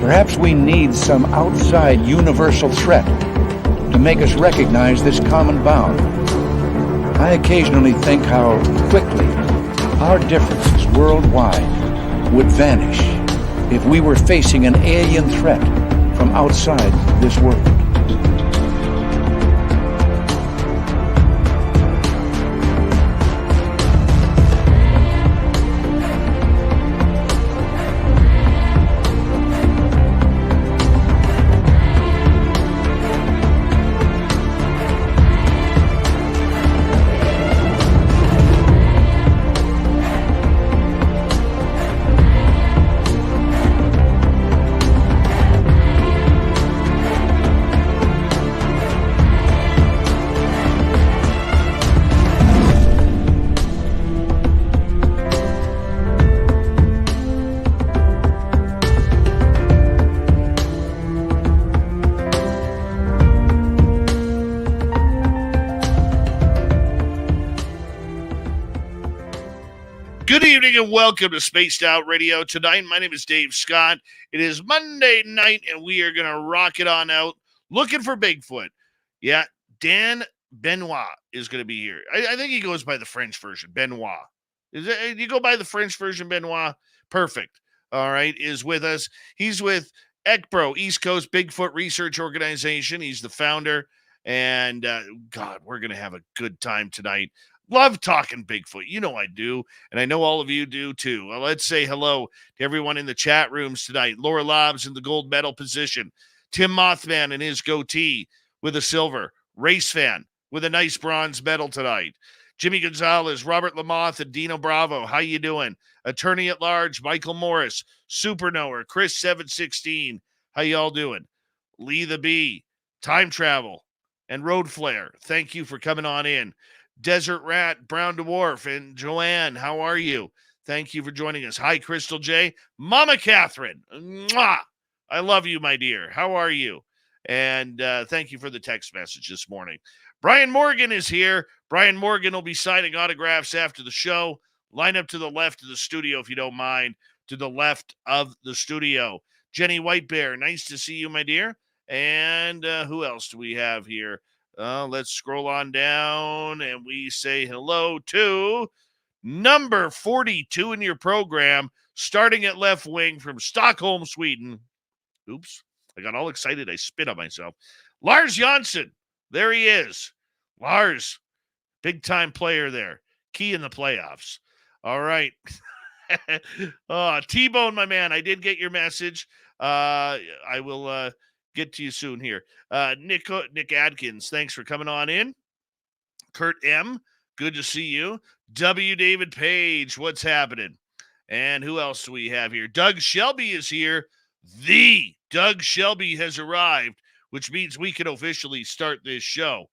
Perhaps we need some outside universal threat to make us recognize this common bound. I occasionally think how quickly our differences worldwide would vanish if we were facing an alien threat from outside this world. Good evening and welcome to Spaced Out Radio tonight. My name is Dave Scott. It is Monday night and we are going to rock it on out looking for Bigfoot. Yeah, Dan Benoit is going to be here. I think he goes by the French version, Benoit. You go by the French version, Benoit? Perfect. All right, is with us. He's with ECBRO, East Coast Bigfoot Research Organization. He's the founder. And, God, we're going to have a good time tonight. Love talking Bigfoot. You know I do, and I know all of you do too. Well, let's say hello to everyone in the chat rooms tonight. Laura Lobbs in the gold medal position. Tim Mothman in his goatee with a silver. Race Fan with a nice bronze medal tonight. Jimmy Gonzalez, Robert Lamoth, and Dino Bravo. How you doing? Attorney at Large, Michael Morris, Super Knower, Chris 716. How y'all doing? Lee the Bee, Time Travel, and Road Flare. Thank you for coming on in. Desert Rat, Brown Dwarf, and Joanne, how are you? Thank you for joining us. Hi, Crystal J. Mama Catherine. Mwah! I love you, my dear. How are you? And thank you for the text message this morning. Brian Morgan is here. Brian Morgan will be signing autographs after the show. Line up to the left of the studio, if you don't mind. To the left of the studio. Jenny Whitebear, nice to see you, my dear. And who else do we have here? Let's scroll on down and we say hello to number 42 in your program, starting at left wing from Stockholm, Sweden. Oops, I got all excited. I spit on myself. Lars Jonsson, there he is. Lars, big time player there. Key in the playoffs. All right. T-Bone, my man, I did get your message. I will get to you soon here. Nick Adkins, thanks for coming on in. Kurt M, good to see you. W. David Page, what's happening? And who else do we have here? Doug Shelby is here. The Doug Shelby has arrived, which means we can officially start this show.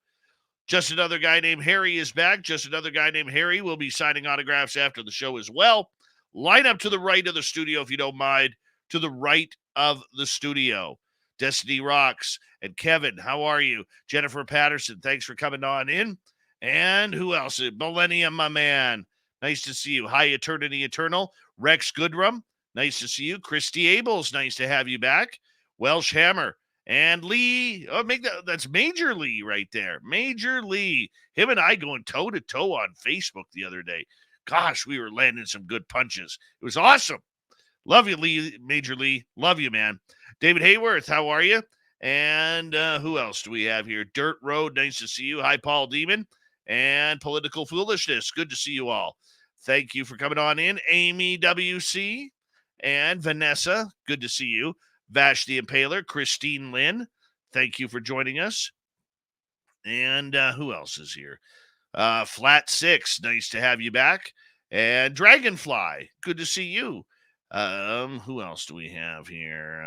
Just another guy named Harry is back. Just another guy named Harry will be signing autographs after the show as well. Line up to the right of the studio, if you don't mind. To the right of the studio. Destiny Rocks and Kevin, how are you? Jennifer Patterson, thanks for coming on in. And who else? Millennium, my man. Nice to see you. Hi, Eternity Eternal. Rex Goodrum, nice to see you. Christy Abels, nice to have you back. Welsh Hammer and Lee. Oh, that's Major Lee right there. Major Lee. Him and I going toe to toe on Facebook the other day. Gosh, we were landing some good punches. It was awesome. Love you, Lee. Major Lee. Love you, man. David Hayworth, how are you? And who else do we have here? Dirt Road, nice to see you. Hi, Paul Demon. And Political Foolishness, good to see you all. Thank you for coming on in. Amy WC and Vanessa, good to see you. Vash the Impaler, Christine Lynn, thank you for joining us. And who else is here? Flat Six, nice to have you back. And Dragonfly, good to see you. Who else do we have here?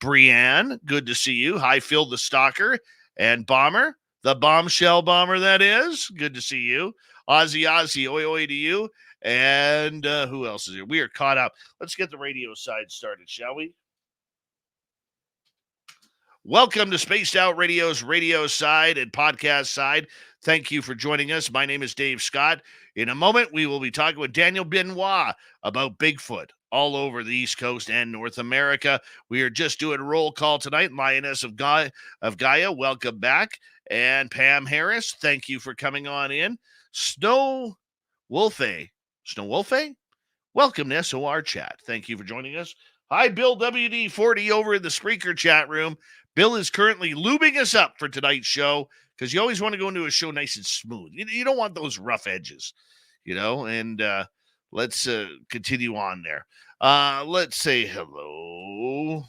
Brienne, good to see you. Hi, Phil the Stalker. And Bomber, the bombshell bomber that is. Good to see you. Ozzy, oi, oi to you. And who else is here? We are caught up. Let's get the radio side started, shall we? Welcome to Spaced Out Radio's radio side and podcast side. Thank you for joining us. My name is Dave Scott. In a moment, we will be talking with Daniel Benoit about Bigfoot all over the East Coast and North America. We are just doing a roll call tonight. Lioness of Gaia, welcome back. And Pam Harris, thank you for coming on in. Snow Wolfe, welcome to SOR chat. Thank you for joining us. Hi, Bill WD40 over in the Spreaker chat room. Bill is currently lubing us up for tonight's show because you always want to go into a show nice and smooth. You don't want those rough edges, and let's continue on there. Let's say hello.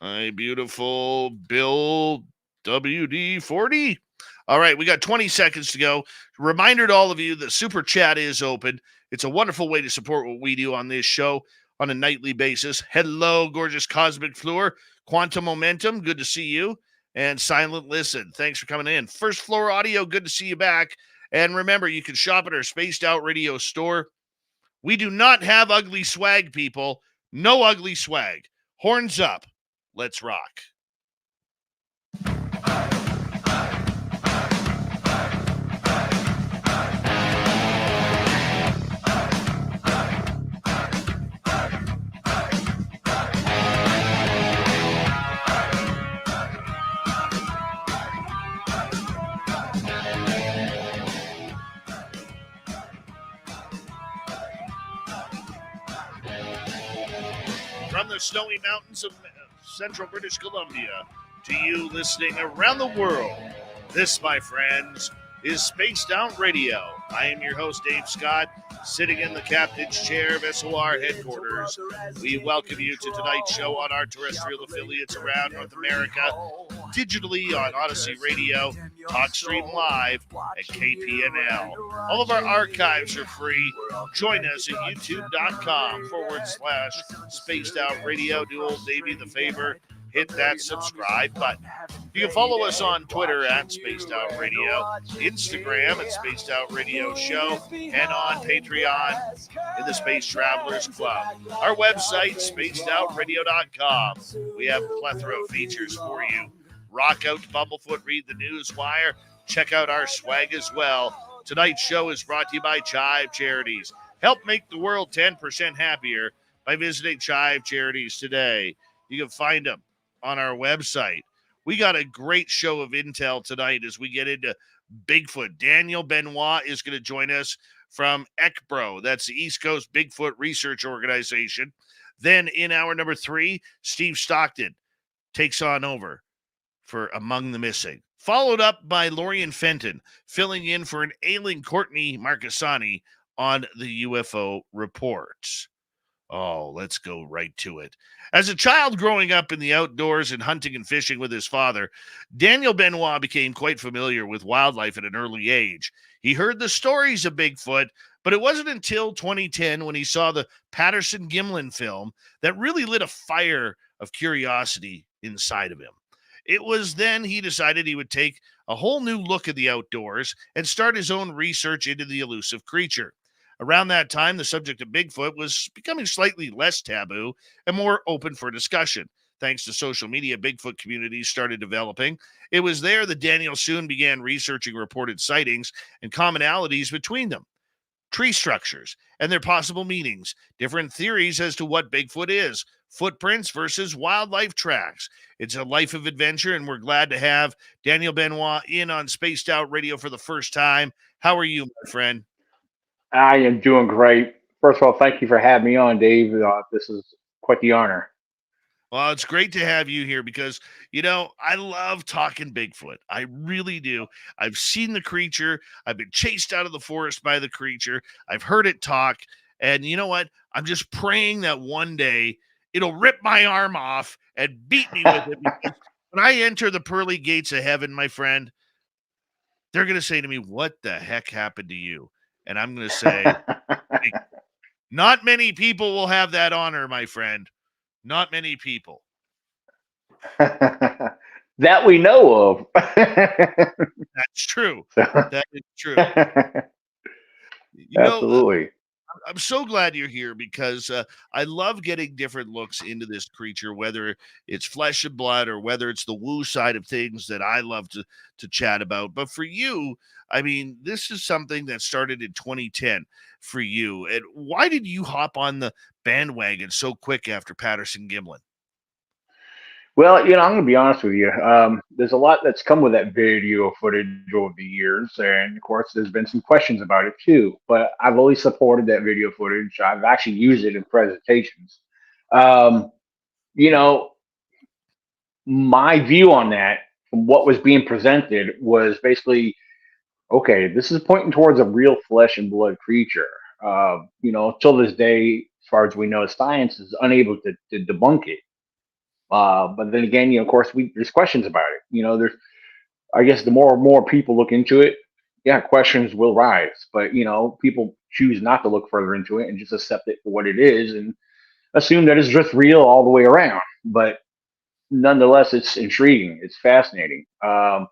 Hi, beautiful Bill WD40. All right, we got 20 seconds to go. Reminder to all of you that Super Chat is open. It's a wonderful way to support what we do on this show on a nightly basis. Hello, gorgeous Cosmic Floor. Quantum Momentum, good to see you. And Silent Listen, thanks for coming in. First Floor Audio, good to see you back. And remember, you can shop at our Spaced Out Radio store. We do not have ugly swag, people. No ugly swag. Horns up. Let's rock. From the snowy mountains of central British Columbia to you listening around the world, this, my friends, is Spaced Out Radio. I am your host, Dave Scott, sitting in the captain's chair of SOR headquarters. We welcome you to tonight's show on our terrestrial affiliates around North America, digitally on Odyssey Radio, TalkStream Live, and KPNL. All of our archives are free. Join us at youtube.com/Spaced Out Radio. Do old Davey the favor. Hit that subscribe button. You can follow us on Twitter at Spaced Out Radio, Instagram at Spaced Out Radio Show, and on Patreon in the Space Travelers Club. Our website, spacedoutradio.com. We have a plethora of features for you. Rock out to Bumblefoot, read the news wire, check out our swag as well. Tonight's show is brought to you by Chive Charities. Help make the world 10% happier by visiting Chive Charities today. You can find them on our website. We got a great show of intel tonight as we get into Bigfoot. Daniel Benoit is going to join us from ECBRO. That's the East Coast Bigfoot Research Organization. Then in hour number 3, Steve Stockton takes on over for Among the Missing. Followed up by Lorian Fenton, filling in for an ailing Courtney Marcassani on the UFO reports. Oh, let's go right to it. As a child growing up in the outdoors and hunting and fishing with his father, Daniel Benoit became quite familiar with wildlife at an early age. He heard the stories of Bigfoot, but it wasn't until 2010 when he saw the Patterson Gimlin film that really lit a fire of curiosity inside of him. It was then he decided he would take a whole new look at the outdoors and start his own research into the elusive creature. Around that time, the subject of Bigfoot was becoming slightly less taboo and more open for discussion. Thanks to social media, Bigfoot communities started developing. It was there that Daniel soon began researching reported sightings and commonalities between them, tree structures, and their possible meanings, different theories as to what Bigfoot is, footprints versus wildlife tracks. It's a life of adventure, and we're glad to have Daniel Benoit in on Spaced Out Radio for the first time. How are you, my friend? I am doing great. First of all, thank you for having me on, Dave. This is quite the honor. Well, it's great to have you here because, I love talking Bigfoot. I really do. I've seen the creature. I've been chased out of the forest by the creature. I've heard it talk. And you know what? I'm just praying that one day it'll rip my arm off and beat me with it. Because when I enter the pearly gates of heaven, my friend, they're going to say to me, "What the heck happened to you?" And I'm going to say, not many people will have that honor, my friend. Not many people. That we know of. That's true. That is true. Absolutely. I'm so glad you're here because I love getting different looks into this creature, whether it's flesh and blood or whether it's the woo side of things that I love to chat about. But for you, I mean, this is something that started in 2010 for you. And why did you hop on the bandwagon so quick after Patterson Gimlin? Well, I'm going to be honest with you. There's a lot that's come with that video footage over the years, and of course, there's been some questions about it too. But I've always supported that video footage. I've actually used it in presentations. Um, you know, my view on that, from what was being presented, was basically okay. This is pointing towards a real flesh and blood creature. Till this day, as far as we know, science is unable to debunk it. But then again, of course, there's questions about it. There's I guess the more and more people look into it, yeah, questions will rise. But people choose not to look further into it and just accept it for what it is and assume that it's just real all the way around. But nonetheless, it's intriguing. It's fascinating. The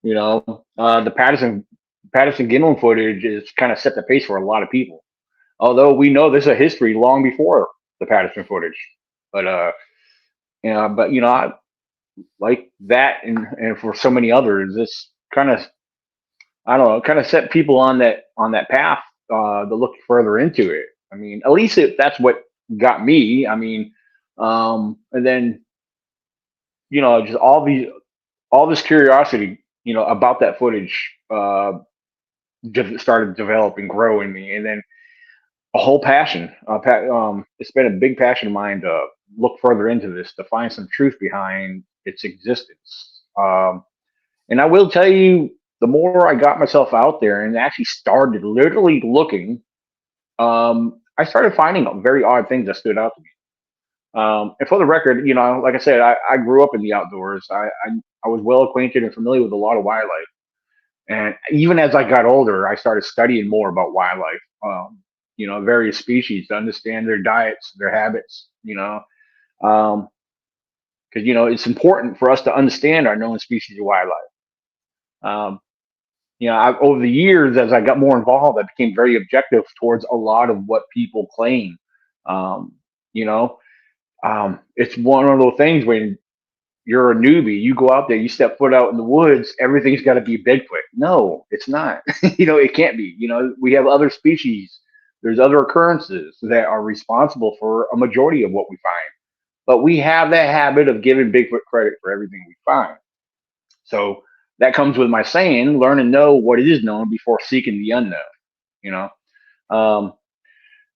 Patterson Gimlin footage is kind of set the pace for a lot of people. Although we know there's a history long before the Patterson footage, but I like that, and for so many others, this kind of I don't know, kind of set people on that path to look further into it. I mean, at least that's what got me. I mean, and then just all this curiosity, about that footage, started to develop and grow in me, and then a whole passion. It's been a big passion of mine to look further into this, to find some truth behind its existence. And I will tell you, the more I got myself out there and actually started literally looking, I started finding very odd things that stood out to me. And for the record, like I said, I grew up in the outdoors. I was well acquainted and familiar with a lot of wildlife. And even as I got older, I started studying more about wildlife, various species, to understand their diets, their habits, because, it's important for us to understand our known species of wildlife. Um, over the years, as I got more involved, I became very objective towards a lot of what people claim. Um, you know, it's one of those things when you're a newbie, you go out there, you step foot out in the woods, everything's got to be Bigfoot. No, it's not. It can't be. We have other species. There's other occurrences that are responsible for a majority of what we find. But we have that habit of giving Bigfoot credit for everything we find. So that comes with my saying, learn and know what is known before seeking the unknown, you know? Um,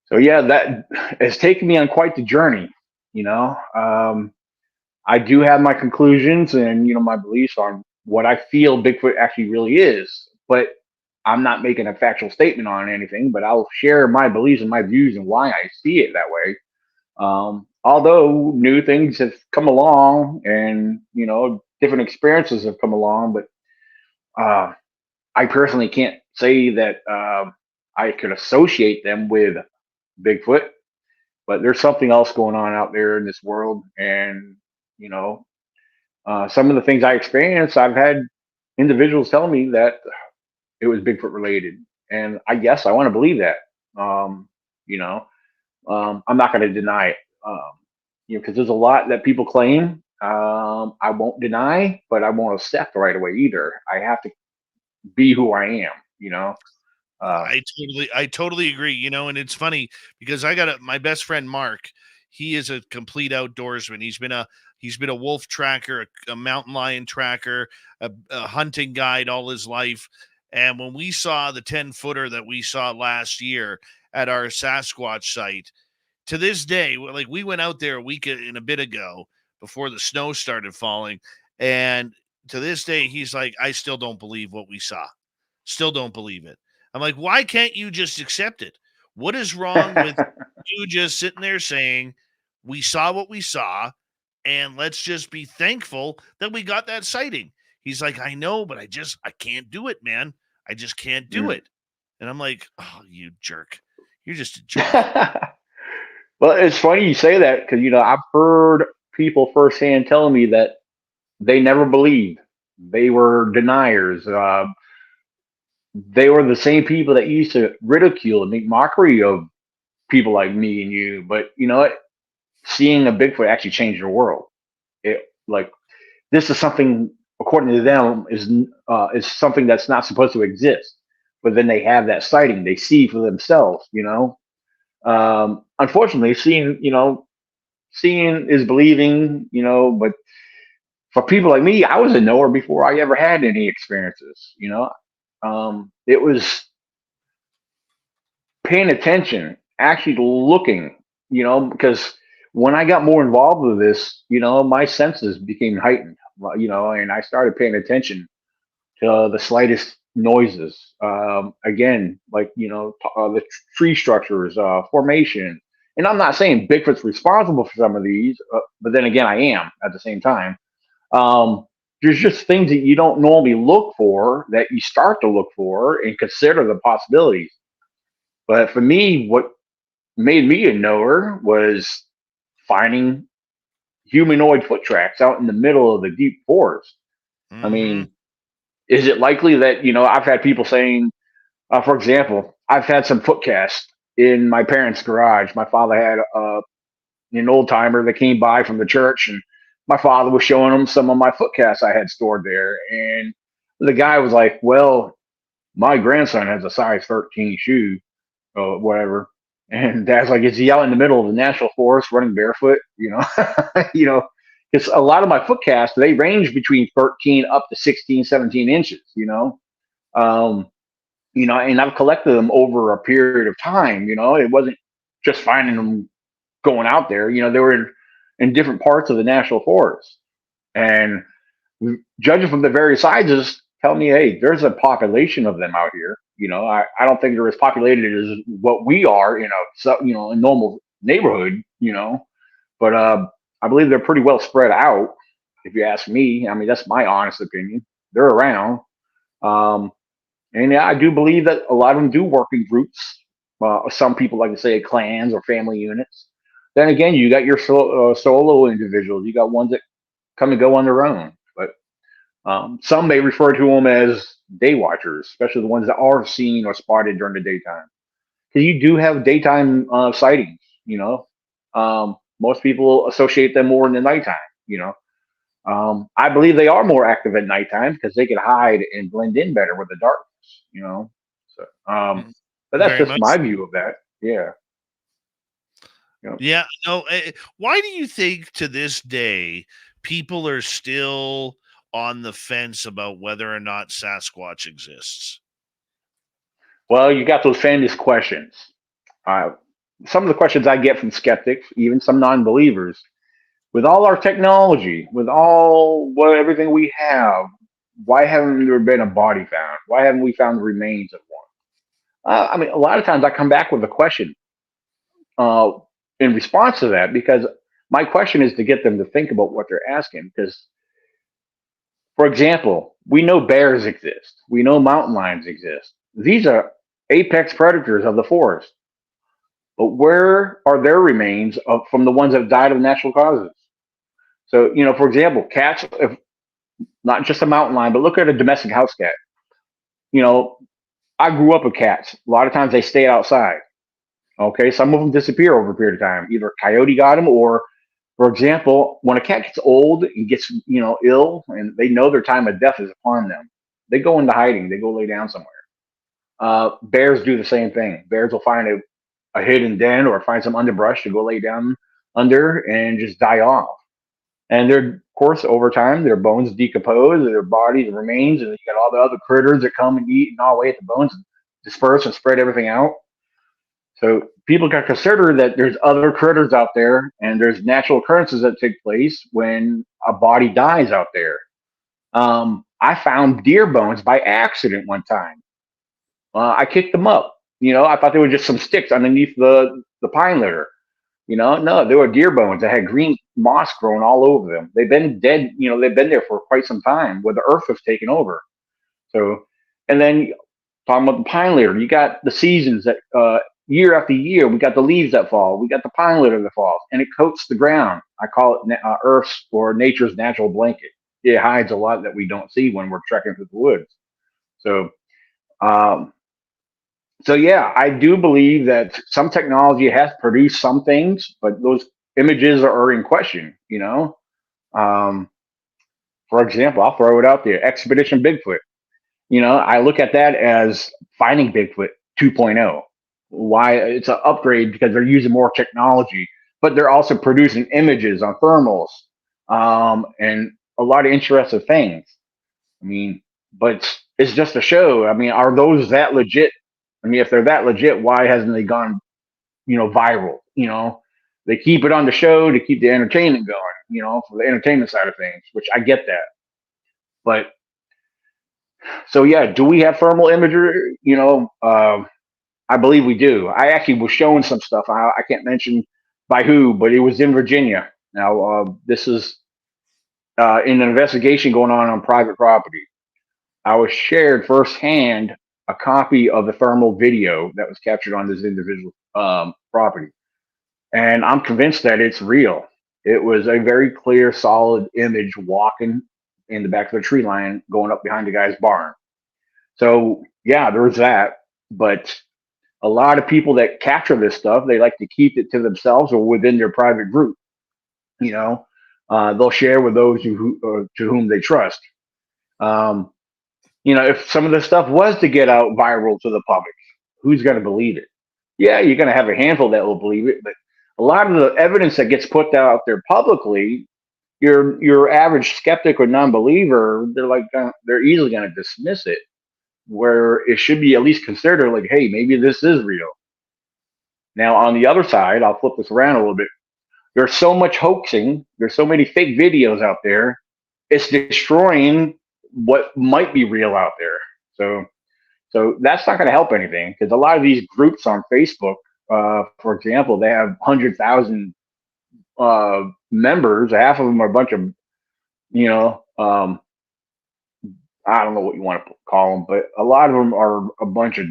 so yeah, that has taken me on quite the journey, you know? I do have my conclusions and, my beliefs on what I feel Bigfoot actually really is, but I'm not making a factual statement on anything, but I'll share my beliefs and my views and why I see it that way. Although new things have come along and, different experiences have come along, but uh, I personally can't say that I could associate them with Bigfoot, but there's something else going on out there in this world. And, you know, some of the things I experienced, I've had individuals tell me that it was Bigfoot related. And I guess I want to believe that. Um, I'm not going to deny it. Because there's a lot that people claim. I won't deny, but I won't accept right away either. I have to be who I am, Uh, I totally agree. And it's funny because I got my best friend Mark. He is a complete outdoorsman. He's been a wolf tracker, a mountain lion tracker, a hunting guide all his life. And when we saw the 10-footer that we saw last year at our Sasquatch site, to this day, like we went out there a week and a bit ago before the snow started falling, and to this day, he's like, I still don't believe what we saw. Still don't believe it. I'm like, why can't you just accept it? What is wrong with you just sitting there saying, we saw what we saw, and let's just be thankful that we got that sighting? He's like, I know, but I can't do it, man. I just can't do mm. it. And I'm like, oh, you jerk. You're just a jerk. Well, it's funny you say that because I've heard people firsthand telling me that they never believed. They were deniers. They were the same people that used to ridicule and make mockery of people like me and you, but you know what? Seeing a Bigfoot actually changed your world. It like this is something, according to them, is something that's not supposed to exist. But then they have that sighting, they see for themselves. Unfortunately, seeing is believing. But for people like me, I was a knower before I ever had any experiences. It was paying attention, actually looking. Because when I got more involved with this, my senses became heightened. And I started paying attention to the slightest noises. Again, like the tree structures, formation. And I'm not saying Bigfoot's responsible for some of these, but then again, I am at the same time. Um, there's just things that you don't normally look for that you start to look for and consider the possibilities. But for me, what made me a knower was finding humanoid foot tracks out in the middle of the deep forest. I Mm-hmm. mean, is it likely that I've had people saying, for example, I've had some foot casts in my parents' garage. My father had an old timer that came by from the church, and my father was showing him some of my foot casts I had stored there. And the guy was like, "Well, my grandson has a size 13 shoe, or whatever." And Dad's like, "Is he out in the middle of the national forest running barefoot?" You know, it's a lot of my foot casts. They range between 13 up to 16, 17 inches. Um, and I've collected them over a period of time. It wasn't just finding them going out there. They were in different parts of the national forest, and judging from the various sizes, tell me, hey, there's a population of them out here. I don't think they're as populated as what we are in a normal neighborhood. But I believe they're pretty well spread out. If you ask me, I mean that's my honest opinion. They're around. Um, and yeah, I do believe that a lot of them do work in groups. Some people like to say clans or family units. Then again, you got your solo individuals. You got ones that come and go on their own. But some may refer to them as day watchers, especially the ones that are seen or spotted during the daytime. Because you do have daytime sightings. Most people associate them more in the nighttime. I believe they are more active at nighttime because they can hide and blend in better with the darkness. So, but that's Very just much. my view of that. Yeah. Yeah. No. Why do you think to this day people are still on the fence about whether or not Sasquatch exists? Well, you got those famous questions. Uh, some of the questions I get from skeptics, even some non-believers, with all our technology, with everything we have, why haven't there been a body found? Why haven't we found the remains of one? I mean, a lot of times I come back with a question uh, in response to that because my question is to get them to think about what they're asking. Because, for example, we know bears exist, we know mountain lions exist. These are apex predators of the forest. But where are their remains from the ones that died of natural causes? So, for example, cats, if not just a mountain lion, but look at a domestic house cat. You know, I grew up with cats. A lot of times they stay outside. Okay, some of them disappear over a period of time. Either a coyote got them, or, for example, when a cat gets old and gets ill, and they know their time of death is upon them, they go into hiding. They go lay down somewhere. Bears do the same thing. Bears will find a hidden den or find some underbrush to go lay down under and just die off. And of course, over time, their bones decompose, their body remains, and you got all the other critters that come and eat and all away at the bones and disperse and spread everything out. So people can consider that there's other critters out there, and there's natural occurrences that take place when a body dies out there. I found deer bones by accident one time. I kicked them up. I thought they were just some sticks underneath the pine litter. No, they were deer bones that had green moss growing all over them. They've been dead. They've been there for quite some time where the earth has taken over. So, and then talking about the pine litter, you got the seasons that year after year, we got the leaves that fall, we got the pine litter that falls, and it coats the ground. I call it Earth's or nature's natural blanket. It hides a lot that we don't see when we're trekking through the woods. So, um, So yeah, I do believe that some technology has produced some things, but those images are in question. Um, for example, I'll throw it out there: Expedition Bigfoot. I look at that as Finding Bigfoot 2.0. Why it's an upgrade because they're using more technology, but they're also producing images on thermals, and a lot of interesting things. I mean, but it's just a show. I mean, are those that legit? I mean, if they're that legit, why hasn't they gone, viral? They keep it on the show to keep the entertainment going, for the entertainment side of things, which I get that. But so yeah, do we have thermal imagery? I believe we do. I actually was showing some stuff. I can't mention by who, but it was in Virginia. Now, this is in an investigation going on private property. I was shared firsthand a copy of the thermal video that was captured on this individual property. And I'm convinced that it's real. It was a very clear, solid image walking in the back of the tree line going up behind the guy's barn. So, yeah, there's that. But a lot of people that capture this stuff, they like to keep it to themselves or within their private group. They'll share with those to whom they trust. Um, if some of this stuff was to get out viral to the public, who's going to believe it? Yeah, you're going to have a handful that will believe it, but a lot of the evidence that gets put out there publicly, your average skeptic or non-believer, they're easily going to dismiss it, where it should be at least considered like, hey, maybe this is real. Now, on the other side, I'll flip this around a little bit. There's so much hoaxing. There's so many fake videos out there. It's destroying what might be real out there. So that's not going to help anything because a lot of these groups on Facebook, for example, they have 100,000 members. Half of them are a bunch of, I don't know what you want to call them, but a lot of them are a bunch of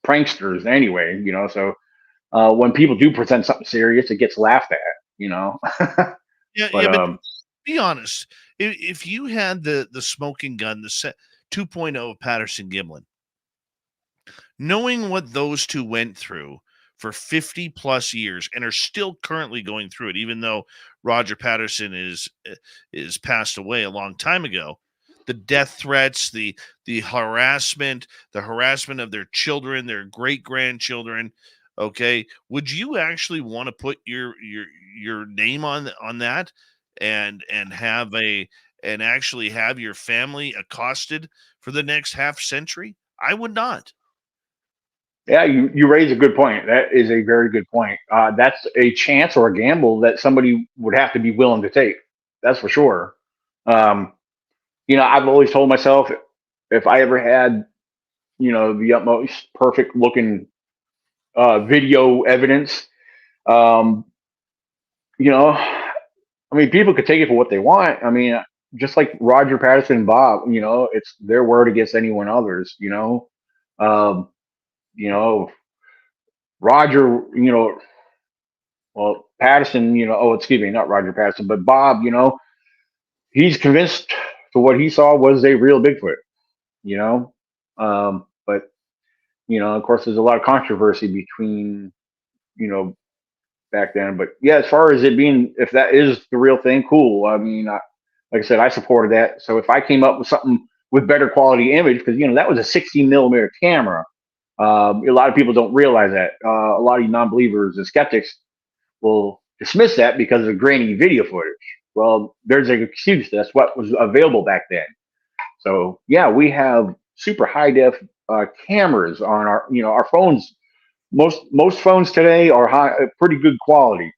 pranksters anyway. So when people do present something serious, it gets laughed at. Yeah, But but be honest. If you had the smoking gun, the set 2.0 of Patterson Gimlin, knowing what those two went through for 50 plus years and are still currently going through it, even though Roger Patterson is passed away a long time ago, the death threats, the harassment of their children, their great grandchildren. Okay, would you actually want to put your name on that and actually have your family accosted for the next half century? I would not. yeah, you raise a good point. That is a very good point. That's a chance or a gamble that somebody would have to be willing to take. That's for sure. Um, I've always told myself if I ever had, the utmost perfect looking video evidence, um, I mean, people could take it for what they want. I mean, just like Roger Patterson and Bob, it's their word against anyone others. Um, you know, Roger, well, Patterson, oh, excuse me, not Roger Patterson, but Bob, he's convinced to what he saw was a real Bigfoot, you know. But of course, there's a lot of controversy between, you know, back then. But yeah, as far as it being, if that is the real thing, cool. I mean, like I said, I supported that. So if I came up with something with better quality image, because that was a 16 millimeter camera. A lot of people don't realize that. A lot of you non-believers and skeptics will dismiss that because of grainy video footage. Well, there's an excuse. That's what was available back then. So yeah, we have super high def cameras on our phones. Most phones today are pretty good quality.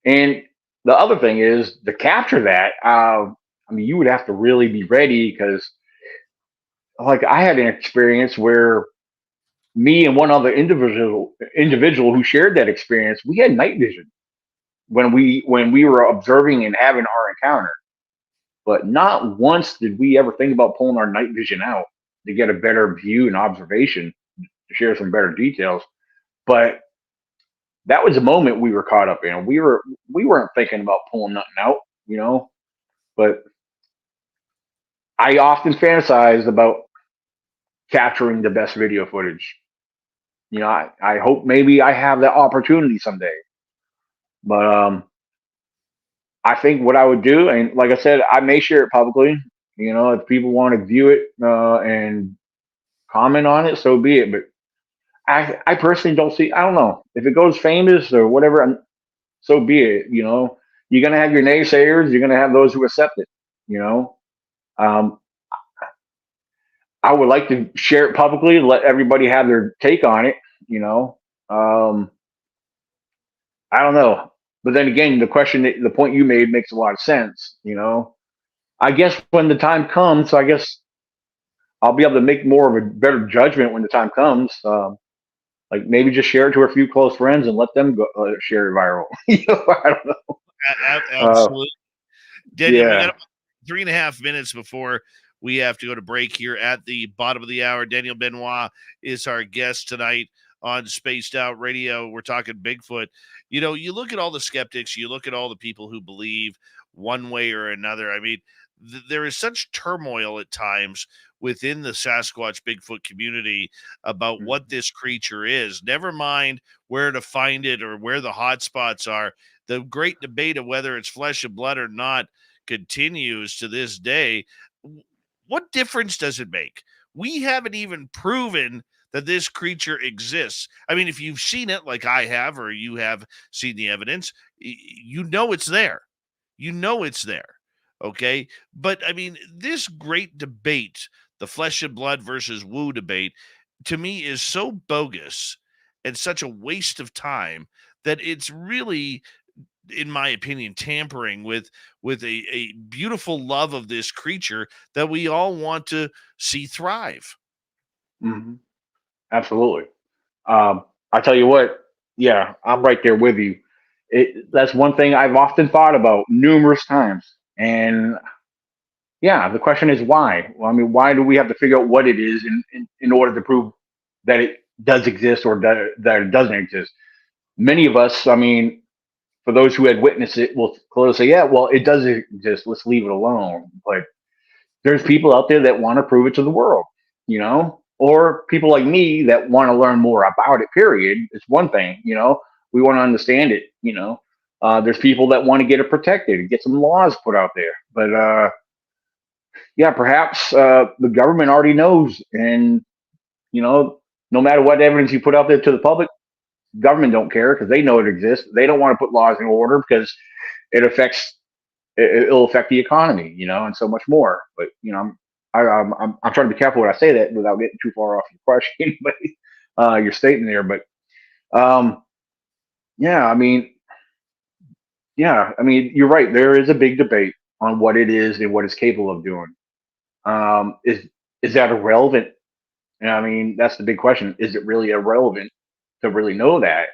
And the other thing is to capture that. I mean, you would have to really be ready because, like, I had an experience where me and one other individual who shared that experience, we had night vision when we were observing and having our encounter. But not once did we ever think about pulling our night vision out to get a better view and observation to share some better details. But that was a moment we were caught up in. We weren't thinking about pulling nothing out, But I often fantasize about capturing the best video footage. I hope maybe I have that opportunity someday. But I think what I would do, and like I said, I may share it publicly. If people want to view it and comment on it, so be it. But I personally don't see. I don't know if it goes famous or whatever. So be it. You're gonna have your naysayers. You're gonna have those who accept it. You know, um, I would like to share it publicly, let everybody have their take on it. You know, um, I don't know, but then again, the point you made makes a lot of sense. I guess when the time comes, so I guess I'll be able to make more of a better judgment when the time comes. Like maybe just share it to a few close friends and let them go share it viral. I don't know. Absolutely. Daniel, we got Yeah. about 3.5 minutes before we have to go to break here at the bottom of the hour. Daniel Benoit is our guest tonight on Spaced Out Radio. We're talking Bigfoot. You look at all the skeptics, you look at all the people who believe one way or another. I mean, there is such turmoil at times within the Sasquatch Bigfoot community about what this creature is. Never mind where to find it or where the hot spots are. The great debate of whether it's flesh and blood or not continues to this day. What difference does it make? We haven't even proven that this creature exists. I mean, if you've seen it like I have, or you have seen the evidence, it's there. It's there. Okay. But I mean, this great debate, the flesh and blood versus woo debate, to me is so bogus and such a waste of time that it's really, in my opinion, tampering with a beautiful love of this creature that we all want to see thrive. Hmm. Absolutely. I tell you what. Yeah, I'm right there with you. That's one thing I've often thought about numerous times, and yeah, the question is why. Well, I mean, why do we have to figure out what it is in order to prove that it does exist or that it doesn't exist? Many of us, I mean, for those who had witnessed it, will clearly say, yeah, well, it does exist. Let's leave it alone. But there's people out there that want to prove it to the world, or people like me that want to learn more about it, period. It's one thing, we want to understand it, there's people that want to get it protected and get some laws put out there. But yeah, perhaps the government already knows. And, no matter what evidence you put out there to the public, government don't care because they know it exists. They don't want to put laws in order because it affects it'll affect the economy, and so much more. But I'm trying to be careful when I say that without getting too far off your question, but your statement there. But yeah, you're right. There is a big debate on what it is and what it's capable of doing. Is that irrelevant? And I mean, that's the big question. Is it really irrelevant to really know that?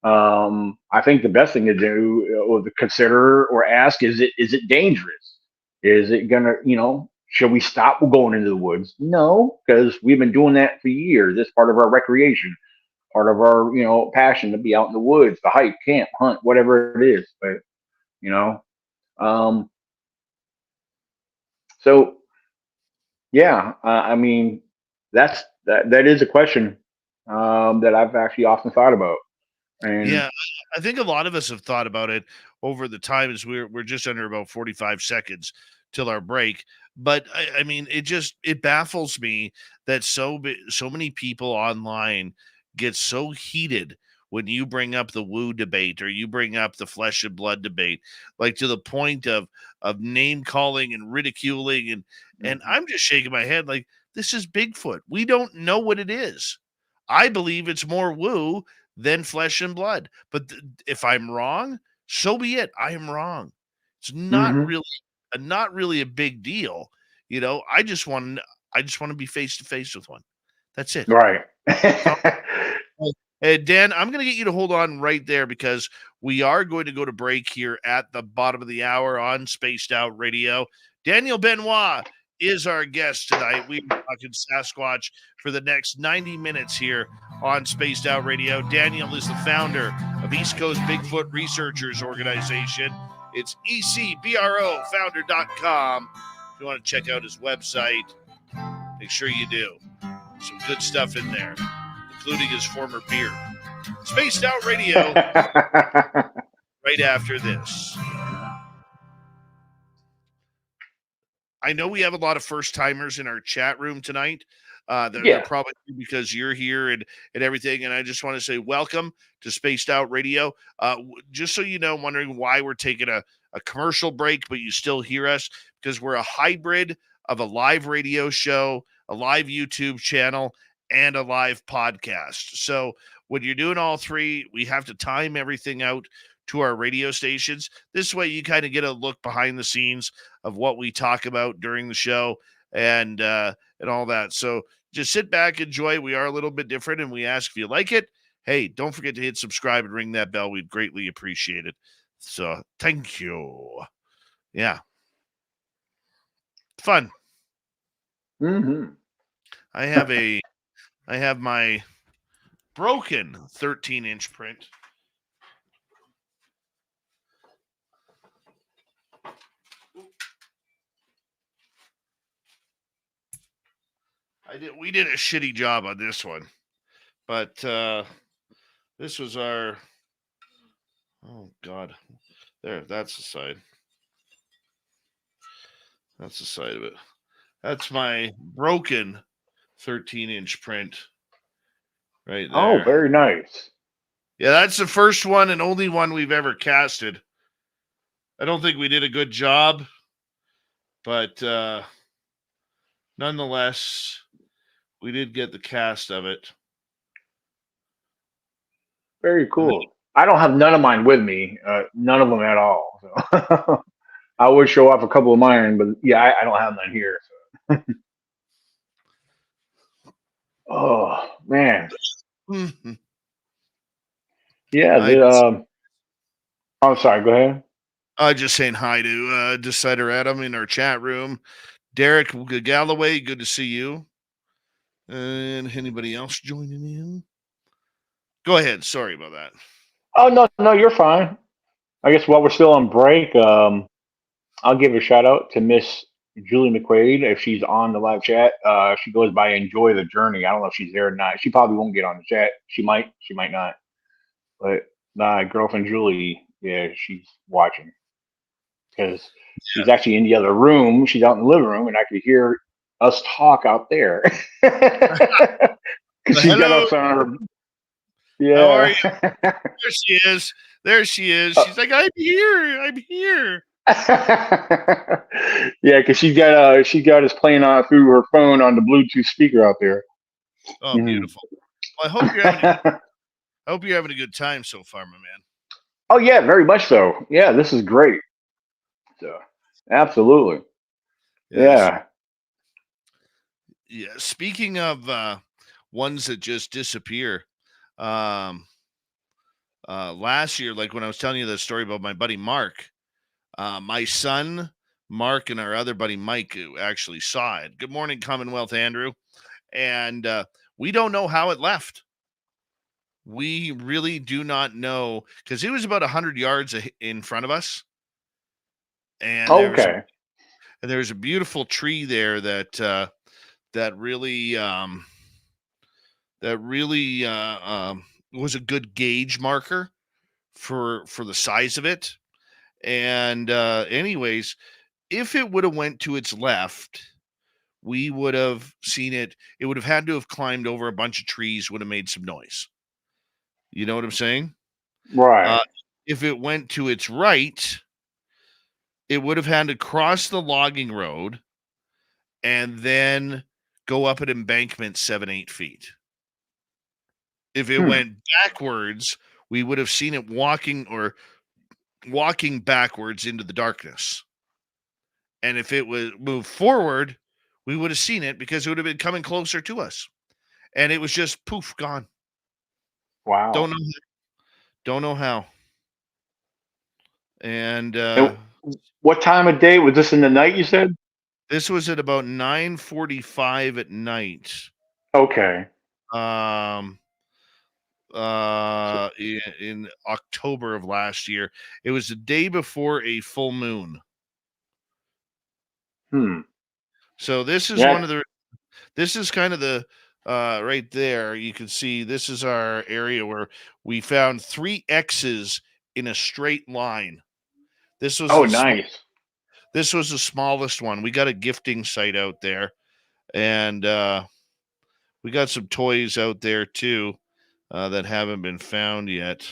I think the best thing to do or to consider or ask is it dangerous? Is it gonna, should we stop going into the woods? No, because we've been doing that for years. It's part of our recreation, part of our, passion to be out in the woods, to hike, camp, hunt, whatever it is. But, you know, um, so yeah, I mean, that is a question that I've actually often thought about. And Yeah, I think a lot of us have thought about it over the time as we're just under about 45 seconds till our break. But I mean, it baffles me that so many people online get so heated when you bring up the woo debate or you bring up the flesh and blood debate, like to the point of name calling and ridiculing, and Mhm. I'm just shaking my head like this is Bigfoot. We don't know what it is. I believe it's more woo than flesh and blood. But if I'm wrong, so be it. I am wrong. It's Mhm. not really a big deal. I just want to be face to face with one. That's it. Right. So, Dan, I'm going to get you to hold on right there because we are going to go to break here at the bottom of the hour on Spaced Out Radio. Daniel Benoit is our guest tonight. We're talking Sasquatch for the next 90 minutes here on Spaced Out Radio. Daniel is the founder of East Coast Bigfoot Researchers Organization. It's ecbrofounder.com. If you want to check out his website, make sure you do. Some good stuff in there, including his former beer. Spaced Out Radio right after this. I know we have a lot of first timers in our chat room tonight. They're probably because you're here and everything. And I just want to say welcome to Spaced Out Radio. Just so you know, wondering why we're taking a commercial break, but you still hear us, because we're a hybrid of a live radio show, a live YouTube channel, and a live podcast. So when you're doing all three, we have to time everything out to our radio stations. This way you kind of get a look behind the scenes of what we talk about during the show and all that. So just sit back, enjoy. We are a little bit different, and we ask if you like it. Hey, don't forget to hit subscribe and ring that bell. We'd greatly appreciate it. So thank you. Yeah. Fun. Mm-hmm. I have my broken 13-inch print. We did a shitty job on this one, but this was our, oh God, there, that's the side. That's the side of it. That's my broken 13-inch print right there. Oh, very nice. Yeah, that's the first one and only one we've ever casted. I don't think we did a good job, but nonetheless, we did get the cast of it. Very cool. I don't have none of mine with me. None of them at all. So. I would show off a couple of mine, but yeah, I don't have none here. So. Oh man. Mm-hmm. Yeah. I'm sorry. Go ahead. Just saying hi to Decider Adam in our chat room. Derek Galloway, good to see you. And anybody else joining in? Go ahead. Sorry about that. Oh no, you're fine. I guess while we're still on break, I'll give a shout out to Miss Julie McQuaid if she's on the live chat. She goes by Enjoy the Journey. I don't know if she's there or not. She probably won't get on the chat. She might not. But my girlfriend Julie, yeah, she's watching because she's actually in the other room. She's out in the living room, and I could hear us talk out there. She's got us on her. Yeah. How are you? There she is. She's like, I'm here. Yeah, because she got us playing on through her phone on the Bluetooth speaker out there. Oh, beautiful. Well, I hope you're having a good time so far, my man. Oh yeah, very much so. Yeah, this is great. So absolutely. Yeah. Yeah. Speaking of ones that just disappear, last year, like when I was telling you the story about my buddy Mark, my son Mark and our other buddy Mike who actually saw it. Good morning, Commonwealth Andrew. And we don't know how it left. We really do not know, because it was about 100 yards in front of us. And there's a beautiful tree there that really was a good gauge marker for the size of it. And anyways, if it would have went to its left, we would have seen it. It would have had to have climbed over a bunch of trees, would have made some noise. You know what I'm saying? Right. If it went to its right, it would have had to cross the logging road and then go up an embankment 7-8 feet. If it went backwards, we would have seen it walking backwards into the darkness. And if it would move forward, we would have seen it because it would have been coming closer to us. And it was just poof, gone. Wow. Don't know how. And what time of day was this? In the night, you said? This was at about 9:45 at night. Okay. In October of last year. It was the day before a full moon. So this is kind of the right there, you can see this is our area where we found 3 X's in a straight line. This was Oh, the nice. this was the smallest one. We got a gifting site out there, and we got some toys out there too that haven't been found yet,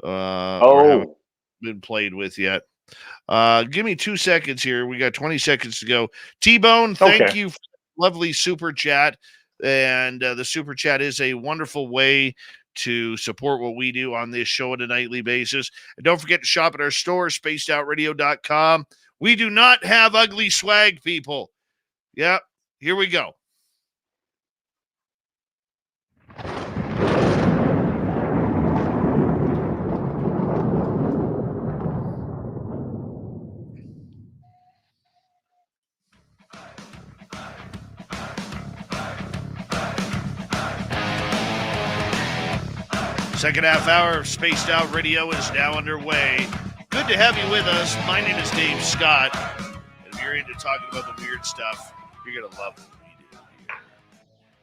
or haven't Oh, been played with yet. Give me 2 seconds here. We got 20 seconds to go. T-Bone, thank okay. you for the lovely super chat. And the super chat is a wonderful way to support what we do on this show on a nightly basis. And don't forget to shop at our store, spacedoutradio.com. We do not have ugly swag, people. Yep, here we go. Second half hour of Spaced Out Radio is now underway. Good to have you with us. My name is Dave Scott. And if you're into talking about the weird stuff, you're going to love what we do here. I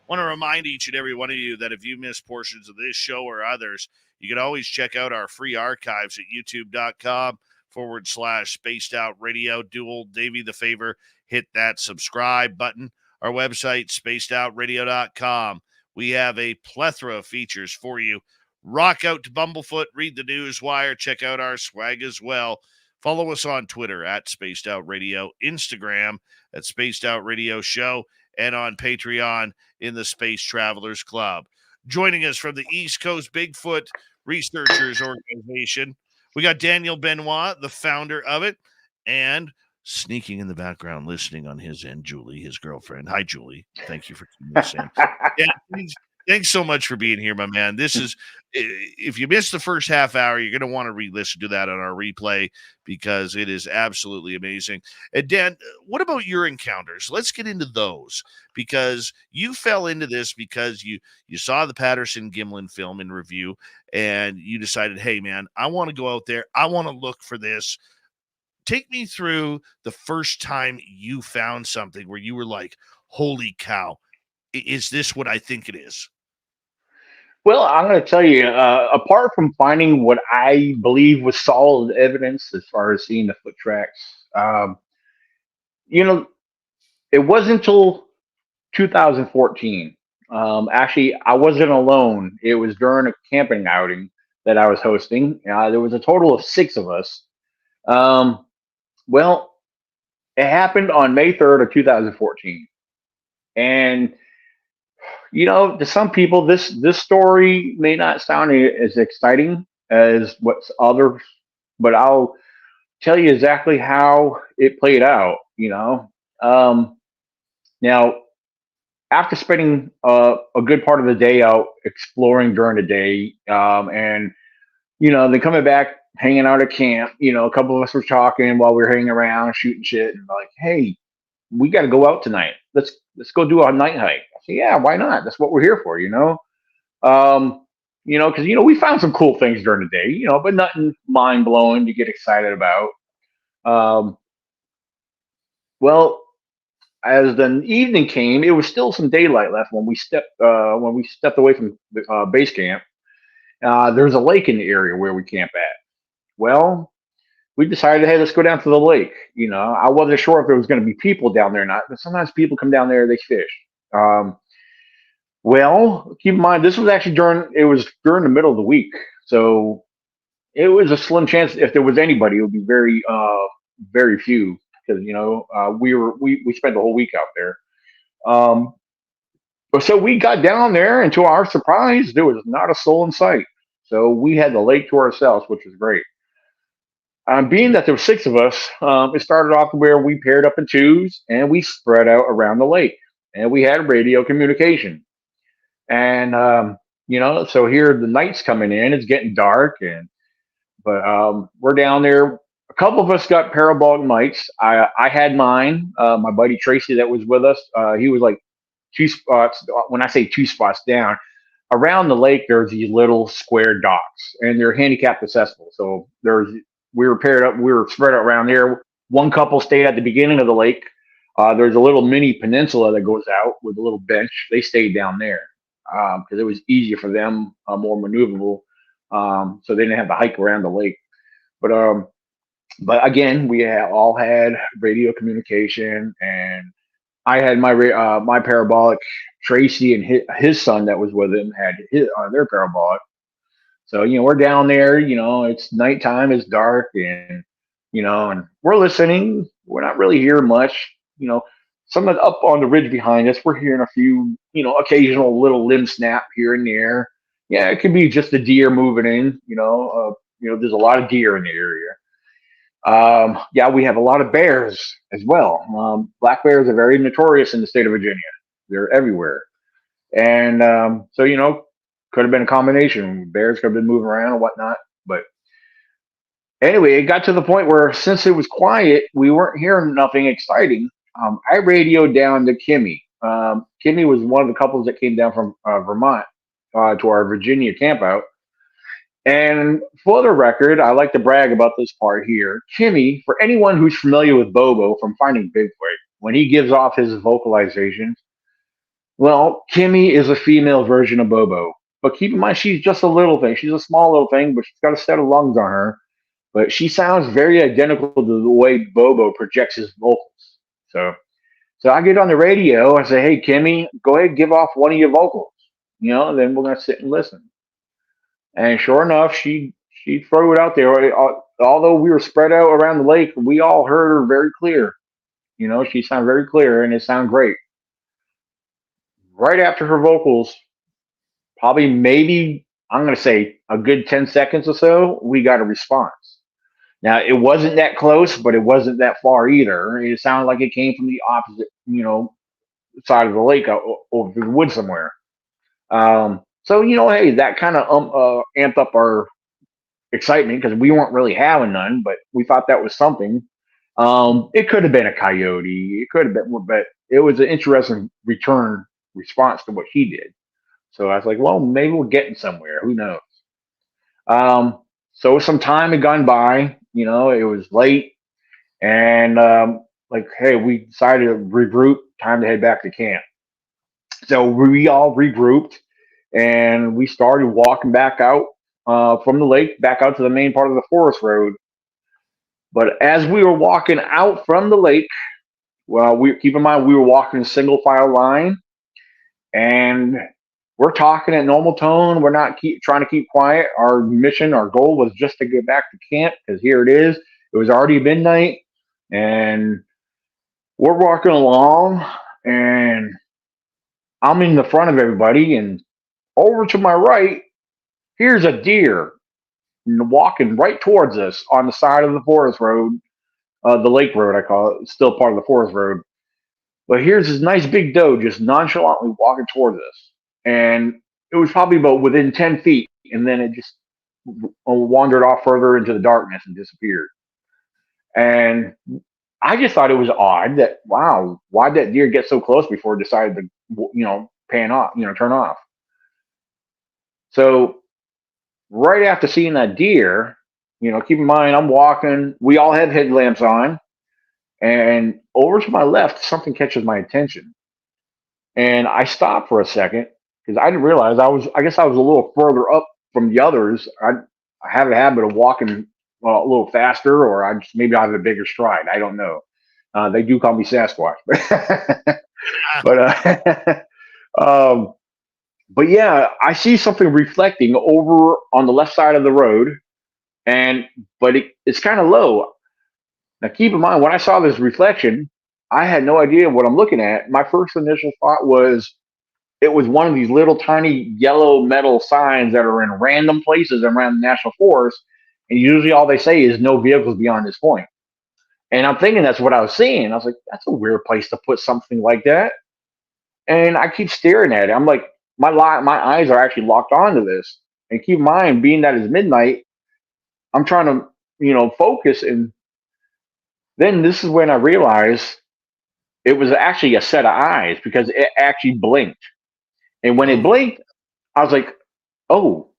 want to remind each and every one of you that if you miss portions of this show or others, you can always check out our free archives at youtube.com/spaced out radio. Do old Davey the favor, hit that subscribe button. Our website, spacedoutradio.com. We have a plethora of features for you. Rock out to Bumblefoot, read the news wire, check out our swag as well. Follow us on Twitter at Spaced Out Radio, Instagram at Spaced Out Radio Show, and on Patreon in the Space Travelers Club. Joining us from the East Coast Bigfoot Researchers Organization, we got Daniel Benoit, the founder of it, and sneaking in the background, listening on his end, Julie, his girlfriend. Hi, Julie. Thank you for keeping us in. Yeah, thanks so much for being here, my man. This is, if you missed the first half hour, you're going to want to re-listen to that on our replay because it is absolutely amazing. And Dan, what about your encounters? Let's get into those because you fell into this because you saw the Patterson Gimlin film in review and you decided, hey, man, I want to go out there. I want to look for this. Take me through the first time you found something where you were like, holy cow, is this what I think it is? Well, I'm going to tell you, apart from finding what I believe was solid evidence as far as seeing the foot tracks, you know, it wasn't until 2014. Actually, I wasn't alone. It was during a camping outing that I was hosting. There was a total of 6 of us. Um, well, it happened on May 3rd of 2014. And to some people, this story may not sound as exciting as what's others, but I'll tell you exactly how it played out. Now, after spending a good part of the day out exploring during the day, and then coming back, hanging out at camp, a couple of us were talking while we were hanging around, shooting shit, and like, hey, we got to go out tonight. Let's go do a night hike. I said, yeah, why not? That's what we're here for, because we found some cool things during the day, but nothing mind blowing to get excited about. Um, well, as the evening came, it was still some daylight left when we stepped away from the base camp. There's a lake in the area where we camp at. Well, we decided, hey, let's go down to the lake. I wasn't sure if there was going to be people down there or not, but sometimes people come down there, they fish. Well, keep in mind, this was actually during the middle of the week. So it was a slim chance if there was anybody, it would be very few because, we spent the whole week out there. So we got down there and to our surprise, there was not a soul in sight. So we had the lake to ourselves, which was great. Being that there were 6 of us, it started off where we paired up in twos and we spread out around the lake, and we had radio communication. And so here the night's coming in, it's getting dark, but we're down there. A couple of us got parabolic mics. I had mine. My buddy Tracy that was with us, he was like 2 spots. When I say 2 spots down, around the lake, there's these little square docks, and they're handicap accessible. So we were paired up. We were spread out around there. One couple stayed at the beginning of the lake. There's a little mini peninsula that goes out with a little bench. They stayed down there because it was easier for them, more maneuverable, so they didn't have to hike around the lake. But again, we all had radio communication, and I had my parabolic. Tracy and his son that was with him had their parabolic. So we're down there. It's nighttime, it's dark, and and we're listening. We're not really hearing much. Some of up on the ridge behind us, we're hearing a few, occasional little limb snap here and there. Yeah, it could be just a deer moving in. There's a lot of deer in the area. Yeah, we have a lot of bears as well. Black bears are very notorious in the state of Virginia. They're everywhere. And so, could have been a combination. Bears could have been moving around and whatnot. But anyway, it got to the point where since it was quiet, we weren't hearing nothing exciting. I radioed down to Kimmy. Kimmy was one of the couples that came down from Vermont to our Virginia campout. And for the record, I like to brag about this part here. Kimmy, for anyone who's familiar with Bobo from Finding Bigfoot, when he gives off his vocalizations, well, Kimmy is a female version of Bobo. But keep in mind, she's just a little thing. She's a small little thing, but she's got a set of lungs on her. But she sounds very identical to the way Bobo projects his vocals. So I get on the radio. I say, "Hey, Kimmy, go ahead and give off one of your vocals. And then we're gonna sit and listen." And sure enough, she threw it out there. Although we were spread out around the lake, we all heard her very clear. She sounded very clear, and it sounded great. Right after her vocals, probably maybe I'm going to say a good 10 seconds or so, we got a response. Now, it wasn't that close, but it wasn't that far either. It sounded like it came from the opposite, side of the lake over the woods somewhere. So, hey, that kind of amped up our excitement because we weren't really having none, but we thought that was something. It could have been a coyote. It could have been, but it was an interesting return response to what he did. So I was like, well, maybe we're getting somewhere. Who knows? So some time had gone by. It was late, and hey, we decided to regroup. Time to head back to camp. So we all regrouped, and we started walking back out from the lake, back out to the main part of the forest road. But as we were walking out from the lake, well, keep in mind we were walking in single file line, and we're talking at normal tone. We're not trying to keep quiet. Our mission, our goal was just to get back to camp because here it is. It was already midnight, and we're walking along, and I'm in the front of everybody, and over to my right, here's a deer walking right towards us on the side of the forest road, the lake road, I call it. It's still part of the forest road. But here's this nice big doe just nonchalantly walking towards us. And it was probably about within 10 feet, and then it just wandered off further into the darkness and disappeared. And I just thought it was odd that, wow, why'd that deer get so close before it decided to, pan off, turn off? So right after seeing that deer, keep in mind, I'm walking, we all have headlamps on, and over to my left, something catches my attention. And I stopped for a second because I didn't realize I guess I was a little further up from the others. I have a habit of walking a little faster, or maybe I have a bigger stride. I don't know. They do call me Sasquatch. But yeah, I see something reflecting over on the left side of the road, but it's kind of low. Now, keep in mind, when I saw this reflection, I had no idea what I'm looking at. My first initial thought was it was one of these little tiny yellow metal signs that are in random places around the national forest, and usually all they say is no vehicles beyond this point. And I'm thinking that's what I was seeing. I was like, that's a weird place to put something like that. And I keep staring at it. I'm like, my eyes are actually locked onto this. And keep in mind, being that it's midnight, I'm trying to, focus. And then this is when I realized it was actually a set of eyes because it actually blinked. And when it blinked, I was like, oh.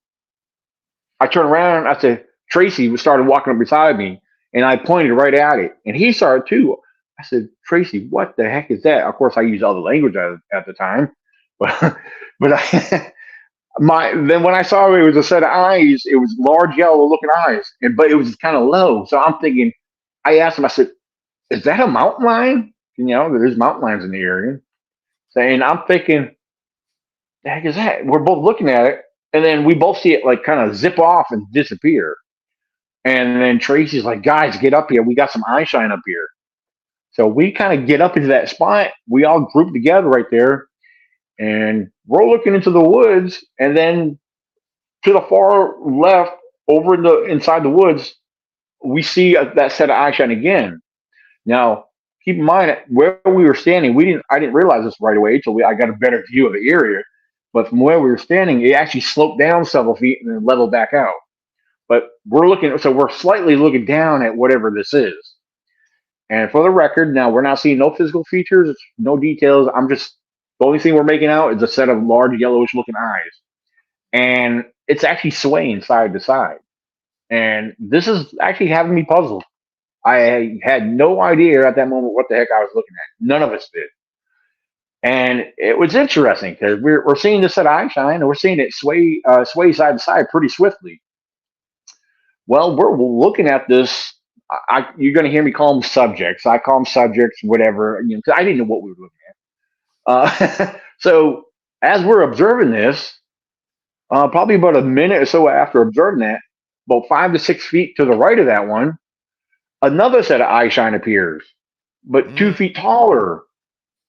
I turned around. I said, Tracy started walking up beside me, and I pointed right at it. And he saw it too. I said, Tracy, what the heck is that? Of course, I used other language at the time, but then when I saw it was a set of eyes, it was large yellow looking eyes, but it was kind of low. So I'm thinking, I asked him, I said, is that a mountain lion? There's mountain lions in the area. And I'm thinking, the heck is that? We're both looking at it, and then we both see it like kind of zip off and disappear. And then Tracy's like, guys, get up here. We got some eye shine up here. So we kind of get up into that spot. We all group together right there, and we're looking into the woods. And then to the far left, over inside the woods, we see that set of eye shine again. Now, keep in mind where we were standing. I didn't realize this right away until I got a better view of the area. But from where we were standing, it actually sloped down several feet and then leveled back out. But we're slightly looking down at whatever this is. And for the record, now we're not seeing no physical features, no details. The only thing we're making out is a set of large yellowish looking eyes. And it's actually swaying side to side. And this is actually having me puzzled. I had no idea at that moment what the heck I was looking at. None of us did. And it was interesting because we're seeing this set of eye shine and we're seeing it sway side to side pretty swiftly. Well, we're looking at this. You're going to hear me call them subjects. I call them subjects, whatever, because I didn't know what we were looking at. So as we're observing this, probably about a minute or so after observing that, about 5 to 6 feet to the right of that one, another set of eye shine appears, but 2 feet taller.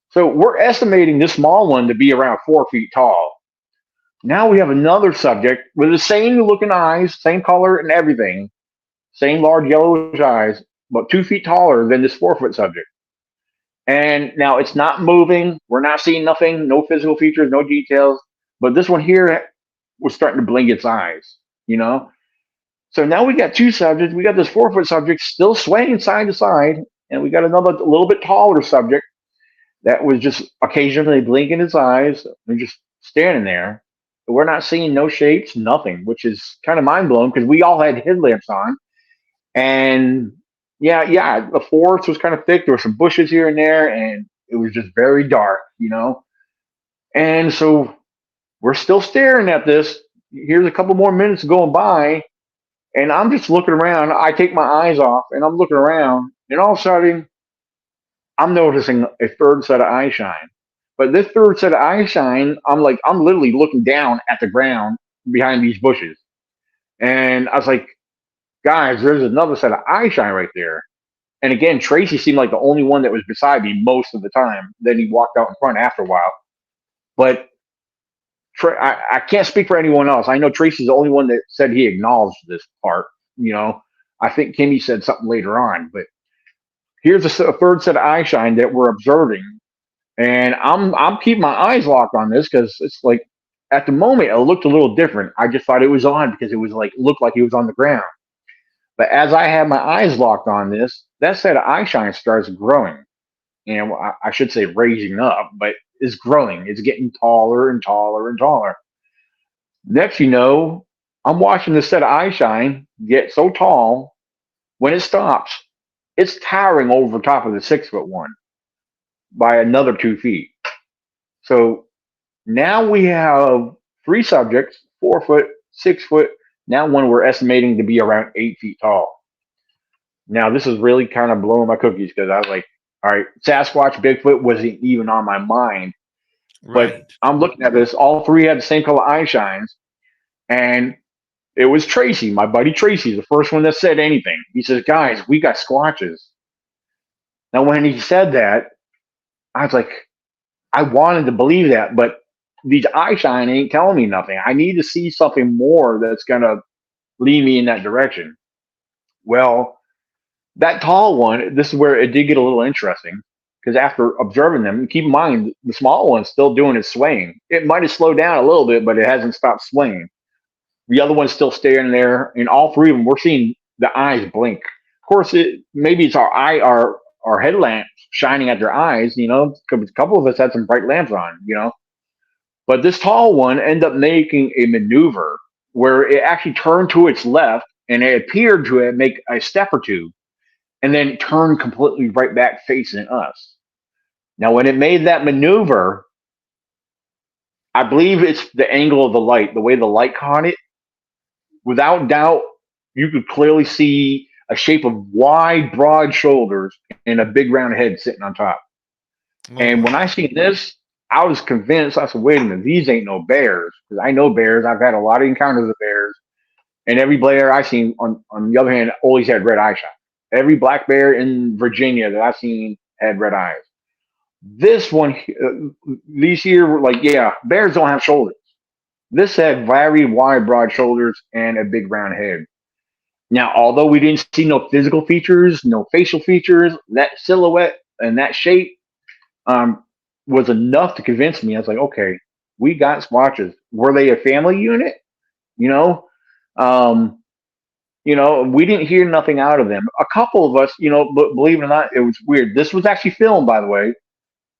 So we're estimating this small one to be around 4 feet tall. Now we have another subject with the same looking eyes, same color and everything, same large yellowish eyes, but 2 feet taller than this 4-foot subject. And now it's not moving. We're not seeing nothing, no physical features, no details. But this one here was starting to blink its eyes, So now we got two subjects. We got this 4-foot subject still swaying side to side, and we got another a little bit taller subject that was just occasionally blinking its eyes and just standing there. We're not seeing no shapes, nothing, which is kind of mind blowing because we all had headlamps on. And yeah, the forest was kind of thick. There were some bushes here and there, and it was just very dark, And so we're still staring at this. Here's a couple more minutes going by, and I'm just looking around. I take my eyes off, and I'm looking around, and all of a sudden, I'm noticing a third set of eye shine. But this third set of eye shine, I'm literally looking down at the ground behind these bushes. And I was like, guys, there's another set of eye shine right there. And again, Tracy seemed like the only one that was beside me most of the time. Then he walked out in front after a while. But I can't speak for anyone else. I know Tracy's the only one that said he acknowledged this part. I think Kimmy said something later on. But here's a third set of eye shine that we're observing. And I'm keeping my eyes locked on this because it's like at the moment it looked a little different. I just thought it was on because it was looked like it was on the ground. But as I have my eyes locked on this, that set of eye shine starts growing. I should say raising up, but it's growing. It's getting taller and taller and taller. Next, I'm watching this set of eye shine get so tall. When it stops, it's towering over top of the 6-foot one by another 2 feet. So now we have 3 subjects, 4 foot, 6 foot. Now one we're estimating to be around 8 feet tall. Now this is really kind of blowing my cookies because I was like, all right, Sasquatch, Bigfoot wasn't even on my mind. Right. But I'm looking at this. All 3 had the same color eye shines. And it was Tracy, my buddy Tracy, the first one that said anything. He says, guys, we got squatches. Now, when he said that, I was like, I wanted to believe that, but these eye shine ain't telling me nothing. I need to see something more that's going to lead me in that direction. Well, that tall one, this is where it did get a little interesting because after observing them, keep in mind, the small one's still doing its swaying. It might have slowed down a little bit, but it hasn't stopped swaying. The other one's still staring there, and all 3 of them, we're seeing the eyes blink. Of course, maybe it's our headlamps shining at their eyes, because a couple of us had some bright lamps on, But this tall one ended up making a maneuver where it actually turned to its left, and it appeared to make a step or two. and then turned completely right back facing us. Now, when it made that maneuver, I believe it's the angle of the light, the way the light caught it. Without doubt, you could clearly see a shape of wide, broad shoulders and a big round head sitting on top. Oh, And when I seen this, I was convinced. I said, "Wait a minute, these ain't no bears." Because I know bears. I've had a lot of encounters with bears, and every bear I seen, on the other hand, always had red eye shot. Every black bear in Virginia that I've seen had red eyes. This one, these here were like, yeah, bears don't have shoulders. This had very wide, broad shoulders and a big round head. Now, although we didn't see no physical features, no facial features, that silhouette and that shape um, was enough to convince me. I was like, okay, we got squatches. Were they a family unit? You know, um, we didn't hear nothing out of them. A couple of us, but believe it or not, it was weird. This was actually filmed, by the way,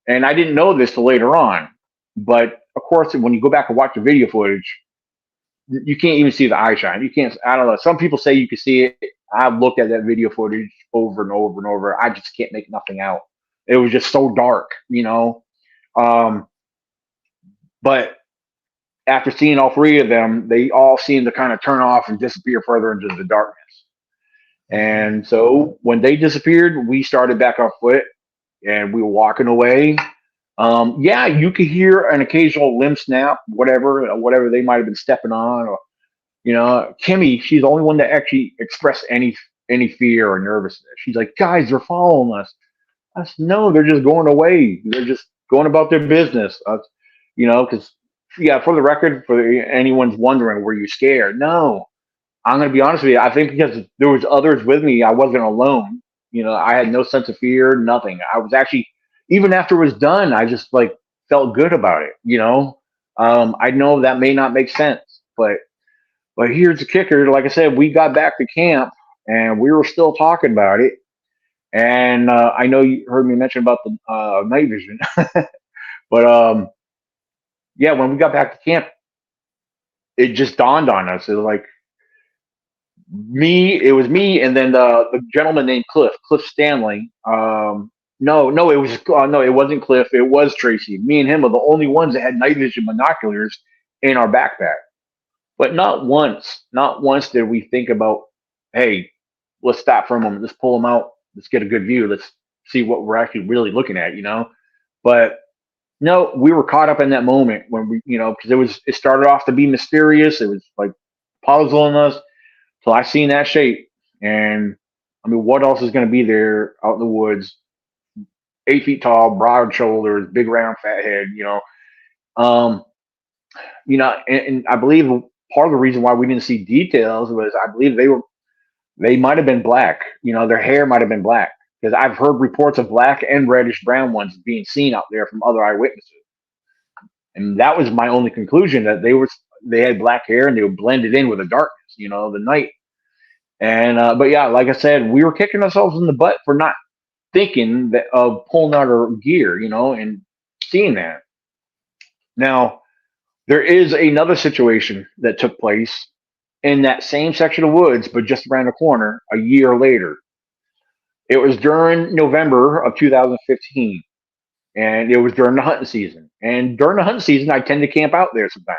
and I didn't know this till later on. But of course, when you go back and watch the video footage, you can't even see the eye shine. You can't. I don't know. Some people say you can see it. I've looked at that video footage over and over and over. I just can't make nothing out. It was just so dark. Um, but after seeing all three of them, they all seemed to kind of turn off and disappear further into the darkness. And so when they disappeared, we started back on foot and we were walking away. Yeah, you could hear an occasional limb snap, whatever they might have been stepping on, or Kimmy. She's the only one that actually expressed any fear or nervousness. She's like, "Guys, they're following us." I said, "No, they're just going away. They're just going about their business." Because yeah, for the record, for anyone's wondering, were you scared? No, I'm going to be honest with you. I think because there was others with me, I wasn't alone. I had no sense of fear, nothing. I was actually, even after it was done, I just like felt good about it. I know that may not make sense, but here's the kicker. Like I said, we got back to camp and we were still talking about it. And I know you heard me mention about the night vision, but yeah, when we got back to camp, it just dawned on us. It was like me. It was me, and then the gentleman named Cliff Stanley. No, it was no, it wasn't Cliff. It was Tracy. Me and him are the only ones that had night vision binoculars in our backpack. But not once did we think about, hey, let's stop for a moment. Let's pull them out. Let's get a good view. Let's see what we're actually really looking at. But no, we were caught up in that moment when because it started off to be mysterious. It was like puzzling us. So I seen that shape, and I mean, what else is going to be there out in the woods? 8 feet tall, broad shoulders, big round fat head. Um, and I believe part of the reason why we didn't see details was I believe they might have been black. Their hair might have been black because I've heard reports of black and reddish brown ones being seen out there from other eyewitnesses, and that was my only conclusion, that they had black hair and they were blended in with the darkness, the night. And but yeah, like I said, we were kicking ourselves in the butt for not thinking of pulling out our gear, and seeing that. Now, there is another situation that took place in that same section of woods, but just around the corner a year later. It was during November of 2015, and it was during the hunting season. And during the hunting season, I tend to camp out there sometimes.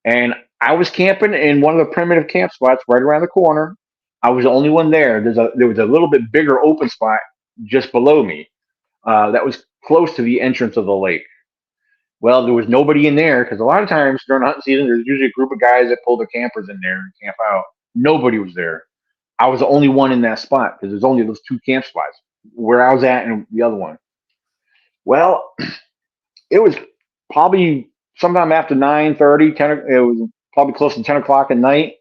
And I was camping in one of the primitive camp spots right around the corner. I was the only one there. There was a little bit bigger open spot just below me that was close to the entrance of the lake. Well, there was nobody in there because a lot of times during hunting season, there's usually a group of guys that pull their campers in there and camp out. Nobody was there. I was the only one in that spot because there's only those two camp spots where I was at and the other one. Well, it was probably sometime after 9:30, 10. It was probably close to 10 o'clock at night.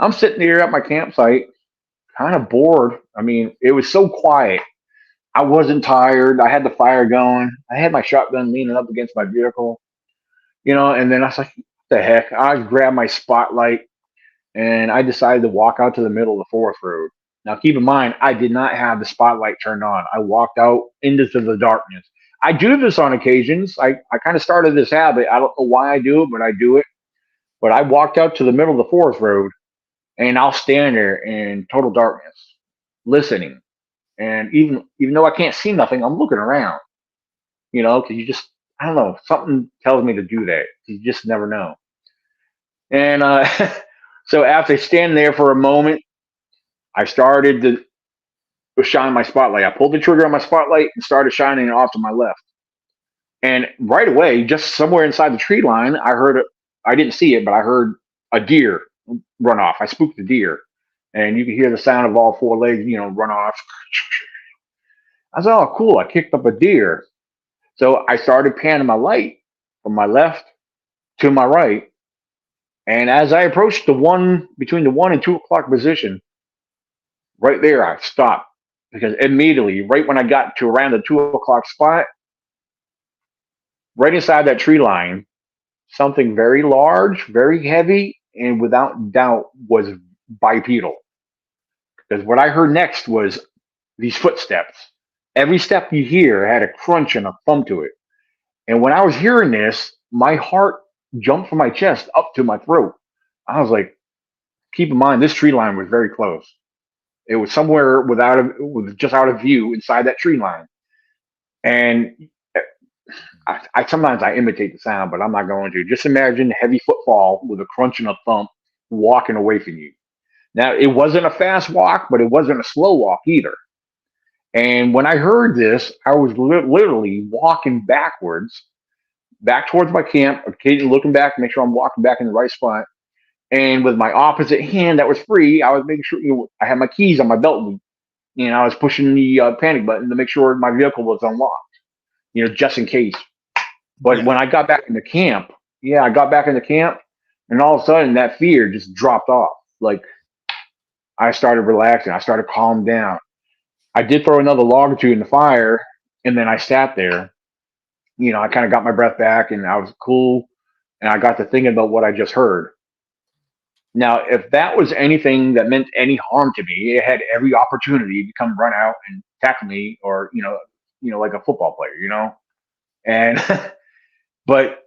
I'm sitting there at my campsite, kind of bored. I mean, it was so quiet. I wasn't tired. I had the fire going. I had my shotgun leaning up against my vehicle, and then I was like, what the heck? I grabbed my spotlight and I decided to walk out to the middle of the forest road. Now, keep in mind, I did not have the spotlight turned on. I walked out into the darkness. I do this on occasions. I kind of started this habit. I don't know why I do it, but I do it. But I walked out to the middle of the forest road and I'll stand there in total darkness. listening. And even though I can't see nothing, I'm looking around, because you just, I don't know, something tells me to do that. You just never know. And so after standing there for a moment, I started to shine my spotlight. I pulled the trigger on my spotlight and started shining it off to my left. And right away, just somewhere inside the tree line, I didn't see it, but I heard a deer run off. I spooked the deer. And you could hear the sound of all four legs, run off. I said, oh, cool. I kicked up a deer. So I started panning my light from my left to my right. And as I approached between the 1 and 2 o'clock position, right there, I stopped because immediately, right when I got to around the 2 o'clock spot, right inside that tree line, something very large, very heavy, and without doubt was bipedal. Because what I heard next was these footsteps. Every step you hear had a crunch and a thump to it. And when I was hearing this, my heart jumped from my chest up to my throat. I was like, keep in mind, this tree line was very close. It was somewhere with just out of view inside that tree line. And I sometimes I imitate the sound, but I'm not going to. Just imagine a heavy footfall with a crunch and a thump walking away from you. Now, it wasn't a fast walk, but it wasn't a slow walk either. And when I heard this, I was literally walking backwards, back towards my camp, occasionally looking back to make sure I'm walking back in the right spot. And with my opposite hand that was free, I was making sure I had my keys on my belt loop. I was pushing the panic button to make sure my vehicle was unlocked, just in case. But when I got back in the camp, I got back in the camp, and all of a sudden that fear just dropped off. Like I started relaxing, I started calming down. I did throw another log or two in the fire, and then I sat there. I kind of got my breath back, and I was cool, and I got to thinking about what I just heard. Now, if that was anything that meant any harm to me, it had every opportunity to come run out and tackle me, or like a football player. And but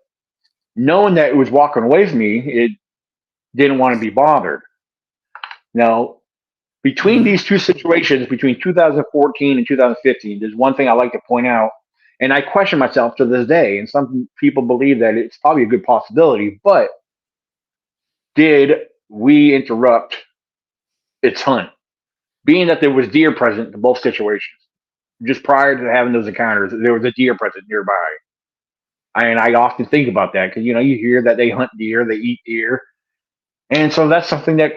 knowing that it was walking away from me, it didn't want to be bothered. Now, between these two situations, between 2014 and 2015, there's one thing I like to point out, and I question myself to this day, and some people believe that it's probably a good possibility, but did we interrupt its hunt? Being that there was deer present in both situations, just prior to having those encounters, there was a deer present nearby. And I often think about that because you hear that they hunt deer, they eat deer, and so that's something that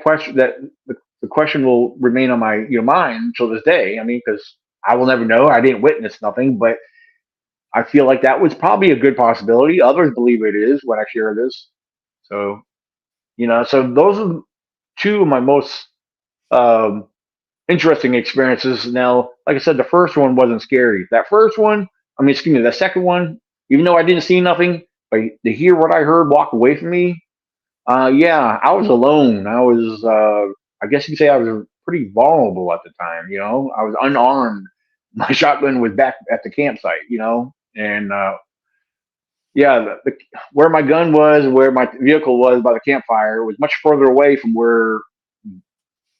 the question will remain on my mind until this day. I mean, because I will never know. I didn't witness nothing, but I feel like that was probably a good possibility. Others believe it is when I share this. So so those are two of my most um, interesting experiences. Now, like I said, the first one wasn't scary. That first one, excuse me, the second one, even though I didn't see nothing, but to hear what I heard walk away from me, I was alone. I guess you could say I was pretty vulnerable at the time. I was unarmed. My shotgun was back at the campsite. And where my gun was, where my vehicle was by the campfire was much further away from where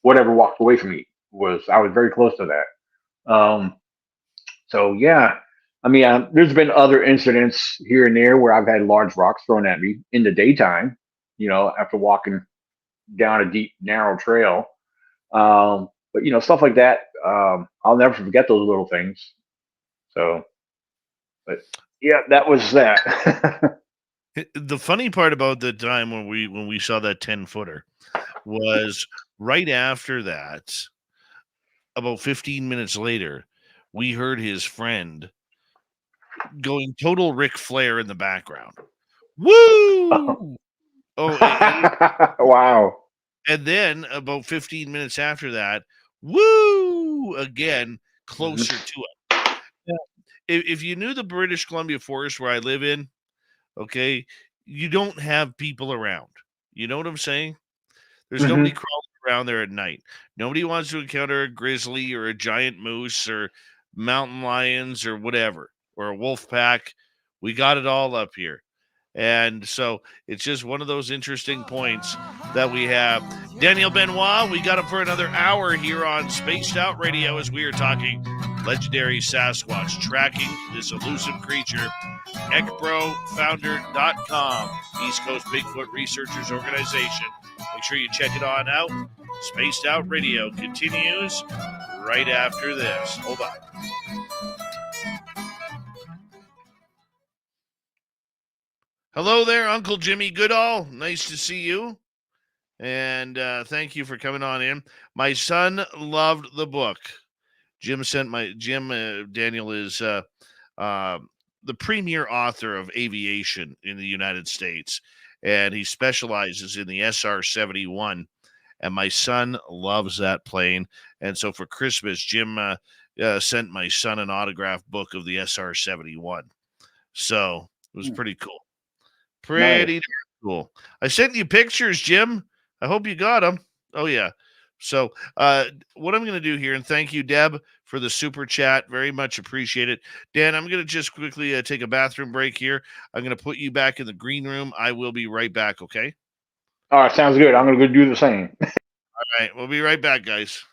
whatever walked away from me was. I was very close to that. So yeah, there's been other incidents here and there where I've had large rocks thrown at me in the daytime. After walking down a deep, narrow trail. But stuff like that. I'll never forget those little things. So, but yeah, that was that. The funny part about the time when we saw that 10-footer was right after that, about 15 minutes later, we heard his friend going total Ric Flair in the background. Woo! Wow. And then about 15 minutes after that, woo! Again, closer to it. Now, if you knew the British Columbia forest where I live in, okay, you don't have people around. You know what I'm saying? There's nobody Hmm. crawling around there at night. Nobody wants to encounter a grizzly or a giant moose or mountain lions or whatever, or a wolf pack. We got it all up here. And so it's just one of those interesting points that we have. Daniel Benoit, we got him for another hour here on Spaced Out Radio as we are talking legendary Sasquatch, tracking this elusive creature. ECBROfounder.com, East Coast Bigfoot Researchers Organization. Make sure you check it on out. Spaced Out Radio continues right after this. Hold on. Hello there, Uncle Jimmy Goodall. Nice to see you. And thank you for coming on in. My son loved the book. Jim Daniel is the premier author of aviation in the United States, and he specializes in the SR-71. And my son loves that plane. And so for Christmas, Jim sent my son an autographed book of the SR-71. So it was pretty cool. Pretty Nice. cool. I sent you pictures, Jim. I hope you got them. Oh, yeah. So what I'm going to do here, and thank you, Deb, for the super chat. Very much appreciate it. Dan, I'm going to just quickly take a bathroom break here. I'm going to put you back in the green room. I will be right back, okay? All right, sounds good. I'm going to go do the same. All right. We'll be right back, guys.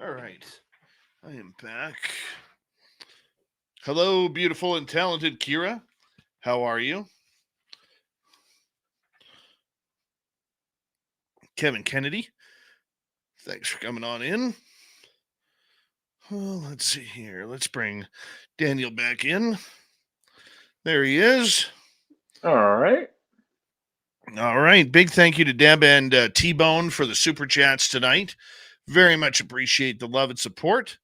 All right. I am back. Hello, beautiful and talented Kira. How are you? Kevin Kennedy. Thanks for coming on in. Well, let's see here. Let's bring Daniel back in. There he is. All right. All right. Big thank you to Deb and T-Bone for the super chats tonight. Very much appreciate the love and support.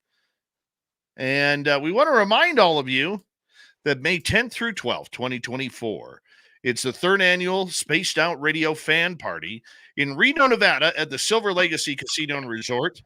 And we want to remind all of you that May 10th through 12th, 2024, it's the third annual Spaced Out Radio Fan Party in Reno, Nevada at the Silver Legacy Casino and Resort.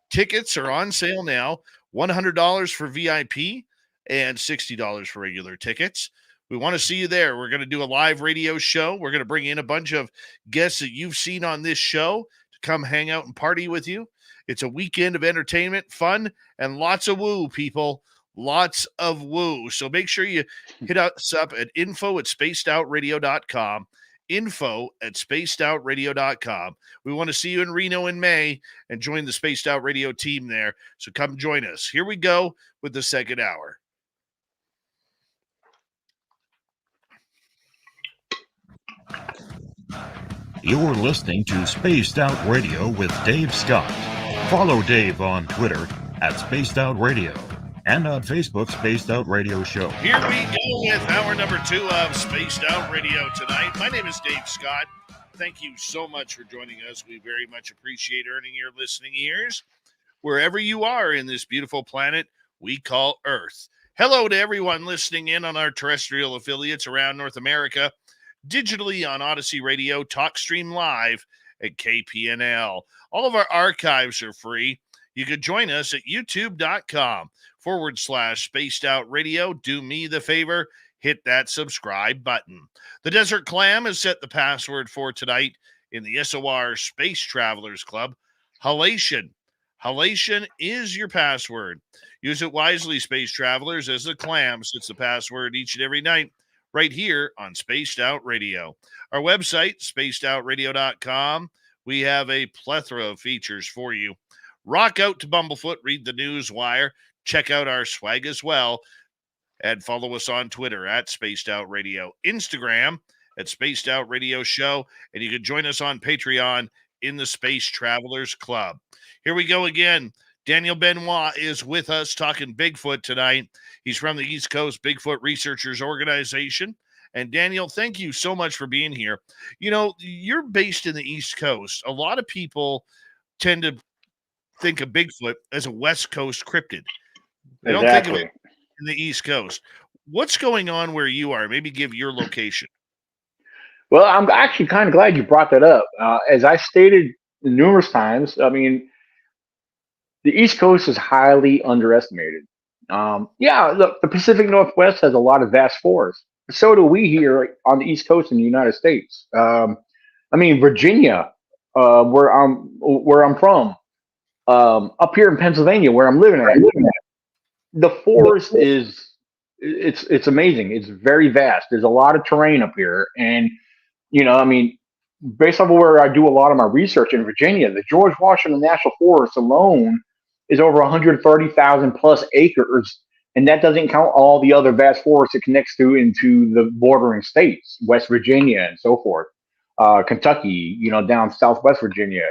Tickets are on sale now, $100 for VIP and $60 for regular tickets. We want to see you there. We're going to do a live radio show. We're going to bring in a bunch of guests that you've seen on this show to come hang out and party with you. It's a weekend of entertainment, fun, and lots of woo, people. Lots of woo. So make sure you hit us up at info@spacedoutradio.com. info@spacedoutradio.com. We want to see you in Reno in May and join the Spaced Out Radio team there. So come join us. Here we go with the second hour. You're listening to Spaced Out Radio with Dave Scott. Follow Dave on Twitter @SpacedOutRadio and on Facebook, Spaced Out Radio Show. Here we go with hour number 2 of Spaced Out Radio tonight. My name is Dave Scott. Thank you so much for joining us. We very much appreciate earning your listening ears wherever you are in this beautiful planet we call Earth. Hello to everyone listening in on our terrestrial affiliates around North America, digitally on Odyssey Radio, TalkStream Live at KPNL. All of our archives are free. You could join us at youtube.com/Spaced Out Radio. Do me the favor, hit that subscribe button. The Desert Clam has set the password for tonight in the SOR Space Travelers Club. Halation. Halation is your password. Use it wisely, Space Travelers, as the Clam sets the password each and every night right here on Spaced Out Radio. Our website, spacedoutradio.com. We have a plethora of features for you. Rock out to Bumblefoot, read the news wire, check out our swag as well, and follow us on Twitter @Spaced Out Radio, Instagram @Spaced Out Radio Show, and you can join us on Patreon in the Space Travelers Club. Here we go again. Daniel Benoit is with us talking Bigfoot tonight. He's from the East Coast Bigfoot Researchers Organization. And Daniel, thank you so much for being here. You know, you're based in the East Coast. A lot of people tend to think of Bigfoot as a West Coast cryptid. They don't think of it in the East Coast. What's going on where you are? Maybe give your location. Well, I'm actually kind of glad you brought that up. As I stated numerous times, I mean, the East Coast is highly underestimated. Look, the Pacific Northwest has a lot of vast forests. So do we here on the East Coast in the United States. I mean, Virginia, where I'm from, up here in Pennsylvania, where I'm living at, the forest it's amazing. It's very vast. There's a lot of terrain up here, and I mean, based off of where I do a lot of my research in Virginia, the George Washington National Forest alone is over 130,000 plus acres. And that doesn't count all the other vast forests it connects to into the bordering states, West Virginia and so forth, Kentucky, down Southwest Virginia,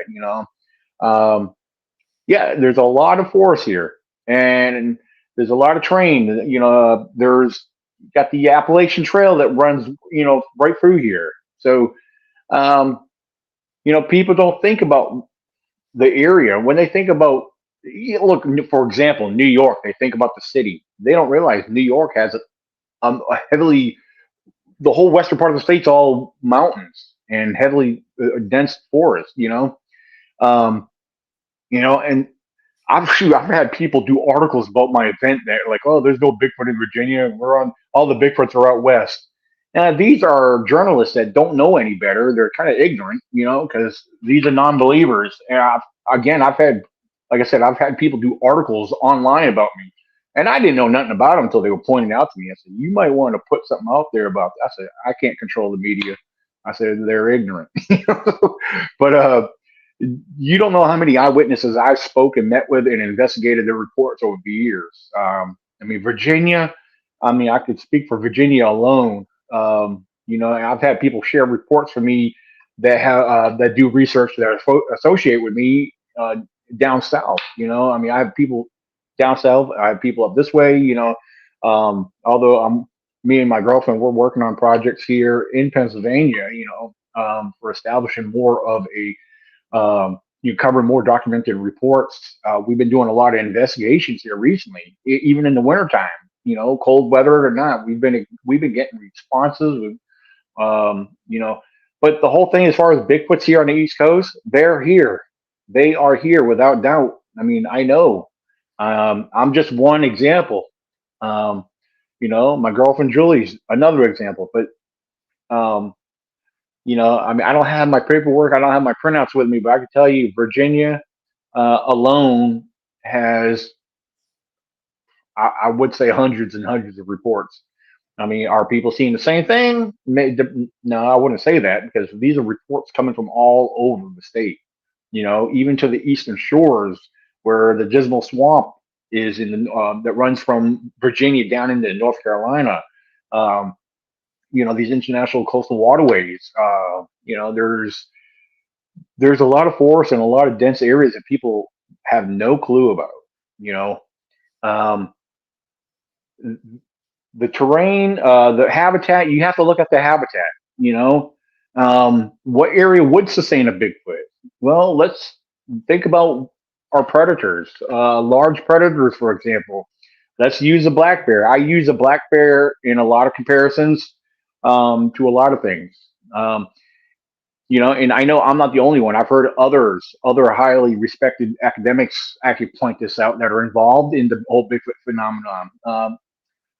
there's a lot of forests here, and there's a lot of terrain. There's got the Appalachian Trail that runs, right through here. So, people don't think about the area when they think about. Look, for example, New York, they think about the city. They don't realize New York has a heavily, the whole western part of the state's all mountains and heavily dense forest, and I've had people do articles about my event there, like, oh, there's no Bigfoot in Virginia. All the Bigfoots are out west. These are journalists that don't know any better. They're kind of ignorant, because these are non-believers. And like I said, I've had people do articles online about me, and I didn't know nothing about them until they were pointing out to me. I said, you might want to put something out there about that. I said, I can't control the media. I said, they're ignorant. But you don't know how many eyewitnesses I've spoken, met with, and investigated their reports over the years. I mean, Virginia. I mean, I could speak for Virginia alone. I've had people share reports for me that have that do research that associate with me down south. I mean, I have people down south. I have people up this way. Although me and my girlfriend, we're working on projects here in Pennsylvania. For establishing more of a you cover more documented reports. We've been doing a lot of investigations here recently, even in the wintertime. Cold weather or not, we've been getting responses. But the whole thing, as far as Bigfoot's here on the East Coast, they're here. They are here without doubt. I mean, I know. I'm just one example. My girlfriend Julie's another example. But I mean, I don't have my paperwork, I don't have my printouts with me, but I can tell you, Virginia alone has, I would say, hundreds and hundreds of reports. I mean, are people seeing the same thing? No, I wouldn't say that, because these are reports coming from all over the state. Even to the eastern shores, where the Dismal Swamp is that runs from Virginia down into North Carolina. These international coastal waterways. There's a lot of forests and a lot of dense areas that people have no clue about. Um, the terrain, the habitat. You have to look at the habitat. What area would sustain a Bigfoot? Well, let's think about our predators. Large predators, for example. Let's use a black bear. I use a black bear in a lot of comparisons to a lot of things. And I know I'm not the only one. I've heard other highly respected academics actually point this out that are involved in the whole Bigfoot phenomenon.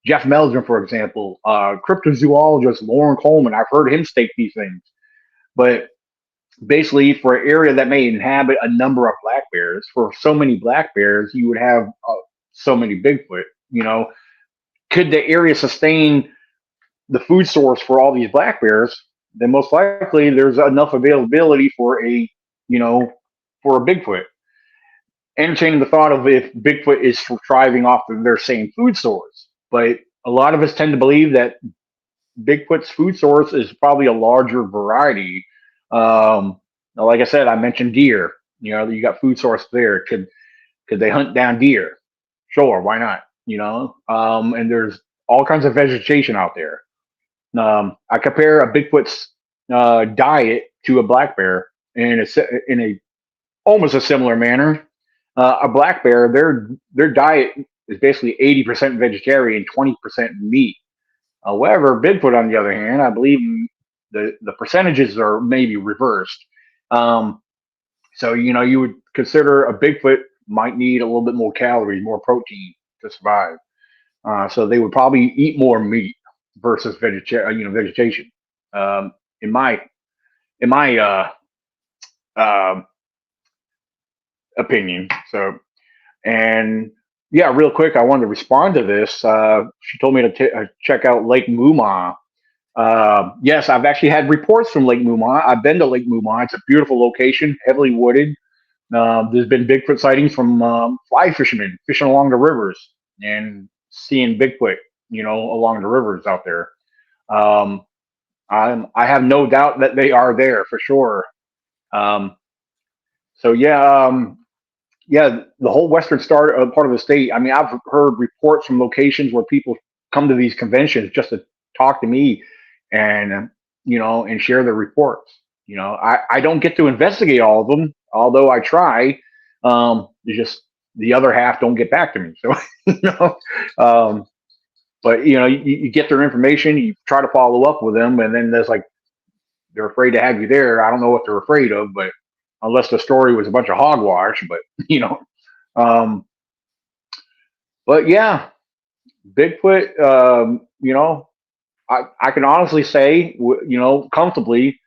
Jeff Meldrum, for example, cryptozoologist Lauren Coleman. I've heard him state these things. But basically, for an area that may inhabit a number of black bears, for so many black bears, you would have so many Bigfoot. Could the area sustain the food source for all these black bears? Then most likely there's enough availability for a Bigfoot. Entertaining the thought of if Bigfoot is thriving off of their same food source, but a lot of us tend to believe that Bigfoot's food source is probably a larger variety. Like I said, I mentioned deer. You got food source there. Could they hunt down deer? Sure, why not? And there's all kinds of vegetation out there. I compare a Bigfoot's diet to a black bear in a almost a similar manner. A black bear, their diet is basically 80% vegetarian, 20% meat. However, Bigfoot, on the other hand, I believe the percentages are maybe reversed. So you would consider a Bigfoot might need a little bit more calories, more protein to survive. So they would probably eat more meat versus vegetation. In my opinion. So, and yeah, real quick, I wanted to respond to this. She told me to check out Lake Muma. Yes, I've actually had reports from Lake Muma. I've been to Lake Muma. It's a beautiful location, heavily wooded. There's been Bigfoot sightings from fly fishermen fishing along the rivers and seeing Bigfoot, along the rivers out there. I have no doubt that they are there for sure. So yeah, the whole western part of the state. I mean, I've heard reports from locations where people come to these conventions just to talk to me and and share their reports. I don't get to investigate all of them, although I try. It's just the other half don't get back to me. So but you get their information, you try to follow up with them, and then there's they're afraid to have you there. I don't know what they're afraid of, but unless the story was a bunch of hogwash. But but yeah, Bigfoot. I can honestly say, comfortably,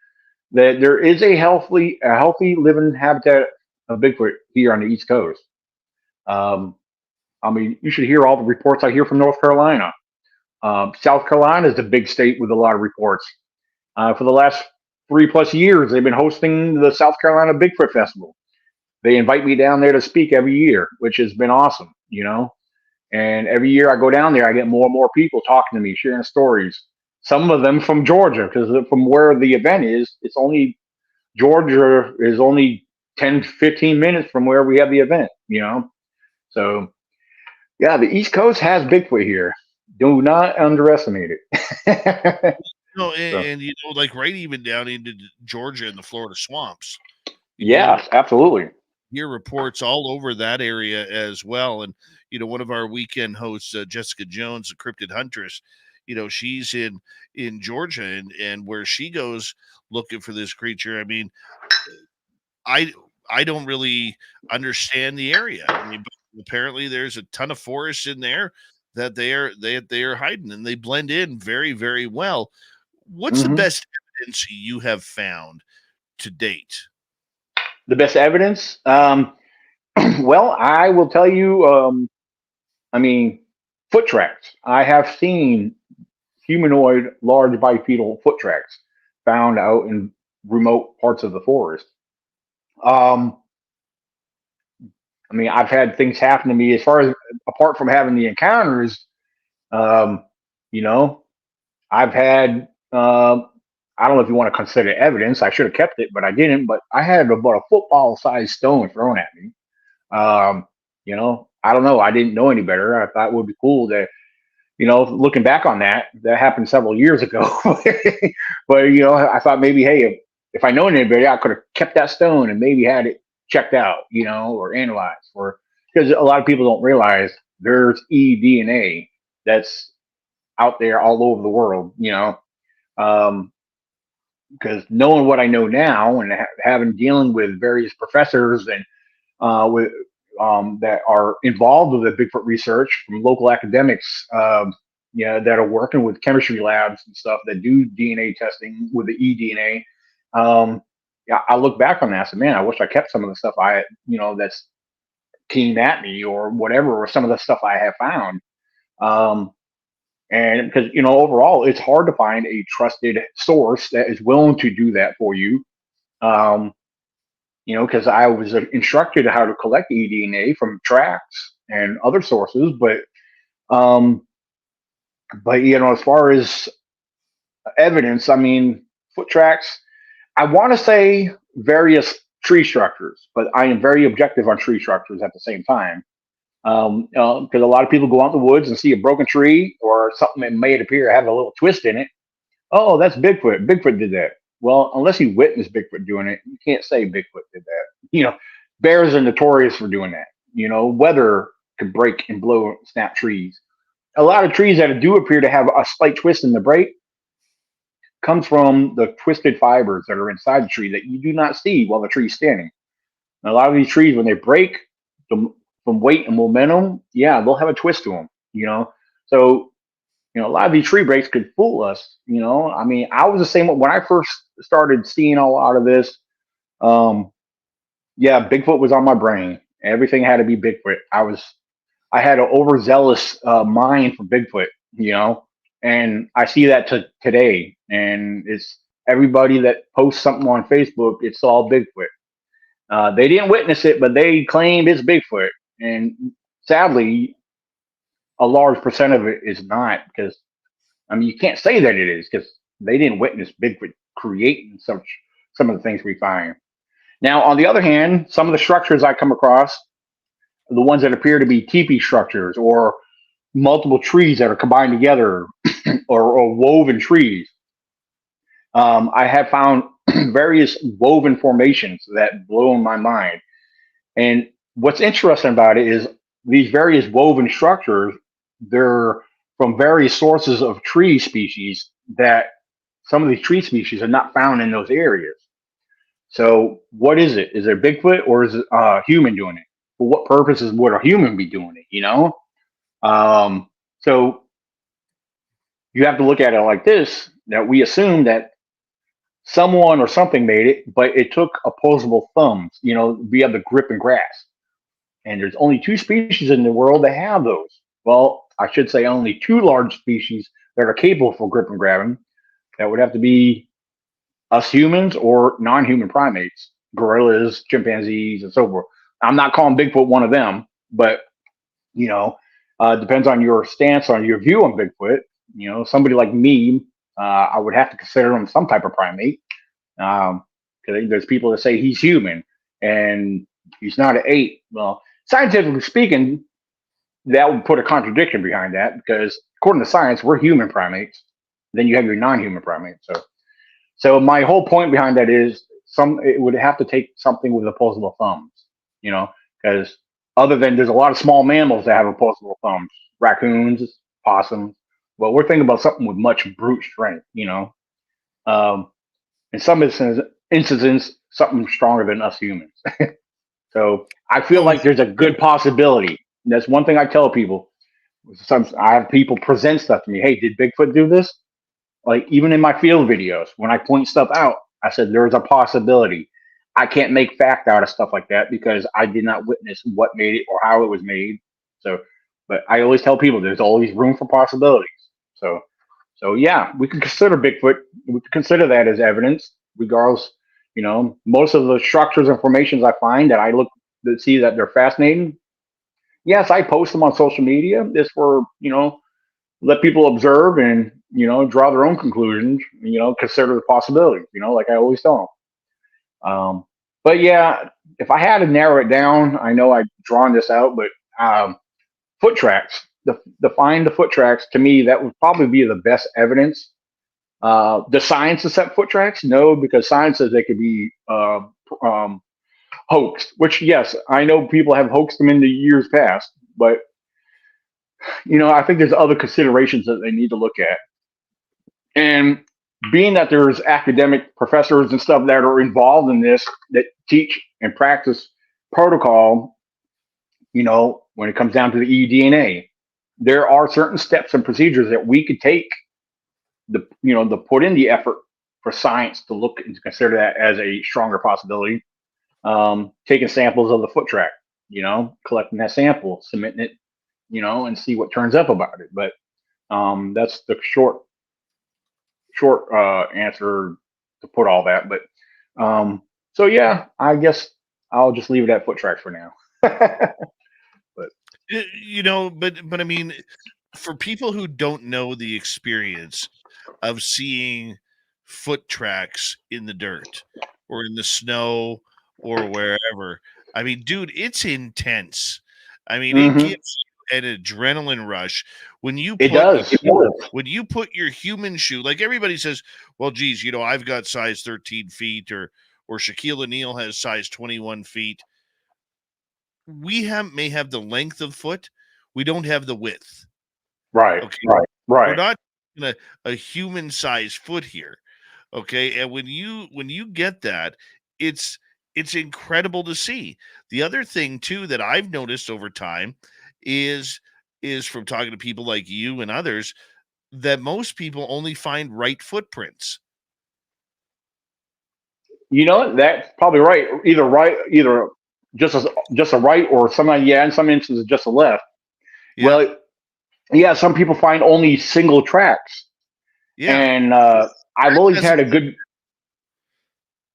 that there is a healthy living habitat of Bigfoot here on the East Coast. I mean, you should hear all the reports I hear from North Carolina. South Carolina is a big state with a lot of reports. For the last 3+ years, they've been hosting the South Carolina Bigfoot Festival. They invite me down there to speak every year, which has been awesome, you know. And every year I go down there, I get more and more people talking to me, sharing stories. Some of them from Georgia, because from where the event is, Georgia is only 10, 15 minutes from where we have the event, you know. So, yeah, the East Coast has Bigfoot here. Do not underestimate it. No, So, and like right even down into Georgia and the Florida swamps. yes, absolutely. Hear reports all over that area as well. And, one of our weekend hosts, Jessica Jones, the cryptid huntress, she's in Georgia and where she goes looking for this creature. I mean, I don't really understand the area. I mean, but apparently there's a ton of forest in there that they are hiding, and they blend in very, very well. What's the Hmm. best evidence you have found to date? The best evidence? Well, I will tell you, I mean, foot tracks. I have seen humanoid large bipedal foot tracks found out in remote parts of the forest. Um, I mean, I've had things happen to me as far as apart from having the encounters, um, you know, I've had, I don't know if you want to consider it evidence. I should have kept it, but I didn't. But I had about a football sized stone thrown at me. I don't know. I didn't know any better. I thought it would be cool to, looking back on that, that happened several years ago. But, I thought maybe, hey, if I known anybody, I could have kept that stone and maybe had it checked out, or analyzed. Or because a lot of people don't realize there's eDNA that's out there all over the world, because knowing what I know now and having dealing with various professors and with that are involved with the Bigfoot research from local academics, that are working with chemistry labs and stuff that do DNA testing with the eDNA. Yeah, I look back on that and say, man, I wish I kept some of the stuff that's came at me or whatever, or some of the stuff I have found. And because, overall, it's hard to find a trusted source that is willing to do that for you. Because I was instructed how to collect eDNA from tracks and other sources, but as far as evidence, I mean, foot tracks. I want to say various tree structures, but I am very objective on tree structures at the same time. Because a lot of people go out in the woods and see a broken tree or something that may appear to have a little twist in it. Oh, that's Bigfoot. Bigfoot did that. Well, unless you witness Bigfoot doing it, you can't say Bigfoot did that. Bears are notorious for doing that. Weather could break and blow, snap trees. A lot of trees that do appear to have a slight twist in the break comes from the twisted fibers that are inside the tree that you do not see while the tree's standing. And a lot of these trees, when they break from weight and momentum, yeah, they'll have a twist to them. So a lot of these tree breaks could fool us. I mean, I was the same when I first started seeing a lot of this. Yeah, Bigfoot was on my brain. Everything had to be Bigfoot. I had an overzealous mind for Bigfoot, and I see that today. And it's everybody that posts something on Facebook, it's all Bigfoot. They didn't witness it, but they claim it's Bigfoot. And sadly, a large percent of it is not, because I mean, you can't say that it is because they didn't witness Bigfoot creating some of the things we find. Now, on the other hand, some of the structures I come across, the ones that appear to be teepee structures or multiple trees that are combined together or woven trees, I have found various woven formations that blow my mind. And what's interesting about it is these various woven structures, they're from various sources of tree species that some of these tree species are not found in those areas. So what is it? Is it Bigfoot or is it a human doing it? For what purposes would a human be doing it, So you have to look at it like this, that we assume that someone or something made it, but it took opposable thumbs. We have the grip and grasp. And there's only 2 species in the world that have those. Well, I should say only 2 large species that are capable for grip and grabbing. That would have to be us humans or non-human primates, gorillas, chimpanzees, and so forth. I'm not calling Bigfoot one of them, but you know, depends on your stance on your view on Bigfoot. Somebody like me, I would have to consider him some type of primate. Because there's people that say he's human and he's not an ape. Well, scientifically speaking, that would put a contradiction behind that because according to science, we're human primates. Then you have your non-human primates. So my whole point behind that is it would have to take something with opposable thumbs, because other than there's a lot of small mammals that have opposable thumbs, raccoons, possums. Well, we're thinking about something with much brute strength, in some instances, something stronger than us humans. So I feel Oh, like there's a good possibility. And that's one thing I tell people. Sometimes I have people present stuff to me. Hey, did Bigfoot do this? Like even in my field videos, when I point stuff out, I said there's a possibility. I can't make fact out of stuff like that because I did not witness what made it or how it was made. So, but I always tell people there's always room for possibilities. So yeah, we can consider Bigfoot. We can consider that as evidence, regardless. Most of the structures and formations I find that I look to see that they're fascinating. Yes, I post them on social media. This for let people observe and draw their own conclusions. Consider the possibilities. Like I always tell them. But yeah, if I had to narrow it down, I know I've drawn this out, but foot tracks. Find the foot tracks to me that would probably be the best evidence. The science accept foot tracks? No, because science says they could be hoaxed. Which yes, I know people have hoaxed them in the years past, but I think there's other considerations that they need to look at. And being that there's academic professors and stuff that are involved in this that teach and practice protocol, when it comes down to the eDNA, there are certain steps and procedures that we could take to put in the effort for science to look and to consider that as a stronger possibility. Taking samples of the foot track, collecting that sample, submitting it, and see what turns up about it. But that's the short answer to put all that. But so yeah, I guess I'll just leave it at foot tracks for now. But but I mean, for people who don't know the experience of seeing foot tracks in the dirt or in the snow or wherever, I mean, dude, it's intense. I mean, it mhm, gives you an adrenaline rush when you it put does. when you put your human shoe. Like everybody says, well, geez, I've got size 13 feet, or Shaquille O'Neal has size 21 feet. We may have the length of foot, we don't have the width. Right. Okay, we're Right. not in a human sized foot here. Okay, and when you get that, it's incredible to see. The other thing too that I've noticed over time is from talking to people like you and others that most people only find right footprints. That's probably right. Either just a right, or sometimes in some instances just a left. Yeah, Well, yeah, some people find only single tracks, yeah. and I've That always doesn't had a good.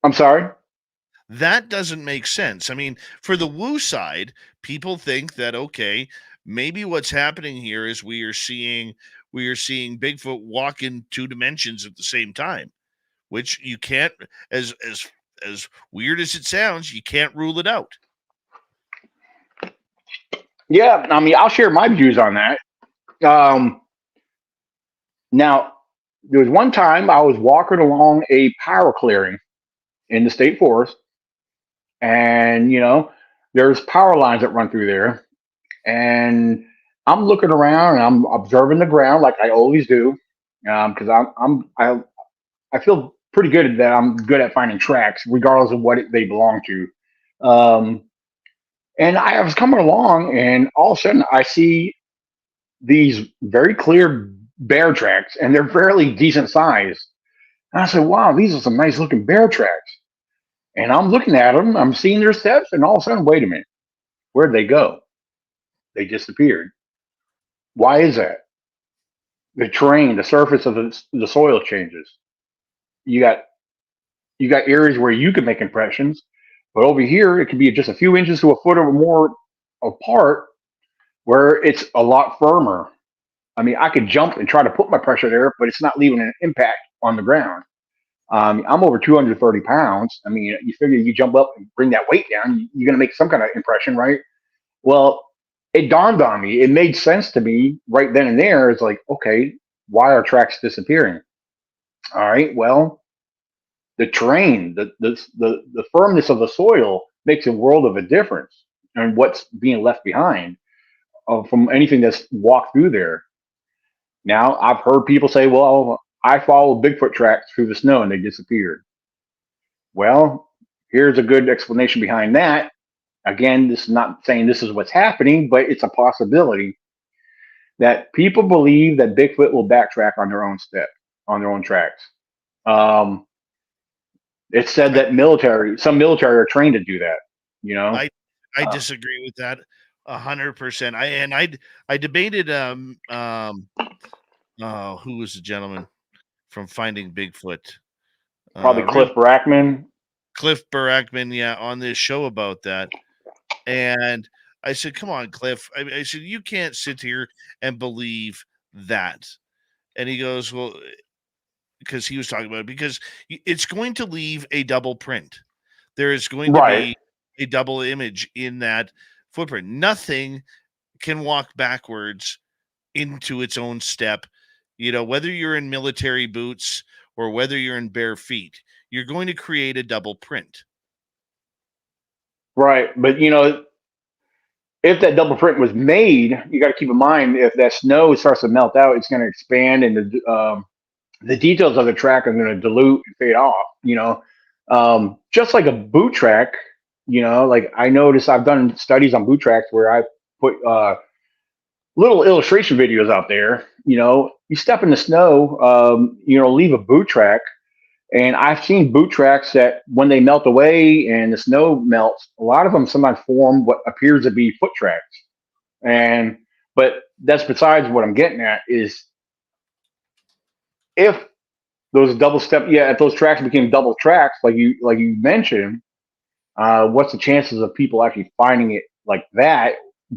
I'm sorry. that doesn't make sense. I mean, for the woo side, people think that okay, maybe what's happening here is we are seeing Bigfoot walk in two dimensions at the same time, which you can't, as weird as it sounds, you can't rule it out. Yeah, I mean, I'll share my views on that. Um, Now, there was one time I was walking along a power clearing in the state forest, and there's power lines that run through there, and I'm looking around and I'm observing the ground like I always do, because I feel pretty good that I'm good at finding tracks, regardless of what they belong to. Um, and I was coming along, and all of a sudden I see these very clear bear tracks, and they're fairly decent size. And I said, wow, these are some nice looking bear tracks. And I'm looking at them, I'm seeing their steps, and all of a sudden, wait a minute, where'd they go? They disappeared. Why is that? The terrain, the surface of the soil changes. You got you got areas where you can make impressions, but over here it could be just a few inches to a foot or more apart, where it's a lot firmer. I mean, I could jump and try to put my pressure there, but it's not leaving an impact on the ground. I'm over 230 pounds. I mean, you figure you jump up and bring that weight down, you're going to make some kind of impression, right? Well, it dawned on me. It made sense to me right then and there. It's like, okay, why are tracks disappearing? All right, well, the terrain, the firmness of the soil makes a world of a difference and what's being left behind from anything that's walked through there. Now, I've heard people say, well, I followed Bigfoot tracks through the snow and they disappeared. Well, here's a good explanation behind that. Again, this is not saying this is what's happening, but it's a possibility that people believe that Bigfoot will backtrack on their own on their own tracks. It's said that some military are trained to do that. You know, I disagree with that 100%. I debated who was the gentleman from Finding Bigfoot? Probably Cliff Brackman. Cliff Barackman, yeah, on this show about that. And I said, come on, Cliff. I said, you can't sit here and believe that. And he goes, well, because he was talking about it, because it's going to leave a double print. There is going to be a double image in that footprint. Nothing can walk backwards into its own step. You know, whether you're in military boots or whether you're in bare feet, you're going to create a double print. Right. But, you know, if that double print was made, you got to keep in mind, if that snow starts to melt out, it's going to expand, and the details of the track are going to dilute and fade off, you know. Just like a boot track, you know, like I noticed I've done studies on boot tracks where I put little illustration videos out there. You know, you step in the snow, you know, leave a boot track. And I've seen boot tracks that when they melt away and the snow melts, a lot of them sometimes form what appears to be foot tracks. But that's besides what I'm getting at is if if those tracks became double tracks, like you mentioned, what's the chances of people actually finding it like that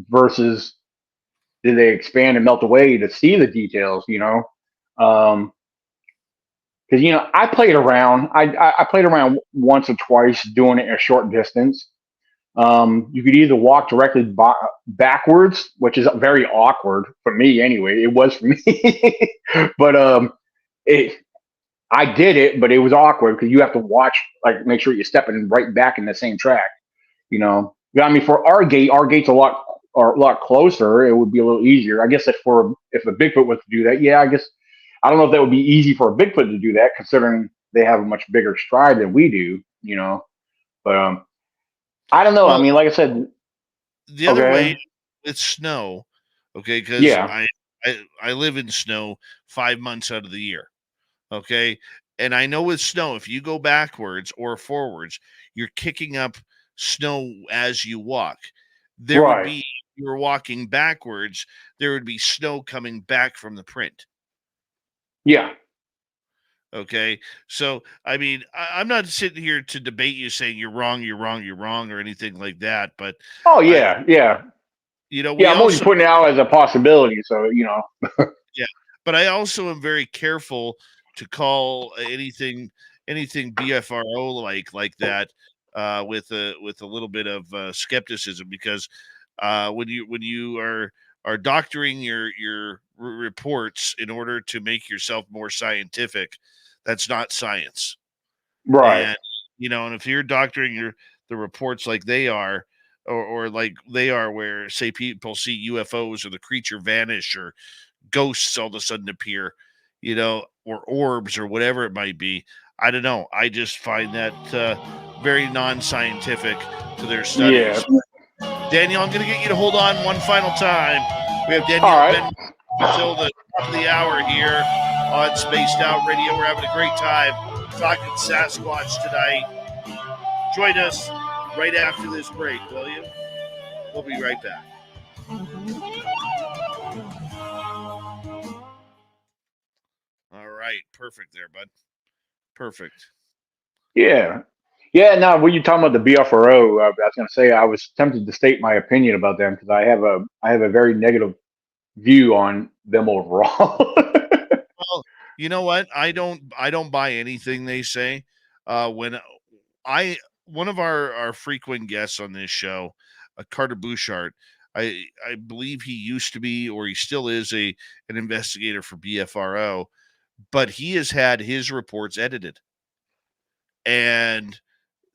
versus did they expand and melt away to see the details, you know? Because you know, I played around. I played around once or twice doing it a short distance. You could either walk directly backwards, which is very awkward for me anyway. It was for me, but I did it, but it was awkward because you have to watch, like, make sure you're stepping right back in the same track. You know, yeah, I mean, for our gate's a lot closer. It would be a little easier, I guess. If a Bigfoot was to do that, yeah, I guess. I don't know if that would be easy for a Bigfoot to do that, considering they have a much bigger stride than we do, you know. But I don't know. Well, I mean, like I said, the other way with snow, okay, because yeah, I live in snow 5 months out of the year, okay, and I know with snow, if you go backwards or forwards, you're kicking up snow as you walk. There would be, if you were walking backwards, there would be snow coming back from the print. Yeah. Okay. So, I mean, I'm not sitting here to debate you saying you're wrong, or anything like that. But, Oh, yeah. Yeah. You know, Yeah. I'm only putting it out as a possibility. So, you know. Yeah. But I also am very careful to call anything BFRO like that with a little bit of skepticism, because when you are doctoring your reports in order to make yourself more scientific, that's not science. Right. And and if you're doctoring the reports like they are, or like they are, where say people see UFOs or the creature vanish or ghosts all of a sudden appear, or orbs or whatever it might be, I don't know. I just find that very non-scientific to their studies. Yeah. Daniel, I'm going to get you to hold on one final time. We have Daniel Benoit until the top of the hour here on Spaced Out Radio. We're having a great time talking Sasquatch tonight. Join us right after this break, will you? We'll be right back. All right. Perfect there, bud. Perfect. Yeah. Yeah, no, when you're talking about the BFRO, I was going to say I was tempted to state my opinion about them because I have a very negative view on them overall. Well, you know what? I don't buy anything they say. When I one of our frequent guests on this show, Carter Bouchard, I believe he used to be or he still is an investigator for BFRO, but he has had his reports edited. And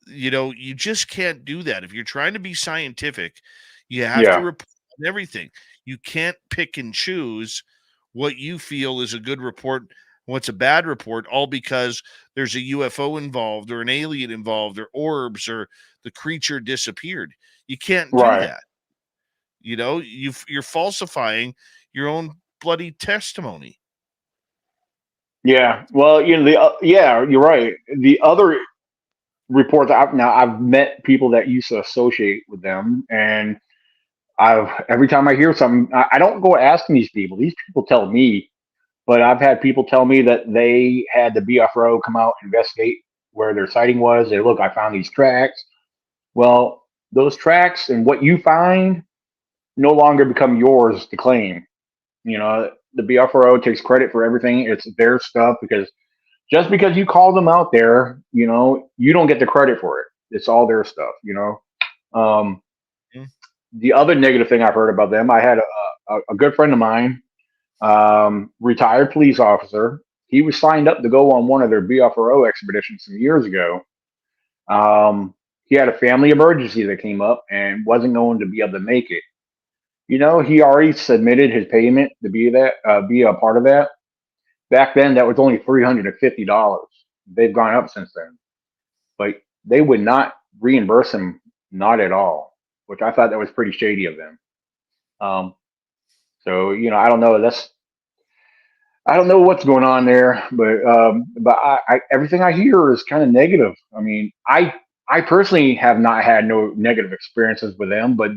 you just can't do that. If you're trying to be scientific, you have to Yeah, report on everything. You can't pick and choose what you feel is a good report, what's a bad report, all because there's a UFO involved or an alien involved or orbs or the creature disappeared. You can't do right. that. You're falsifying your own bloody testimony. Yeah. Well, yeah, you're right. The other reports I've met people that used to associate with them, and I've every time I hear something, I don't go asking these people. These people tell me, but I've had people tell me that they had the BFRO come out investigate where their sighting was. They look, I found these tracks. Well, those tracks and what you find no longer become yours to claim. The BFRO takes credit for everything. It's their stuff because just because you call them out there, you don't get the credit for it. It's all their stuff. Um, Mm. the other negative thing I've heard about them, I had a good friend of mine, retired police officer. He was signed up to go on one of their BFRO expeditions some years ago. He had a family emergency that came up and wasn't going to be able to make it. He already submitted his payment to be a part of that. Back then, that was only $350. They've gone up since then, but they would not reimburse him, not at all, which I thought that was pretty shady of them. Um, so I don't know. I don't know what's going on there, but everything I hear is kind of negative. I mean, I personally have not had no negative experiences with them, but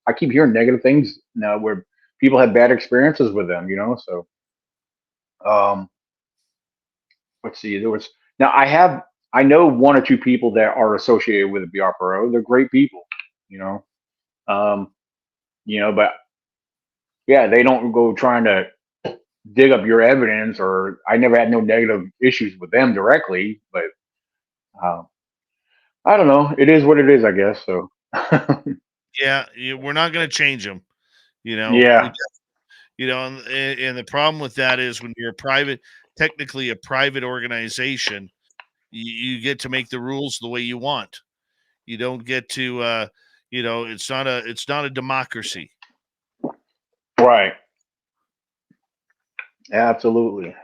I keep hearing negative things now where people have bad experiences with them. So um, let's see. There was now I know one or two people that are associated with the BRPRO. They're great people, you know. Um, but yeah, they don't go trying to dig up your evidence, or I never had no negative issues with them directly, but uh, I don't know. It is what it is, I guess. So Yeah, we're not going to change them. We yeah, and the problem with that is when you're technically a private organization, you get to make the rules the way you want. You don't get to, it's not a democracy. right, absolutely.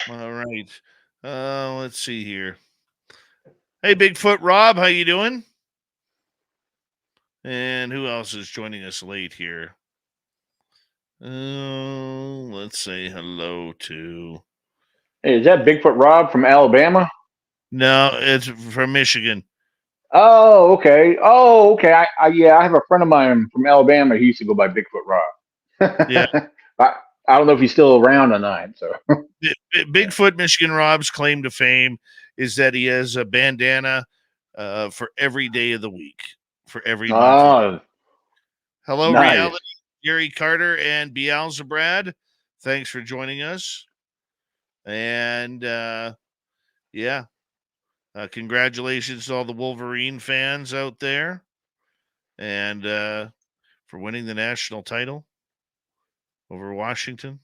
All right. Let's see here. Hey, Bigfoot Rob, how you doing? And who else is joining us late here? Let's say hello to. Hey, is that Bigfoot Rob from Alabama? No, it's from Michigan. Oh, okay. Oh, okay. Yeah, I have a friend of mine from Alabama. He used to go by Bigfoot Rob. Yeah, I, I don't know if he's still around or not. So yeah. Bigfoot Michigan Rob's claim to fame is that he has a bandana for every day of the week, for every month of the. Oh, Hello, nice. reality, Gary Carter and Beelzebrad. Thanks for joining us. And yeah, congratulations to all the Wolverine fans out there, and for winning the national title over Washington.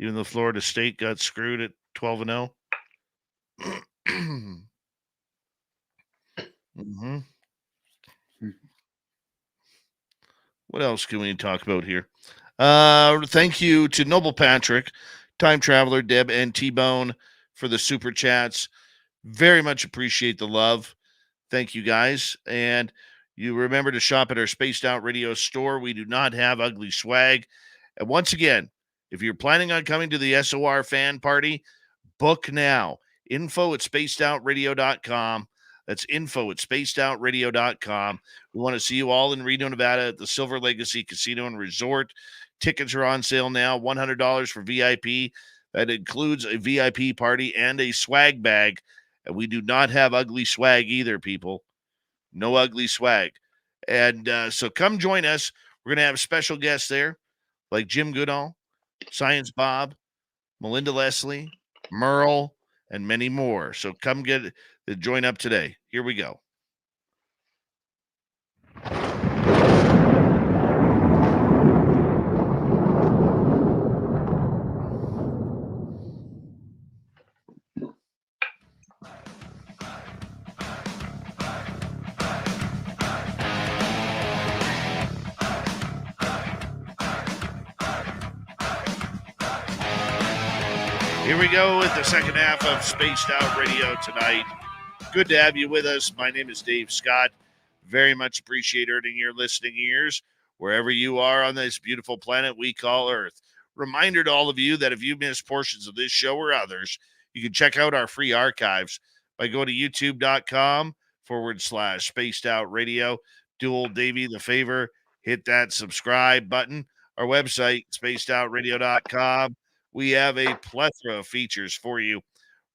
Even though Florida State got screwed at 12-0. Mm-hmm. What else can we talk about here? Thank you to Noble Patrick, Time Traveler, Deb, and T-Bone for the super chats. Very much appreciate the love. Thank you, guys. And you remember to shop at our Spaced Out Radio store. We do not have ugly swag. And once again, if you're planning on coming to the SOR fan party, book now. Info at spacedoutradio.com. That's info@spacedoutradio.com. We want to see you all in Reno, Nevada at the Silver Legacy Casino and Resort. Tickets are on sale now, $100 for VIP. That includes a VIP party and a swag bag. And we do not have ugly swag either, people. No ugly swag. And so come join us. We're going to have special guests there like Jim Goodall, Science Bob, Melinda Leslie, Merle, and many more. So come join up today. Here we go. Here we go with the second half of Spaced Out Radio tonight. Good to have you with us. My name is Dave Scott. Very much appreciate earning your listening ears wherever you are on this beautiful planet we call Earth. Reminder to all of you that if you missed portions of this show or others, you can check out our free archives by going to youtube.com/Spaced Out Radio. Do old Davey the favor, hit that subscribe button. Our website, spacedoutradio.com. We have a plethora of features for you.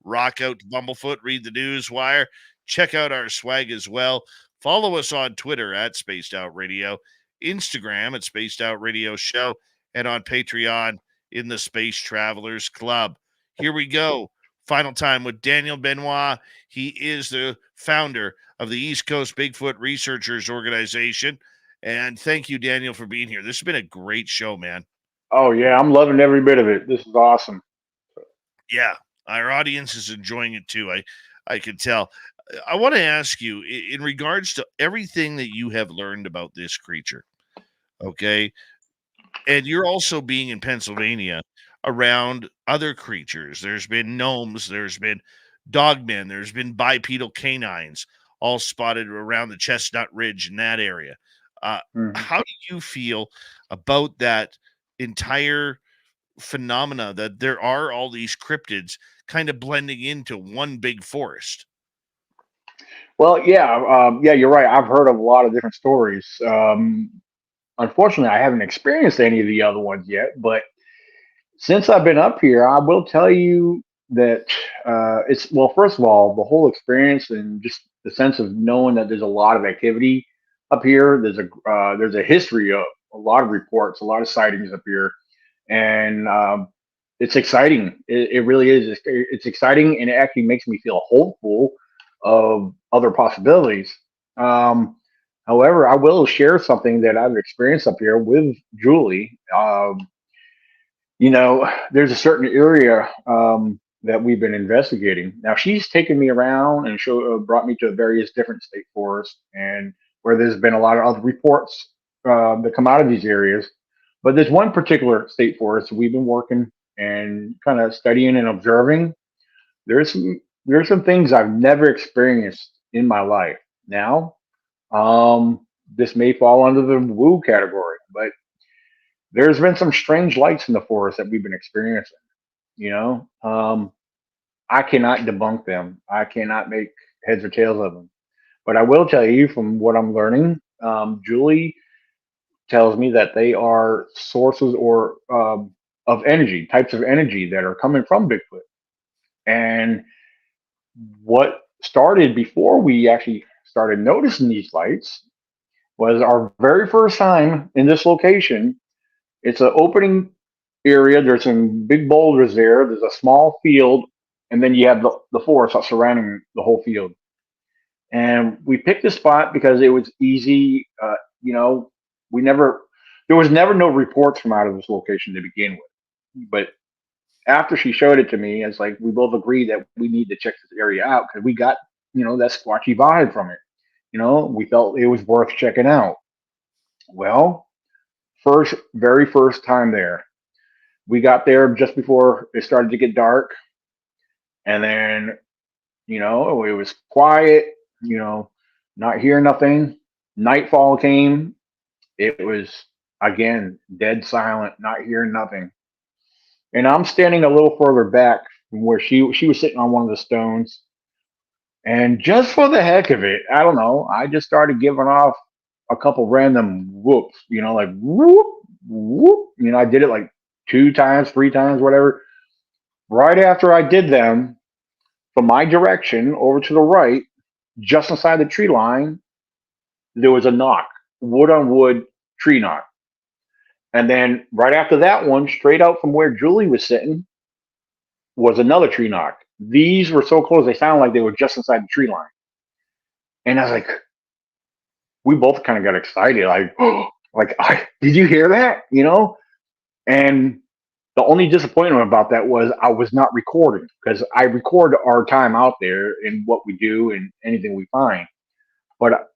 Rock out to Bumblefoot, read the news wire, check out our swag as well. Follow us on Twitter at Spaced Out Radio, Instagram at Spaced Out Radio Show, and on Patreon in the Space Travelers Club. Here we go. Final time with Daniel Benoit. He is the founder of the East Coast Bigfoot Researchers Organization. And thank you, Daniel, for being here. This has been a great show, man. Oh, yeah, I'm loving every bit of it. This is awesome. Yeah, our audience is enjoying it too. I can tell. I want to ask you in regards to everything that you have learned about this creature, okay? And you're also being in Pennsylvania around other creatures. There's been gnomes, there's been dogmen, there's been bipedal canines, all spotted around the Chestnut Ridge in that area. How do you feel about that entire phenomena that there are all these cryptids kind of blending into one big forest? Well, yeah, you're right. I've heard of a lot of different stories. Unfortunately, I haven't experienced any of the other ones yet, but since I've been up here, I will tell you that well, first of all, the whole experience and just the sense of knowing that there's a lot of activity up here. There's a history of a lot of reports, a lot of sightings up here, and it's exciting. It really is. It's exciting, and it actually makes me feel hopeful of other possibilities. However, I will share something that I've experienced up here with Julie. There's a certain area that we've been investigating. Now, she's taken me around and brought me to various different state forests, and where there's been a lot of other reports that come out of these areas. But there's one particular state forest we've been working and kind of studying and observing. There's some things I've never experienced in my life. Now, this may fall under the woo category, but there's been some strange lights in the forest that we've been experiencing. I cannot debunk them. I cannot make heads or tails of them. But I will tell you from what I'm learning, Julie tells me that they are sources or of energy, types of energy that are coming from Bigfoot. And what started before we actually started noticing these lights was our very first time in this location. It's an opening area. There's some big boulders there. There's a small field, and then you have the forest surrounding the whole field. And we picked this spot because it was easy. There was never no reports from out of this location to begin with. But after she showed it to me, it's like we both agreed that we need to check this area out because we got, that squatchy vibe from it. We felt it was worth checking out. Well, very first time there, we got there just before it started to get dark. And then, it was quiet, not hearing nothing. Nightfall came. It was, again, dead silent, not hearing nothing. And I'm standing a little further back from where she was sitting on one of the stones. And just for the heck of it, I don't know, I just started giving off a couple random whoops, like whoop, whoop. I did it like 2 times, 3 times, whatever. Right after I did them, from my direction over to the right, just inside the tree line, there was a knock, wood on wood tree knock. And then right after that one, straight out from where Julie was sitting, was another tree knock. These were so close, they sounded like they were just inside the tree line. And I was like, we both kind of got excited, like, did you hear that? And the only disappointment about that was I was not recording, because I record our time out there and what we do and anything we find. But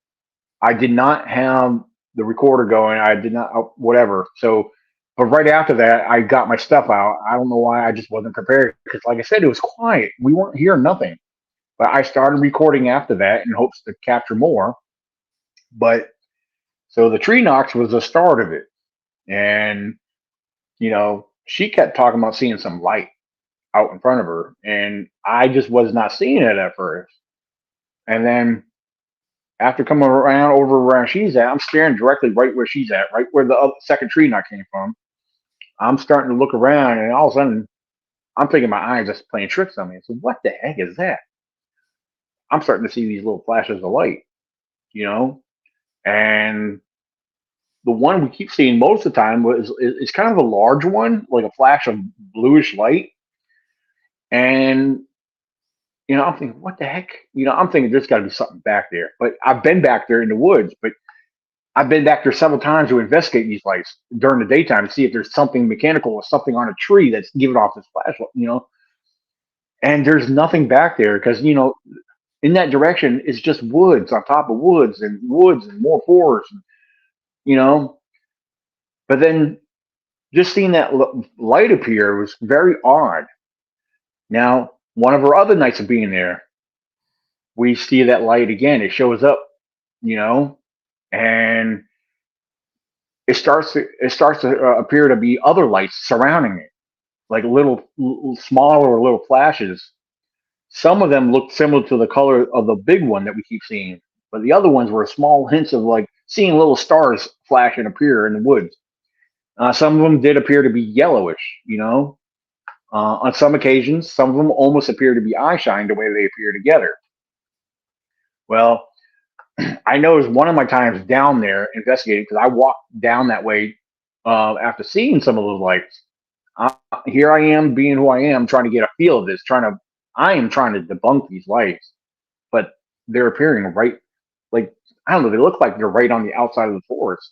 I did not have the recorder going. I did not, whatever. So, but right after that, I got my stuff out. I don't know why, I just wasn't prepared, because, like I said, it was quiet. We weren't hearing nothing. But I started recording after that in hopes to capture more. But so the tree knocks was the start of it. And, she kept talking about seeing some light out in front of her. And I just was not seeing it at first. And then after coming around over where she's at, I'm staring directly right where she's at, right where the second tree knot came from. I'm starting to look around, and all of a sudden, I'm thinking my eyes are playing tricks on me. So what the heck is that? I'm starting to see these little flashes of light, and the one we keep seeing most of the time is kind of a large one, like a flash of bluish light. And I'm thinking, what the heck? I'm thinking there's got to be something back there. But I've been back there in the woods, but I've been back there several times to investigate these lights during the daytime to see if there's something mechanical or something on a tree that's giving off this flashlight, And there's nothing back there, because, in that direction, it's just woods on top of woods and more forests, But then just seeing that light appear was very odd. Now, one of our other nights of being there, we see that light again. It shows up, and it starts to appear to be other lights surrounding it, like little smaller little flashes. Some of them looked similar to the color of the big one that we keep seeing, but the other ones were small hints of like seeing little stars flash and appear in the woods. Some of them did appear to be yellowish, on some occasions. Some of them almost appear to be eye shine the way they appear together. Well, I noticed one of my times down there investigating, because I walked down that way after seeing some of those lights. Here I am, being who I am, trying to get a feel of this. I am trying to debunk these lights, but they're appearing right, like, I don't know. They look like they're right on the outside of the forest,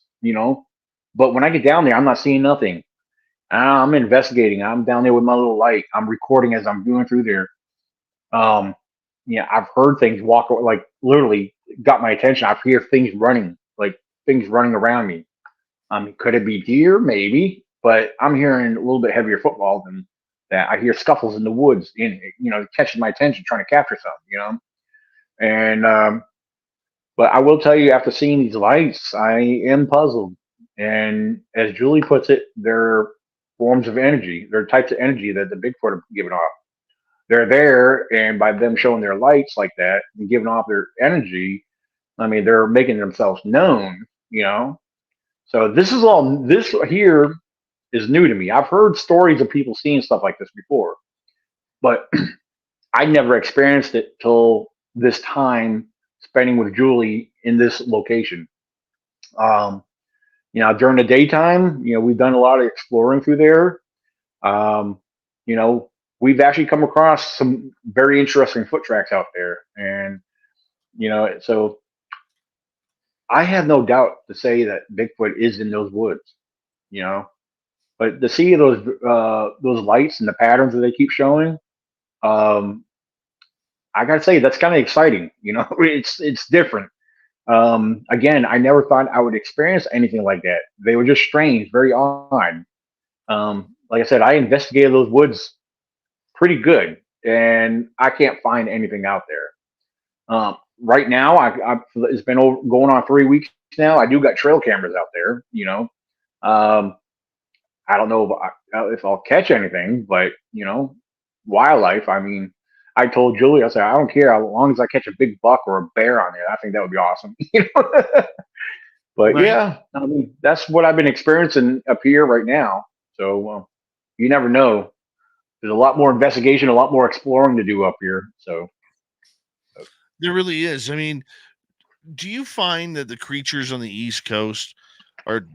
But when I get down there, I'm not seeing nothing. I'm investigating. I'm down there with my little light. I'm recording as I'm going through there. I've heard things walk, like literally got my attention. I hear things running, like things running around me. Could it be deer? Maybe, but I'm hearing a little bit heavier footfall than that. I hear scuffles in the woods, catching my attention, trying to capture something, And but I will tell you, after seeing these lights, I am puzzled. And as Julie puts it, they're forms of energy. They're types of energy that the Bigfoot are giving off. They're there, and by them showing their lights like that and giving off their energy, I mean, they're making themselves known, So this here is new to me. I've heard stories of people seeing stuff like this before, but I never experienced it till this time spending with Julie in this location. During the daytime, we've done a lot of exploring through there. We've actually come across some very interesting foot tracks out there. And, so I have no doubt to say that Bigfoot is in those woods, but to see those lights and the patterns that they keep showing, I gotta say, that's kind of exciting. It's different. Again, I never thought I would experience anything like that. They were just strange, very odd. Like I said, I investigated those woods pretty good, and I can't find anything out there. Right now, it's been going on 3 weeks now. I do got trail cameras out there. I don't know if I'll catch anything, but wildlife. I mean, I told Julie, I said, I don't care as long as I catch a big buck or a bear on there. I think that would be awesome. But Right. yeah, I mean, that's what I've been experiencing up here right now. So you never know. There's a lot more investigation, a lot more exploring to do up here. So There really is. I mean, do you find that the creatures on the East Coast are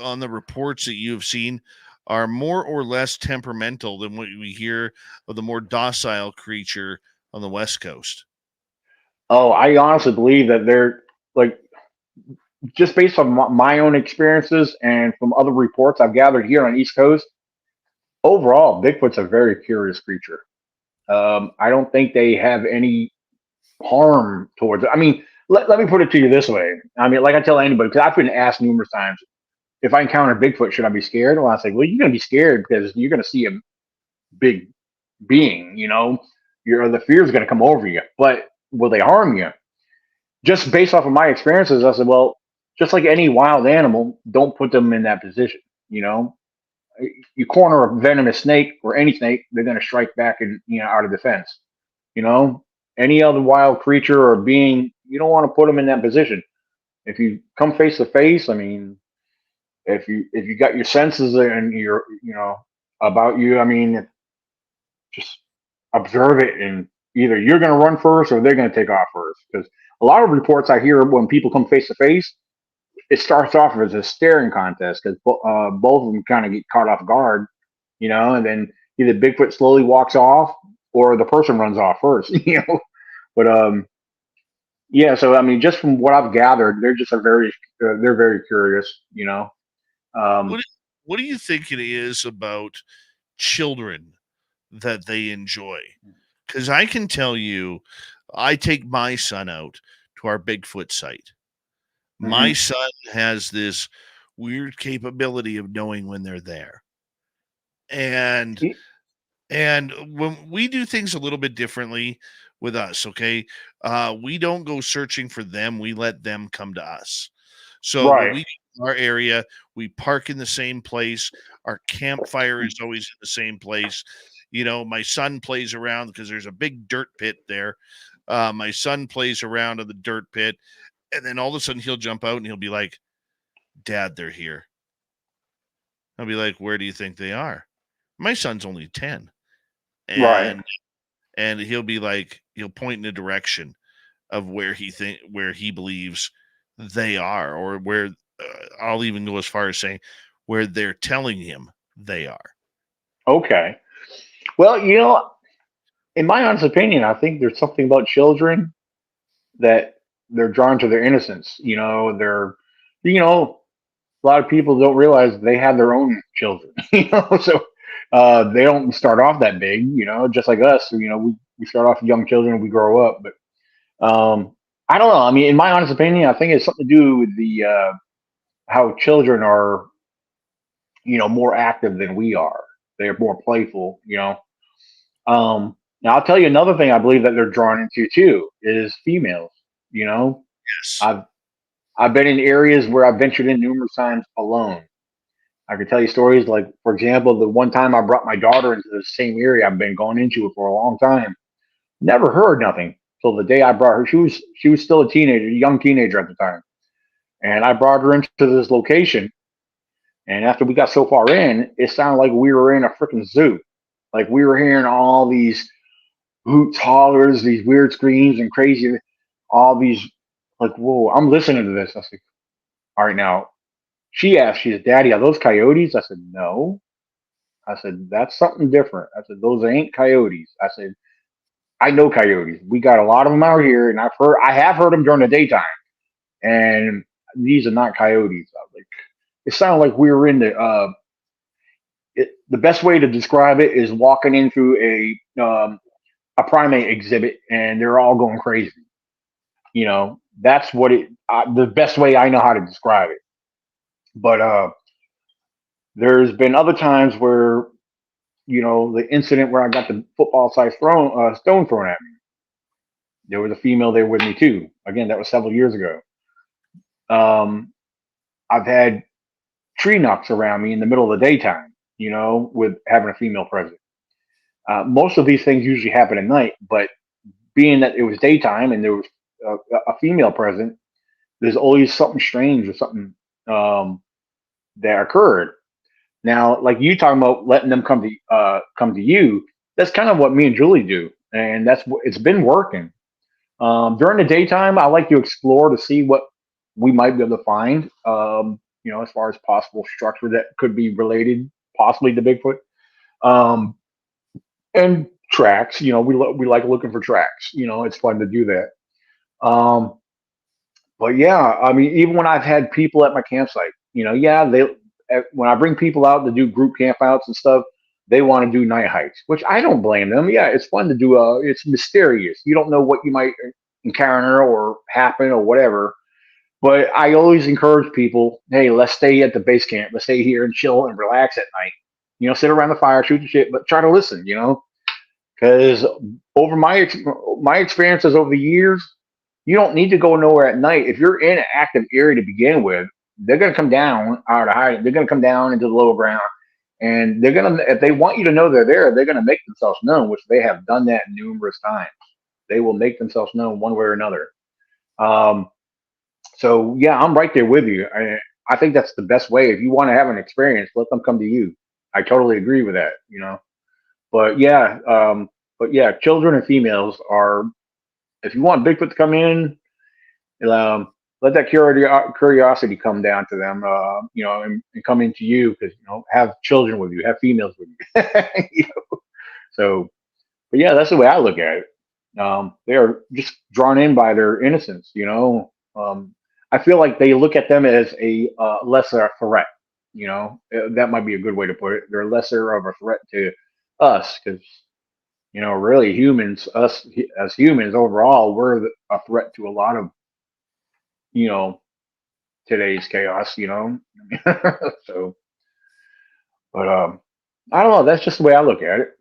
on the reports that you have seen are more or less temperamental than what we hear of the more docile creature on the West Coast? oh, I honestly believe that they're like just based on my own experiences and from other reports I've gathered here on East Coast. Overall, Bigfoot's a very curious creature. I don't think they have any harm towards it. I mean, let me put it to you this way. I mean, like I tell anybody, because I've been asked numerous times, if I encounter Bigfoot, should I be scared? Well, I say, well, you're going to be scared because you're going to see a big being, the fear is going to come over you. But will they harm you? Just based off of my experiences, I said, well, just like any wild animal, don't put them in that position. You know, you corner a venomous snake or any snake, they're going to strike back and out of defense. You know, any other wild creature or being, you don't want to put them in that position. If you come face to face, I mean, if you got your senses and you're about you, I mean, just observe it, and either you're going to run first or they're going to take off first. Because a lot of reports I hear when people come face to face, it starts off as a staring contest because both of them kind of get caught off guard, and then either Bigfoot slowly walks off or the person runs off first, But yeah. So I mean, just from what I've gathered, they're just they're very curious, Um, What what do you think it is about children that they enjoy? Because I can tell you, I take my son out to our Bigfoot site. My mhm. son has this weird capability of knowing when they're there. And and when we do things a little bit differently with us, okay? We don't go searching for them, we let them come to us. So when Right. we get in our area, we park in the same place. Our campfire is always in the same place. My son plays around because there's a big dirt pit there. My son plays around in the dirt pit, and then all of a sudden he'll jump out and he'll be like, "Dad, they're here." I'll be like, "Where do you think they are?" My son's only 10, Right. and he'll be like, he'll point in a direction of where he believes they are, or where I'll even go as far as saying where they're telling him they are. Okay. Well, in my honest opinion, I think there's something about children that they're drawn to their innocence. A lot of people don't realize they have their own children, so they don't start off that big, just like us. We start off young children, we grow up. But I don't know. I mean, in my honest opinion, I think it's something to do with the how children are, more active than we are. They're more playful, Now I'll tell you another thing I believe that they're drawn into too is females. You know, Yes. I've I've been in areas where I've ventured in numerous times alone. I could tell you stories like, for example, the one time I brought my daughter into the same area I've been going into for a long time. Never heard nothing till the day I brought her. She was still a teenager, young teenager at the time, and I brought her into this location. And after we got so far in, it sounded like we were in a freaking zoo. Like we were hearing all these hoots, hollers, these weird screams and crazy, all these like, whoa, I'm listening to this. I said, all right, now she asked, she said, Daddy, are those coyotes? I said, no. I said, that's something different. I said, those ain't coyotes. I said, I know coyotes. We got a lot of them out here, and I have heard them during the daytime, and these are not coyotes. I was like, it sounded like we were in the best way to describe it is walking in through a primate exhibit, and they're all going crazy. That's what the best way I know how to describe it. But there's been other times where the incident where I got the football size stone thrown at me. There was a female there with me too. Again, that was several years ago. I've had tree knocks around me in the middle of the daytime. With having a female present. Most of these things usually happen at night, but being that it was daytime and there was a female present, there's always something strange or something um, that occurred. Now, like you talking about letting them come to you, that's kind of what me and Julie do, and it's been working. During the daytime, I like to explore to see what we might be able to find. As far as possible structure that could be related, possibly to Bigfoot, um, and tracks. We like looking for tracks. It's fun to do that. Um, but yeah, I mean, even when I've had people at my campsite, when I bring people out to do group campouts and stuff, they want to do night hikes, which I don't blame them. Yeah, it's fun to do. It's mysterious. You don't know what you might encounter or happen or whatever. But I always encourage people, hey, let's stay at the base camp. Let's stay here and chill and relax at night. Sit around the fire, shoot the shit, but try to listen. Because over my experiences over the years, you don't need to go nowhere at night. If you're in an active area to begin with, they're going to come down out of hiding. They're going to come down into the lower ground, and if they want you to know they're there, they're going to make themselves known, which they have done that numerous times. They will make themselves known one way or another. So yeah, I'm right there with you. I think that's the best way. If you want to have an experience, let them come to you. I totally agree with that. But yeah, children and females are. If you want Bigfoot to come in, let that curiosity come down to them, and come into you because have children with you, have females with you. So, but yeah, that's the way I look at it. They are just drawn in by their innocence. I feel like they look at them as a lesser threat. That might be a good way to put it. They're lesser of a threat to us because really us as humans overall, we're a threat to a lot of today's chaos. So, but I don't know. That's just the way I look at it.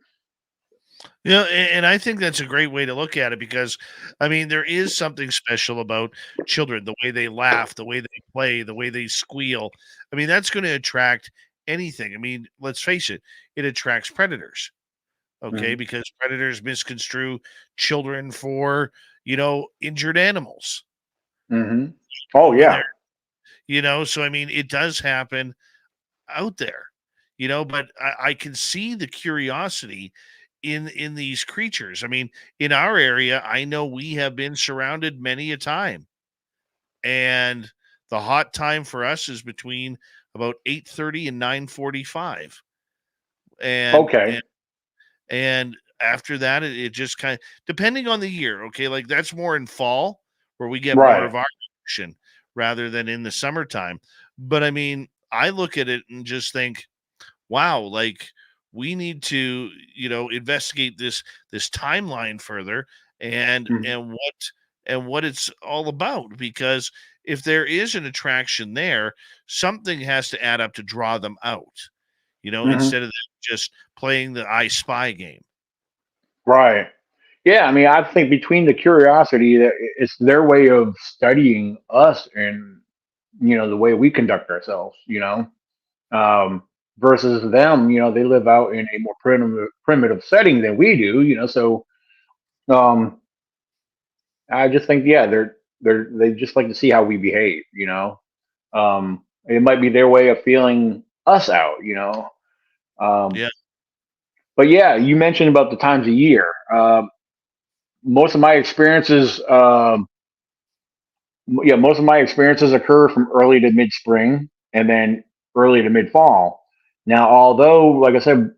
And I think that's a great way to look at it because, I mean, there is something special about children, the way they laugh, the way they play, the way they squeal. I mean, that's going to attract anything. I mean, let's face it, it attracts predators, okay? Mhm. Because predators misconstrue children for, injured animals. Mm-hmm. Oh When yeah. they're, so I mean, it does happen out there, but I can see the curiosity in these creatures. I mean, in our area, I know we have been surrounded many a time, and the hot time for us is between about 8:30 and 9:45, and Okay. and and after that, it just kind of depending on the year. Okay, like that's more in fall where we get more Right. of our action rather than in the summertime. But I mean, I look at it and just think, wow, like we need to, investigate this timeline further and Mhm. what it's all about because if there is an attraction there, something has to add up to draw them out, Mhm. instead of them just playing the I spy game. Right. Yeah. I mean, I think between the curiosity that it's their way of studying us and the way we conduct ourselves. Um, versus them. They live out in a more primitive setting than we do. So um, I just think yeah, they just like to see how we behave. It might be their way of feeling us out. Um, Yeah. but yeah, you mentioned about the times of year. Most of my experiences, most of my experiences occur from early to mid spring and then early to mid fall. Now, although, like I said,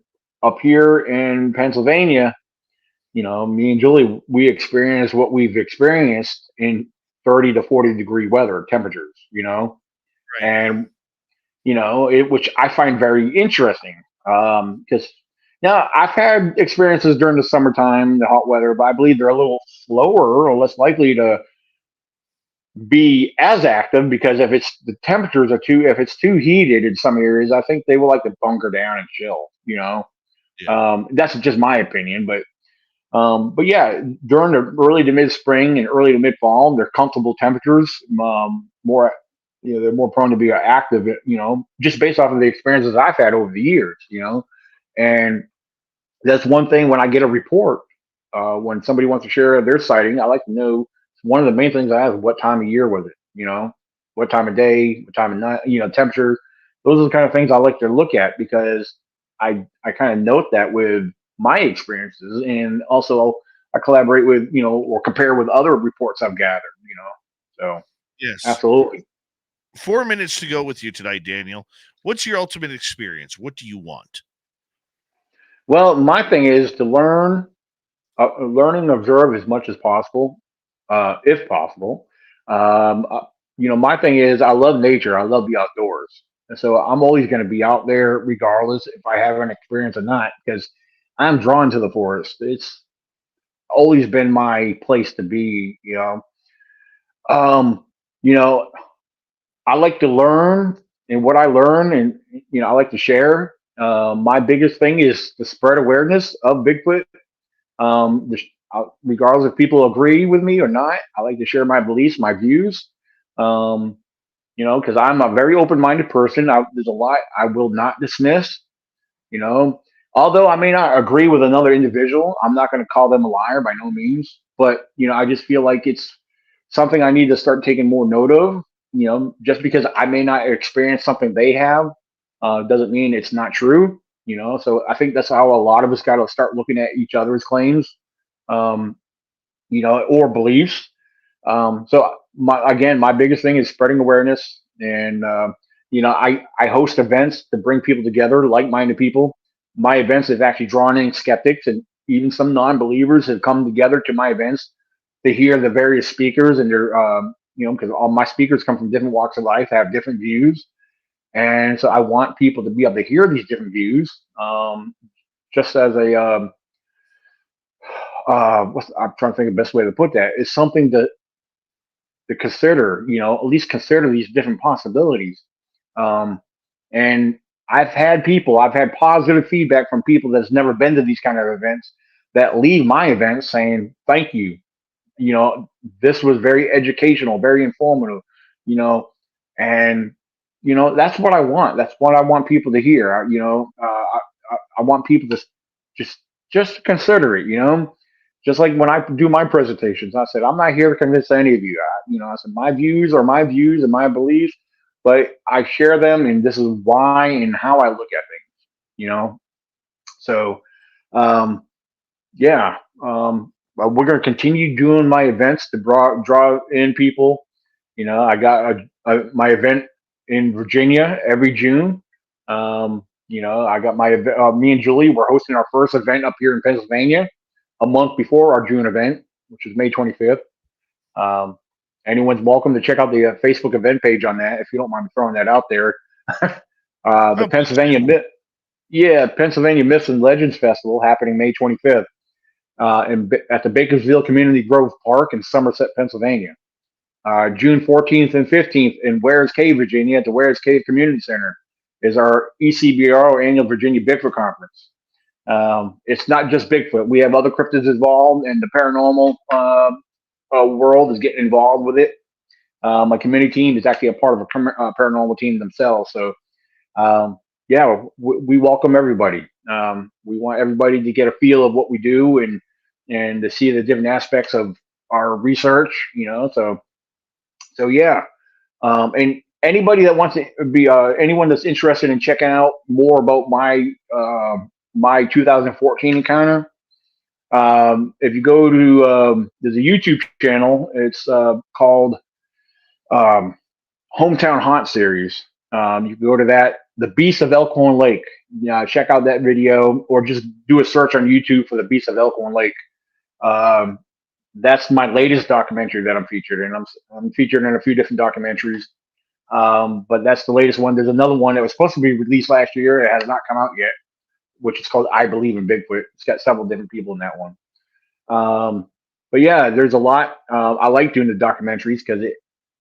up here in Pennsylvania, me and Julie, we experience what we've experienced in 30 to 40-degree weather temperatures, Right. and, which I find very interesting. Because now I've had experiences during the summertime, the hot weather, but I believe they're a little slower or less likely to be as active because if it's too heated in some areas, I think they will like to bunker down and chill. Yeah. That's just my opinion, but yeah, during the early to mid spring and early to mid fall, they're comfortable temperatures. More, they're more prone to be active. Just based off of the experiences I've had over the years. And That's one thing when I get a report, when somebody wants to share their sighting, I like to know. One of the main things I ask, what time of year was it? What time of day, what time of night, temperature. Those are the kind of things I like to look at because I kind of note that with my experiences, and also I collaborate with, or compare with other reports I've gathered. So Yes. absolutely. 4 minutes to go with you tonight, Daniel. What's your ultimate experience? What do you want? Well, my thing is to learn and observe as much as possible, if possible. Um, uh, my thing is I love nature. I love the outdoors, and so I'm always going to be out there, regardless if I have an experience or not, because I'm drawn to the forest. It's always been my place to be. Um, you know, I like to learn, and what I learn, and I like to share. My biggest thing is to spread awareness of Bigfoot. Regardless if people agree with me or not, I like to share my beliefs, my views. Um, because I'm a very open-minded person. There's a lot I will not dismiss. You know, Although I may not agree with another individual, I'm not going to call them a liar by no means. But I just feel like it's something I need to start taking more note of. Just because I may not experience something they have, doesn't mean it's not true. So I think that's how a lot of us got to start looking at each other's claims, um, or beliefs. So my biggest thing is spreading awareness, and I host events to bring people together, like-minded people. My events have actually drawn in skeptics, and even some non-believers have come together to my events to hear the various speakers, and their because all my speakers come from different walks of life, have different views, and so I want people to be able to hear these different views. Just as I'm trying to think of the best way to put that, is something to consider, at least consider these different possibilities. Um, and I've had positive feedback from people that's never been to these kind of events that leave my events saying, thank you. This was very educational, very informative, you know, and, that's what I want. That's what I want people to hear. I want people to just, just consider it, just like when I do my presentations, I said, I'm not here to convince any of you. I said, my views are my views and my beliefs, but I share them, and this is why and how I look at things, So, um, yeah, we're going to continue doing my events to draw in people. I got my event in Virginia every June. I got me and Julie, we're hosting our first event up here in Pennsylvania a month before our June event, which is May 25th. Anyone's welcome to check out the Facebook event page on that, if you don't mind me throwing that out there. The Pennsylvania Myths and Legends Festival happening May 25th at the Bakersfield Community Grove Park in Somerset, Pennsylvania. June 14th and 15th in Wares Cave, Virginia, at the Wares Cave Community Center is our ECBRO Annual Virginia Bigfoot Conference. It's not just Bigfoot. We have other cryptids involved, and the paranormal world is getting involved with it. My community team is actually a part of a paranormal team themselves. So, we welcome everybody. We want everybody to get a feel of what we do, and to see the different aspects of our research. So yeah. And anybody that wants to be anyone that's interested in checking out more about my 2014 encounter, if you go to there's a YouTube channel. It's called Hometown Haunt Series. You can go to that, The Beast of Elkhorn Lake. Check out that video, or just do a search on YouTube for The Beast of Elkhorn Lake. That's my latest documentary that I'm featured in. I'm featured in a few different documentaries, but that's the latest one. There's another one that was supposed to be released last year. It has not come out yet, which is called I Believe in Bigfoot. It's got several different people in that one. But yeah, there's a lot. I like doing the documentaries because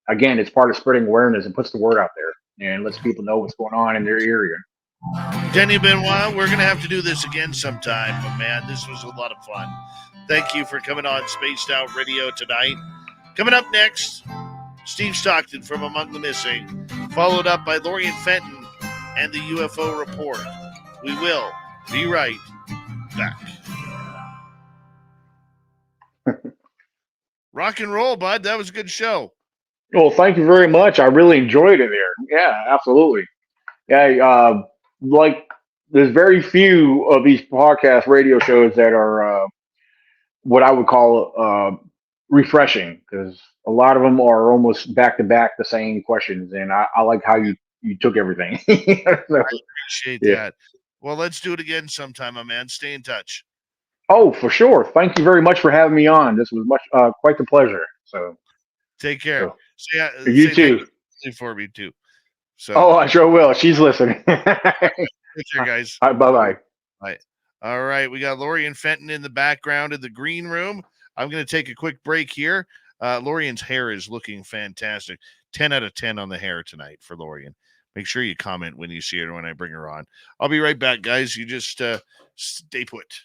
it's part of spreading awareness and puts the word out there and lets people know what's going on in their area. Denny Benoit, we're going to have to do this again sometime, but man, this was a lot of fun. Thank you for coming on Spaced Out Radio tonight. Coming up next, Steve Stockton from Among the Missing, followed up by Lorian Fenton and the UFO Report. We will be right back. Rock and roll, bud. That was a good show. Well, thank you very much. I really enjoyed it there. Yeah, absolutely. Yeah, like there's very few of these podcast radio shows that are what I would call refreshing because a lot of them are almost back to back the same questions, and I like how you took everything. So, Appreciate yeah. that. Well, let's do it again sometime, my man. Stay in touch. Oh, for sure. Thank you very much for having me on. This was much quite the pleasure. So, Take care. so you Say thank too. you for me too. So, Oh, I sure will. She's listening. All take care, guys. right, bye bye. Bye. All right, we got Lorian Fenton in the background in the green room. I'm going to take a quick break here. Lorian's hair is looking fantastic. 10 out of 10 on the hair tonight for Lorian. Make sure you comment when you see her when I bring her on. I'll be right back, guys. You just stay put.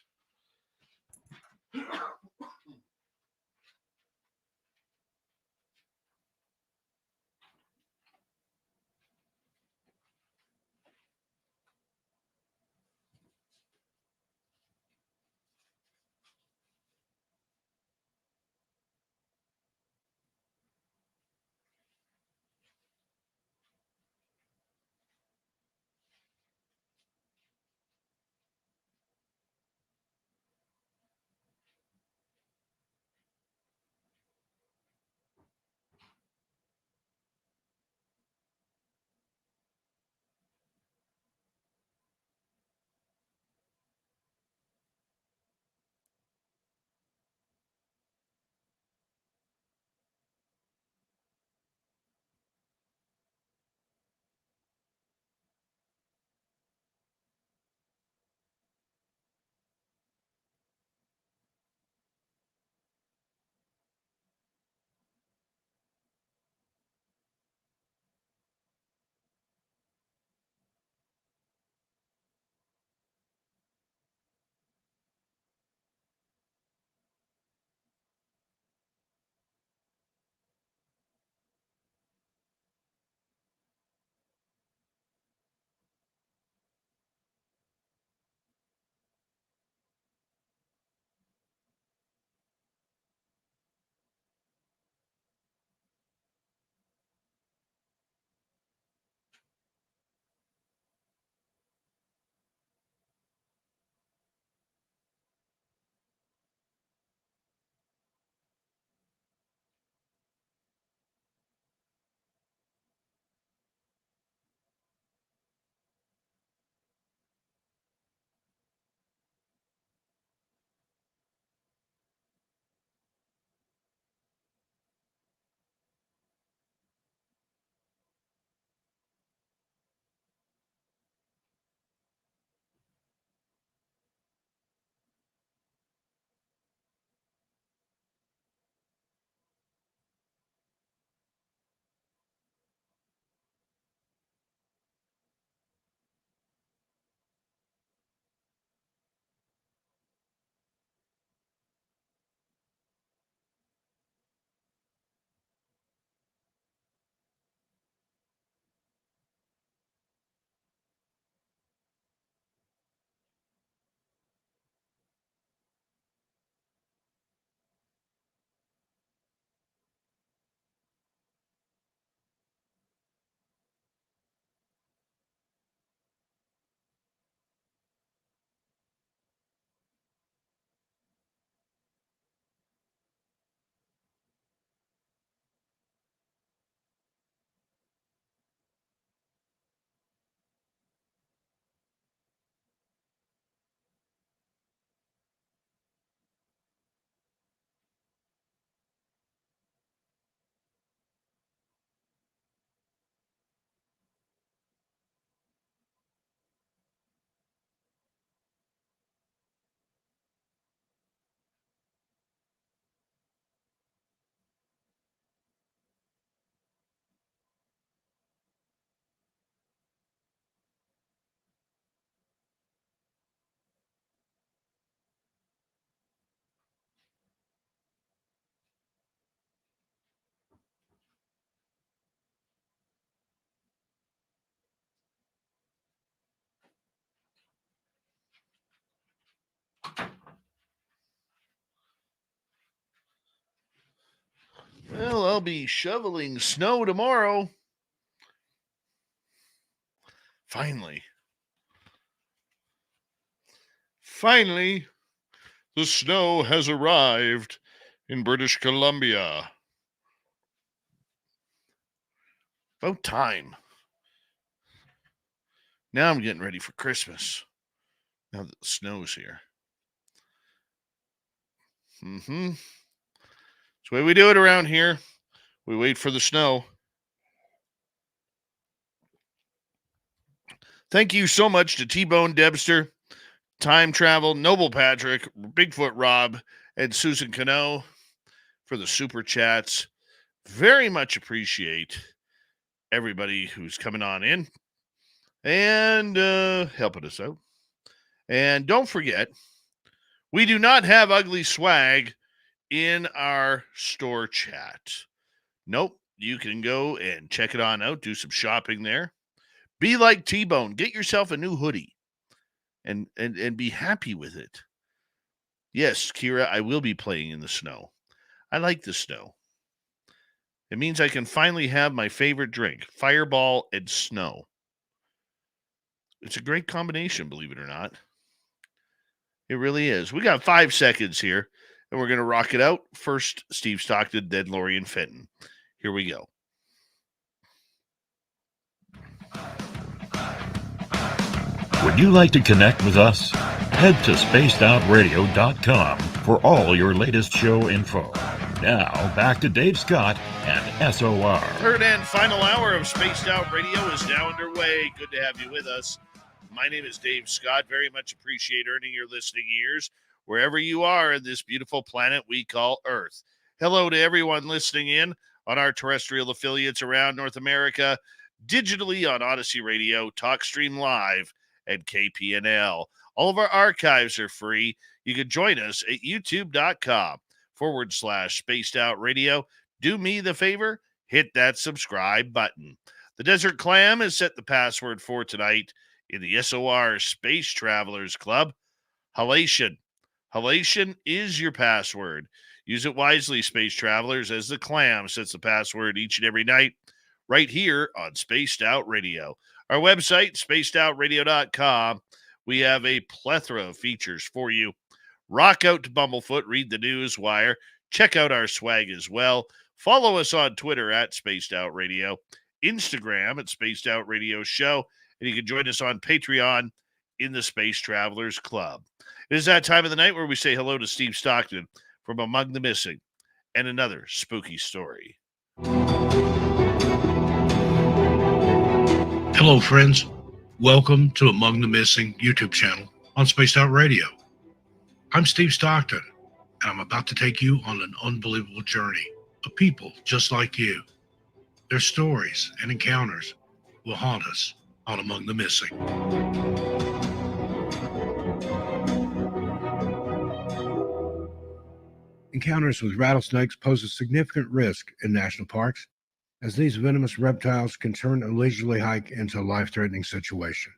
Well, I'll be shoveling snow tomorrow. Finally, the snow has arrived in British Columbia. About time. Now I'm getting ready for Christmas. Now that the snow's here. It's the way we do it around here. We wait for the snow. Thank you so much to T-Bone Debster, Time Travel, Noble Patrick, Bigfoot Rob, and Susan Cano for the super chats. Very much appreciate everybody who's coming on in and helping us out. And don't forget, we do not have ugly swag in our store chat. Nope. You can go and check it on out, do some shopping there. Be like T-Bone. Get yourself a new hoodie and be happy with it. Yes, Kira, I will be playing in the snow. I like the snow. It means I can finally have my favorite drink, Fireball and snow. It's a great combination, believe it or not. It really is. We got 5 seconds here, and we're going to rock it out. First, Steve Stockton, then Lori and Fenton. Here we go. Would you like to connect with us? Head to spacedoutradio.com for all your latest show info. Now, back to Dave Scott and SOR. Third and final hour of Spaced Out Radio is now underway. Good to have you with us. My name is Dave Scott. Very much appreciate earning your listening ears wherever you are in this beautiful planet we call Earth. Hello to everyone listening in on our terrestrial affiliates around North America, digitally on Odyssey Radio, TalkStream Live, and KPNL. All of our archives are free. You can join us at youtube.com/Spaced Out Radio. Do me the favor, hit that subscribe button. The Desert Clam has set the password for tonight in the SOR Space Travelers Club. Halation. Halation is your password. Use it wisely, Space Travelers, as the Clam sets the password each and every night right here on Spaced Out Radio. Our website, spacedoutradio.com. We have a plethora of features for you. Rock out to Bumblefoot, read the news wire, check out our swag as well. Follow us on Twitter at Spaced Out Radio, Instagram at Spaced Out Radio Show, and you can join us on Patreon in the Space Travelers Club. It is that time of the night where we say hello to Steve Stockton from Among the Missing and another spooky story. Hello, friends. Welcome to Among the Missing YouTube channel on Spaced Out Radio. I'm Steve Stockton, and I'm about to take you on an unbelievable journey of people just like you. Their stories and encounters will haunt us on Among the Missing. Encounters with rattlesnakes pose a significant risk in national parks, as these venomous reptiles can turn a leisurely hike into a life-threatening situation.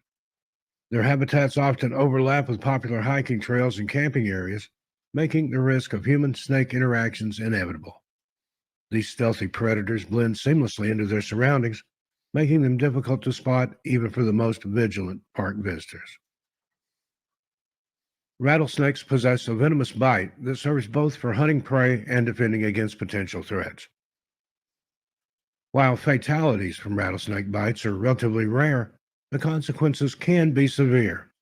Their habitats often overlap with popular hiking trails and camping areas, making the risk of human-snake interactions inevitable. These stealthy predators blend seamlessly into their surroundings, making them difficult to spot even for the most vigilant park visitors. Rattlesnakes possess a venomous bite that serves both for hunting prey and defending against potential threats. While fatalities from rattlesnake bites are relatively rare, the consequences can be severe.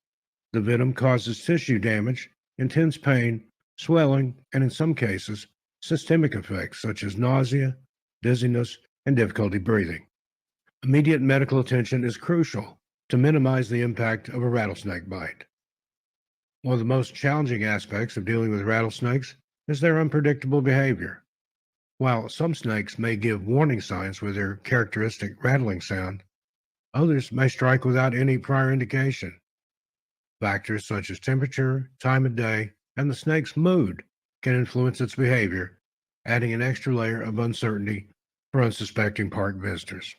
The venom causes tissue damage, intense pain, swelling, and in some cases, systemic effects such as nausea, dizziness, and difficulty breathing. Immediate medical attention is crucial to minimize the impact of a rattlesnake bite. One of the most challenging aspects of dealing with rattlesnakes is their unpredictable behavior. While some snakes may give warning signs with their characteristic rattling sound, others may strike without any prior indication. Factors such as temperature, time of day, and the snake's mood can influence its behavior, adding an extra layer of uncertainty for unsuspecting park visitors.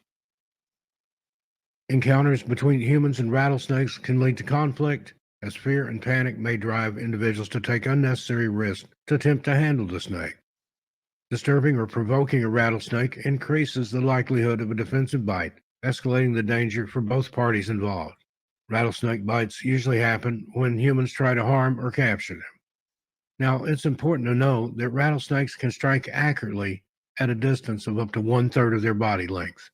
Encounters between humans and rattlesnakes can lead to conflict, as fear and panic may drive individuals to take unnecessary risks to attempt to handle the snake. Disturbing or provoking a rattlesnake increases the likelihood of a defensive bite, escalating the danger for both parties involved. Rattlesnake bites usually happen when humans try to harm or capture them. Now, it's important to know that rattlesnakes can strike accurately at a distance of up to 1/3 of their body length.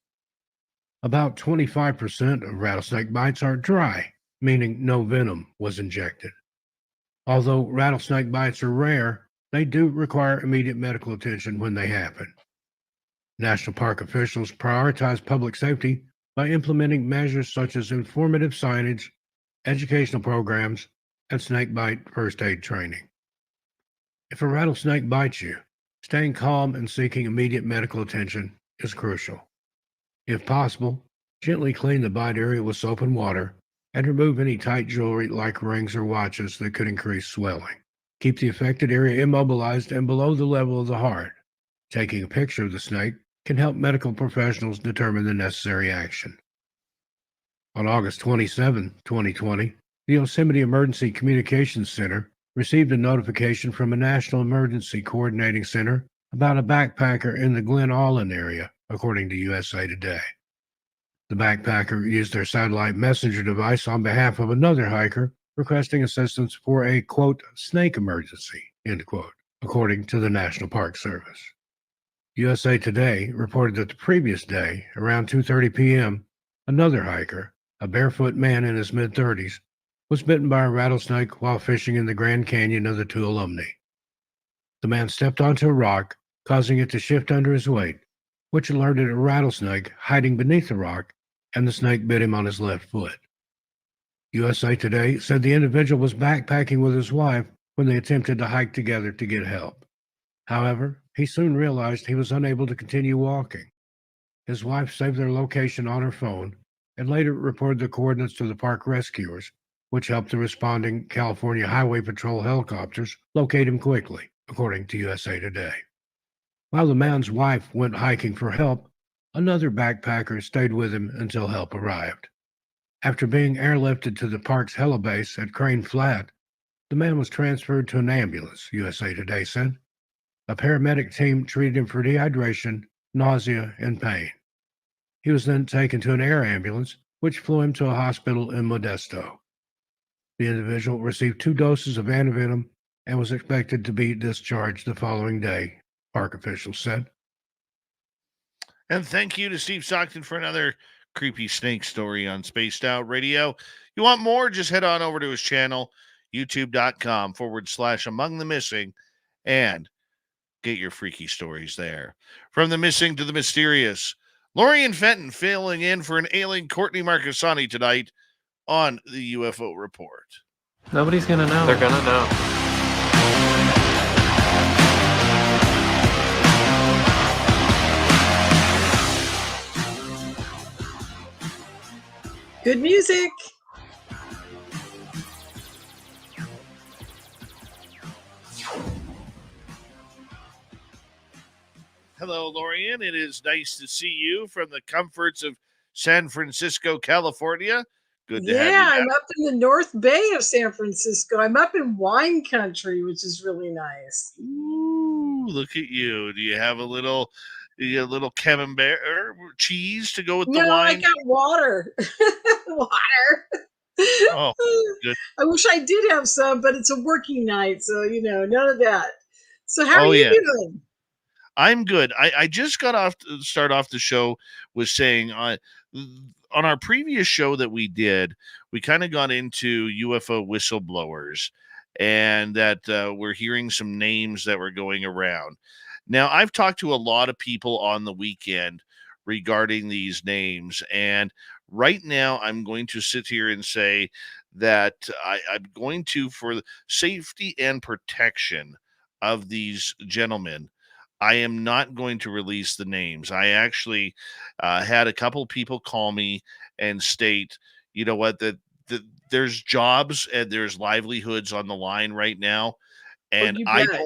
About 25% of rattlesnake bites are dry, meaning no venom was injected. Although rattlesnake bites are rare, they do require immediate medical attention when they happen. National park officials prioritize public safety by implementing measures such as informative signage, educational programs, and snakebite first aid training. If a rattlesnake bites you, staying calm and seeking immediate medical attention is crucial. If possible, gently clean the bite area with soap and water and remove any tight jewelry like rings or watches that could increase swelling. Keep the affected area immobilized and below the level of the heart. Taking a picture of the snake can help medical professionals determine the necessary action. On August 27, 2020, the Yosemite Emergency Communications Center received a notification from a National Emergency Coordinating Center about a backpacker in the Glen Aulin area, according to USA Today. The backpacker used their satellite messenger device on behalf of another hiker requesting assistance for a, quote, snake emergency, end quote, according to the National Park Service. USA Today reported that the previous day, around 2:30 p.m., another hiker, a barefoot man in his mid-30s, was bitten by a rattlesnake while fishing in the Grand Canyon of the Tuolumne. The man stepped onto a rock, causing it to shift under his weight, which alerted a rattlesnake hiding beneath the rock, and the snake bit him on his left foot. USA Today said the individual was backpacking with his wife when they attempted to hike together to get help. However, he soon realized he was unable to continue walking. His wife saved their location on her phone and later reported the coordinates to the park rescuers, which helped the responding California Highway Patrol helicopters locate him quickly, according to USA Today. While the man's wife went hiking for help, another backpacker stayed with him until help arrived. After being airlifted to the park's helibase at Crane Flat, the man was transferred to an ambulance, USA Today said. A paramedic team treated him for dehydration, nausea, and pain. He was then taken to an air ambulance, which flew him to a hospital in Modesto. The individual received 2 doses of antivenom and was expected to be discharged the following day, park officials said. And thank you to Steve Stockton for another creepy snake story on Spaced Out Radio. You want more? Just head on over to his channel, youtube.com/Among the Missing, and get your freaky stories there. From the missing to the mysterious, Lorian Fenton filling in for an ailing Courtney Marcassani tonight on the UFO Report. Nobody's gonna know. They're gonna know. Good music. Hello, Lorian. It is nice to see you from the comforts of San Francisco, California. Good to have you back. I'm up in the North Bay of San Francisco. I'm up in wine country, which is really nice. Ooh, look at you. Do you have a little camembert cheese to go with the No, I wine? got water. Water. Oh, good. I wish I did have some, but it's a working night, so none of that. So how Oh, are you yeah. doing? I'm good. I just start off the show with saying on our previous show that we did, we kind of got into UFO whistleblowers and that we're hearing some names that were going around. Now, I've talked to a lot of people on the weekend regarding these names, and right now I'm going to sit here and say that I'm going to, for the safety and protection of these gentlemen, I am not going to release the names. I actually had a couple of people call me and state, you know what, that there's jobs and there's livelihoods on the line right now, and you I bet.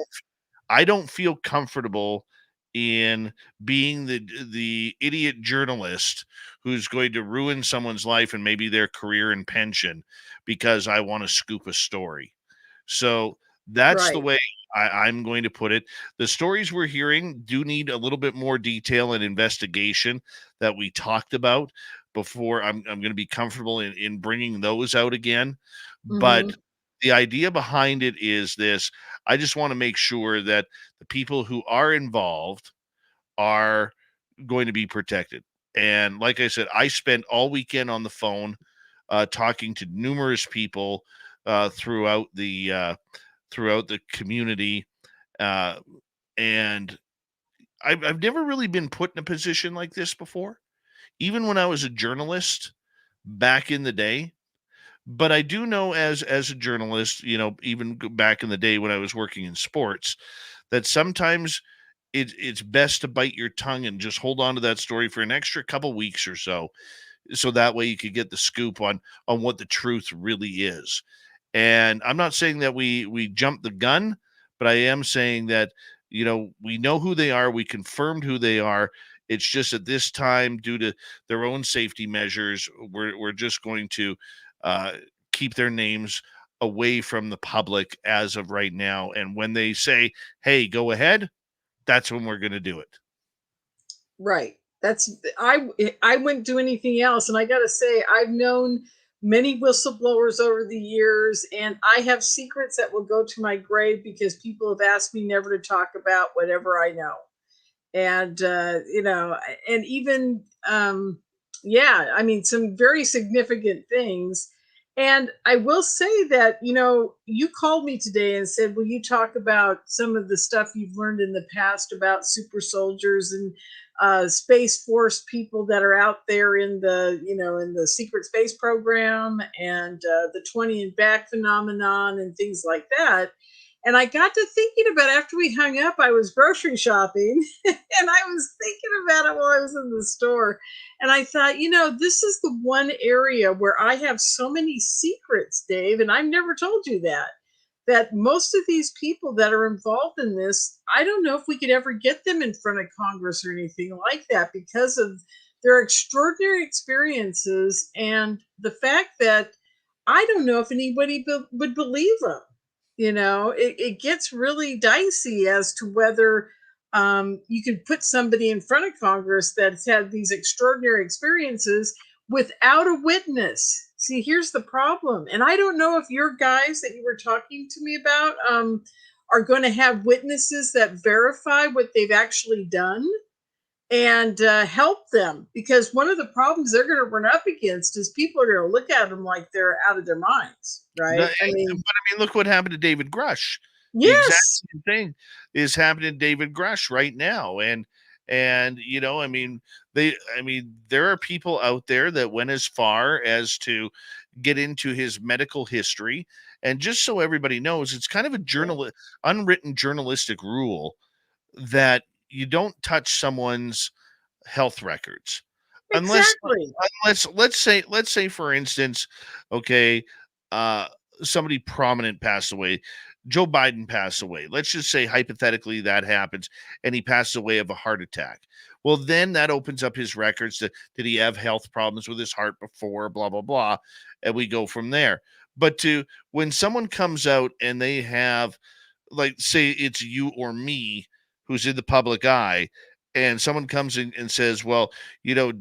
don't feel comfortable in being the idiot journalist who's going to ruin someone's life and maybe their career and pension because I want to scoop a story. So That's the Right. way I'm going to put it. The stories we're hearing do need a little bit more detail and investigation that we talked about before I'm going to be comfortable in bringing those out again. But Hmm. the idea behind it is this: I just want to make sure that the people who are involved are going to be protected. And like I said, I spent all weekend on the phone talking to numerous people uh, throughout the uh, throughout the community, uh, and I've never really been put in a position like this before, even when I was a journalist back in the day. But I do know, as a journalist, even back in the day when I was working in sports, that sometimes it's best to bite your tongue and just hold on to that story for an extra couple weeks or so that way you could get the scoop on what the truth really is. And I'm not saying that we jumped the gun, but I am saying that we know who they are, we confirmed who they are. It's just at this time, due to their own safety measures, we're just going to uh, keep their names away from the public as of right now. And when they say, "Hey, go ahead," that's when we're going to do it. Right. That's I wouldn't do anything else. And I gotta say, I've known many whistleblowers over the years, and I have secrets that will go to my grave because people have asked me never to talk about whatever I know. And and even yeah, I mean, some very significant things. And I will say that, you called me today and said, will you talk about some of the stuff you've learned in the past about super soldiers and space force people that are out there in the secret space program and the 20 and back phenomenon and things like that. And I got to thinking about, after we hung up, I was grocery shopping and I was thinking about it while I was in the store. And I thought, this is the one area where I have so many secrets, Dave, and I've never told you that most of these people that are involved in this, I don't know if we could ever get them in front of Congress or anything like that because of their extraordinary experiences and the fact that I don't know if anybody would believe them. It gets really dicey as to whether you can put somebody in front of Congress that's had these extraordinary experiences without a witness. See, here's the problem. And I don't know if your guys that you were talking to me about are going to have witnesses that verify what they've actually done and help them, because one of the problems they're going to run up against is people are going to look at them like they're out of their minds, right? I But mean, I mean, look what happened to David Grush. The exact yes, same thing is happening to David Grush right now. And I mean, there are people out there that went as far as to get into his medical history. And just so everybody knows, it's kind of a unwritten journalistic rule that you don't touch someone's health records unless exactly. let's say for instance, okay, uh somebody prominent passed away. Joe Biden passed away. Let's just say hypothetically that happens and he passes away of a heart attack. Well, then that opens up his records to, did he have health problems with his heart before, blah blah blah, and we go from there. But to when someone comes out and they have, like, say it's you or me who's in the public eye, and someone comes in and says, well, you know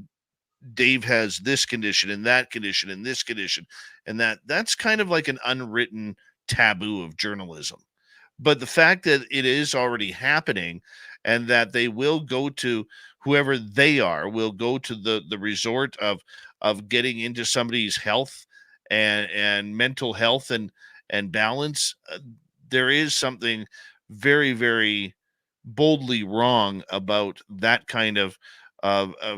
Dave has this condition and that condition and this condition, and that's kind of like an unwritten taboo of journalism. But the fact that it is already happening, and that they will go to whoever they are, will go to the resort of getting into somebody's health and mental health and balance, there is something very, very boldly wrong about that kind of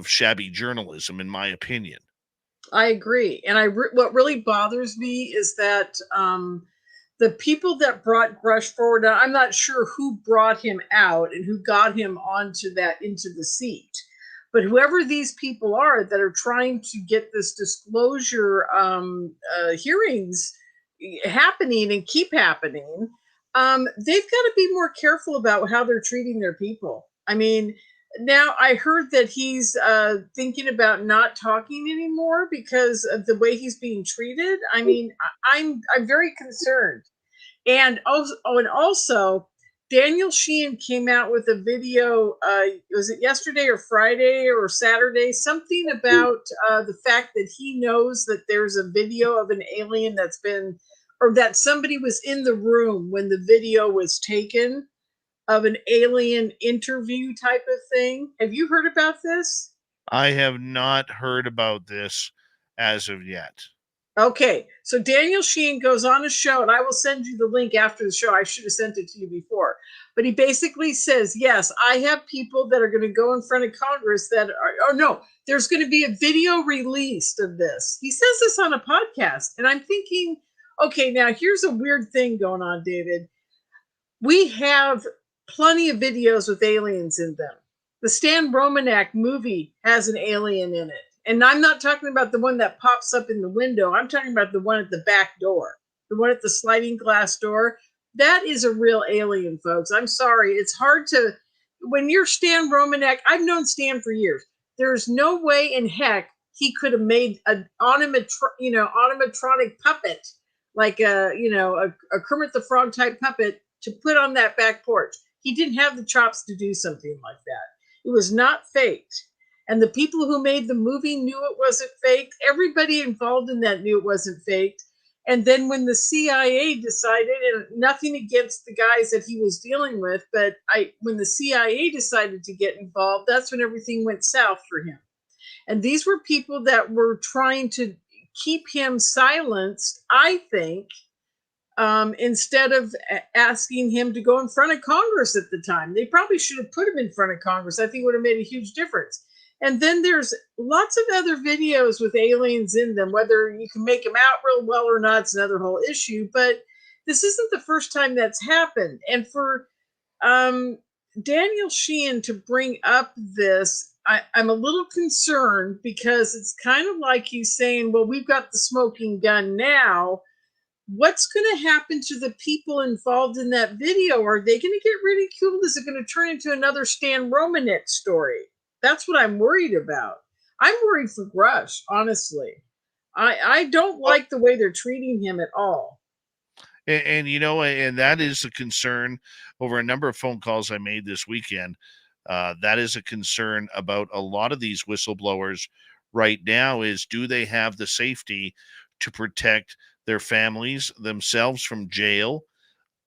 shabby journalism, in my opinion. I agree. And what really bothers me is that the people that brought Grush forward, now, I'm not sure who brought him out and who got him into the seat. But whoever these people are that are trying to get this disclosure hearings happening and keep happening, they've got to be more careful about how they're treating their people. I mean, now I heard that he's thinking about not talking anymore because of the way he's being treated. I mean, I'm very concerned. And also, Daniel Sheehan came out with a video. Was it yesterday or Friday or Saturday? Something about the fact that he knows that there's a video of an alien that's been, or that somebody was in the room when the video was taken of an alien interview type of thing. Have you heard about this? I have not heard about this as of yet. Okay, so Daniel Sheehan goes on a show, and I will send you the link after the show. I should have sent it to you before. But he basically says, yes, I have people that are going to go in front of Congress that are, oh no, there's going to be a video released of this. He says this on a podcast. And I'm thinking, okay, now here's a weird thing going on, David. We have plenty of videos with aliens in them. The Stan Romanek movie has an alien in it. And I'm not talking about the one that pops up in the window. I'm talking about the one at the back door, the one at the sliding glass door. That is a real alien, folks. I'm sorry. It's hard to, when you're Stan Romanek, I've known Stan for years. There's no way in heck he could have made an animatronic puppet, like a Kermit the Frog type puppet to put on that back porch. He didn't have the chops to do something like that. It was not faked. And the people who made the movie knew it wasn't faked. Everybody involved in that knew it wasn't faked. And then when the CIA decided, and nothing against the guys that he was dealing with, but when the CIA decided to get involved, that's when everything went south for him. And these were people that were trying to keep him silenced, I think, instead of asking him to go in front of Congress at the time. They probably should have put him in front of Congress. I think it would have made a huge difference. And then there's lots of other videos with aliens in them. Whether you can make them out real well or not, it's another whole issue. But this isn't the first time that's happened. And for Daniel Sheehan to bring up this, I'm a little concerned, because it's kind of like he's saying, well, we've got the smoking gun now. What's going to happen to the people involved in that video? Are they going to get ridiculed? Is it going to turn into another Stan Romanek story? That's what I'm worried about. I'm worried for Grush, honestly. I don't like the way they're treating him at all. And and that is a concern over a number of phone calls I made this weekend. That is a concern about a lot of these whistleblowers right now, is do they have the safety to protect their families, themselves from jail,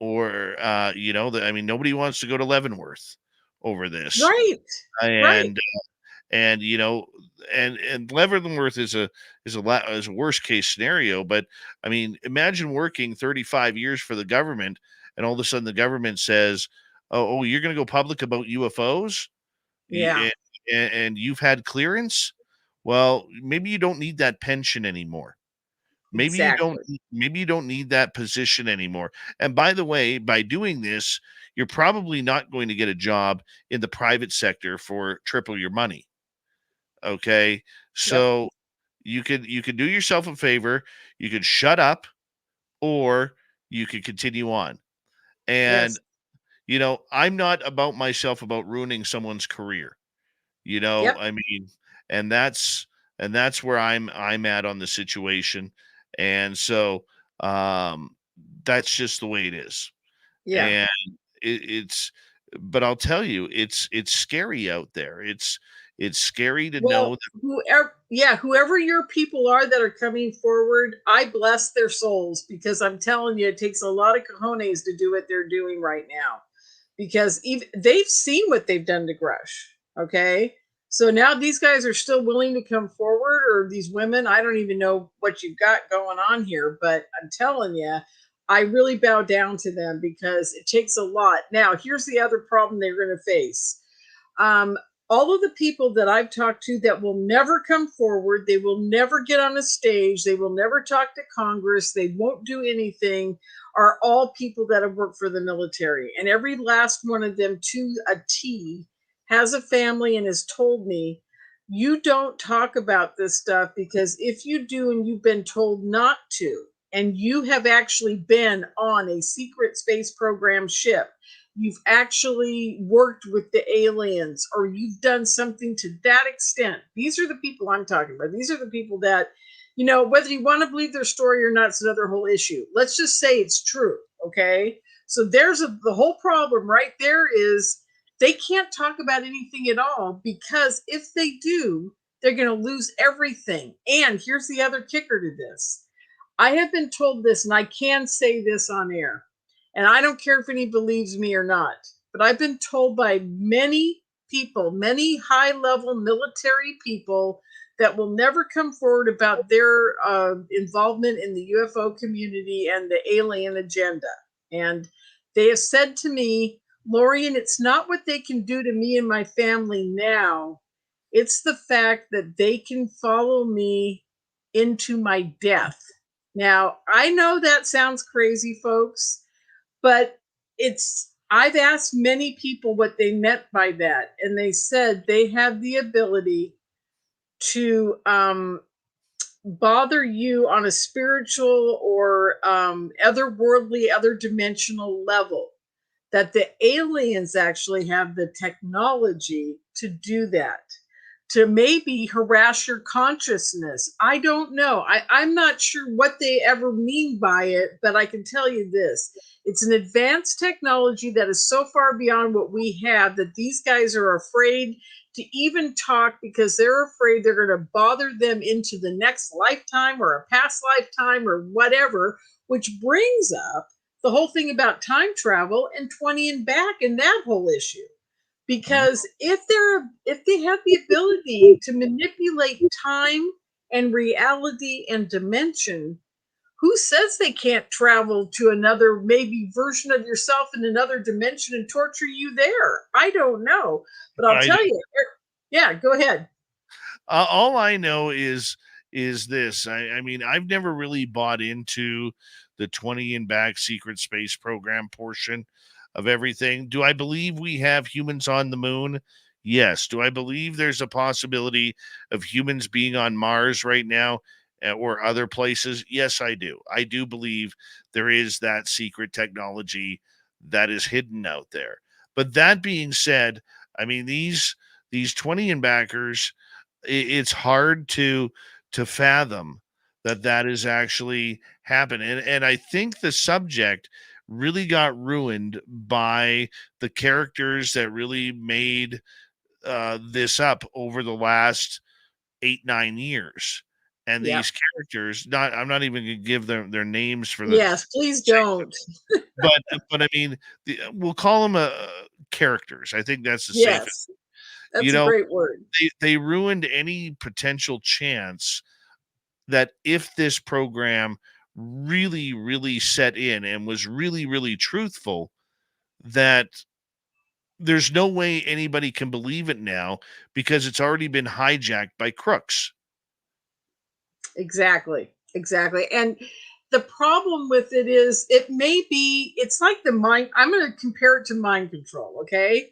or, nobody wants to go to Leavenworth over this. Right. And, and Leavenworth is a worst case scenario. But I mean, imagine working 35 years for the government, and all of a sudden the government says, "Oh, you're going to go public about UFOs, Yeah. and you've had clearance. Well, maybe you don't need that pension anymore. Maybe Exactly. you don't need that position anymore. And by the way, by doing this, you're probably not going to get a job in the private sector for triple your money." Okay. Yep. So you could do yourself a favor. You could shut up, or you could continue on. And, Yes. I'm not about myself about ruining someone's career, Yep. I mean, and that's where I'm at on the situation. And so, that's just the way it is. Yeah. And it's, but I'll tell you, it's scary out there. It's scary to know Well, whoever your people are that are coming forward, I bless their souls, because I'm telling you, it takes a lot of cojones to do what they're doing right now, because even they've seen what they've done to Grush. Okay. So now these guys are still willing to come forward, or these women. I don't even know what you've got going on here, but I'm telling you, I really bow down to them, because it takes a lot. Now, here's the other problem they're going to face. Um, all of the people that I've talked to that will never come forward, they will never get on a stage, they will never talk to Congress, they won't do anything, are all people that have worked for the military. And every last one of them, to a T, has a family and has told me, you don't talk about this stuff, because if you do and you've been told not to, and you have actually been on a secret space program ship, you've actually worked with the aliens, or you've done something to that extent. These are the people I'm talking about. These are the people that, whether you want to believe their story or not, it's another whole issue. Let's just say it's true. Okay. So there's the whole problem right there is they can't talk about anything at all, because if they do, they're going to lose everything. And here's the other kicker to this. I have been told this, and I can say this on air, and I don't care if anybody believes me or not, but I've been told by many people, many high level military people, that will never come forward about their involvement in the UFO community and the alien agenda. And they have said to me, Lorian, it's not what they can do to me and my family now. It's the fact that they can follow me into my death. Now, I know that sounds crazy, folks, but I've asked many people what they meant by that, and they said they have the ability to bother you on a spiritual or otherworldly, other dimensional level, that the aliens actually have the technology to do that, to maybe harass your consciousness. I don't know. I'm not sure what they ever mean by it, but I can tell you this. It's an advanced technology that is so far beyond what we have that these guys are afraid to even talk, because they're afraid they're going to bother them into the next lifetime or a past lifetime or whatever, which brings up the whole thing about time travel and 20 and back and that whole issue. Because if they have the ability to manipulate time and reality and dimension, who says they can't travel to another maybe version of yourself in another dimension and torture you there? I don't know, but I'll tell you. Yeah, go ahead. All I know is this. I mean, I've never really bought into the 20 and back secret space program portion of everything. Do I believe we have humans on the moon? Yes. Do I believe there's a possibility of humans being on Mars right now or other places? Yes, I do. I do believe there is that secret technology that is hidden out there. But that being said, I mean, these 20 and backers, it's hard to fathom that is actually happening. And I think the subject really got ruined by the characters that really made this up over the last 8-9 years. And Yeah. these characters, I'm not even going to give them their names for the. Yes, please don't. But I mean, we'll call them characters. I think that's the safest. Yes, that's a great word. They ruined any potential chance that if this program really, really set in and was really, really truthful, that there's no way anybody can believe it now because it's already been hijacked by crooks. Exactly. And the problem with it is it's like the mind. I'm going to compare it to mind control. Okay.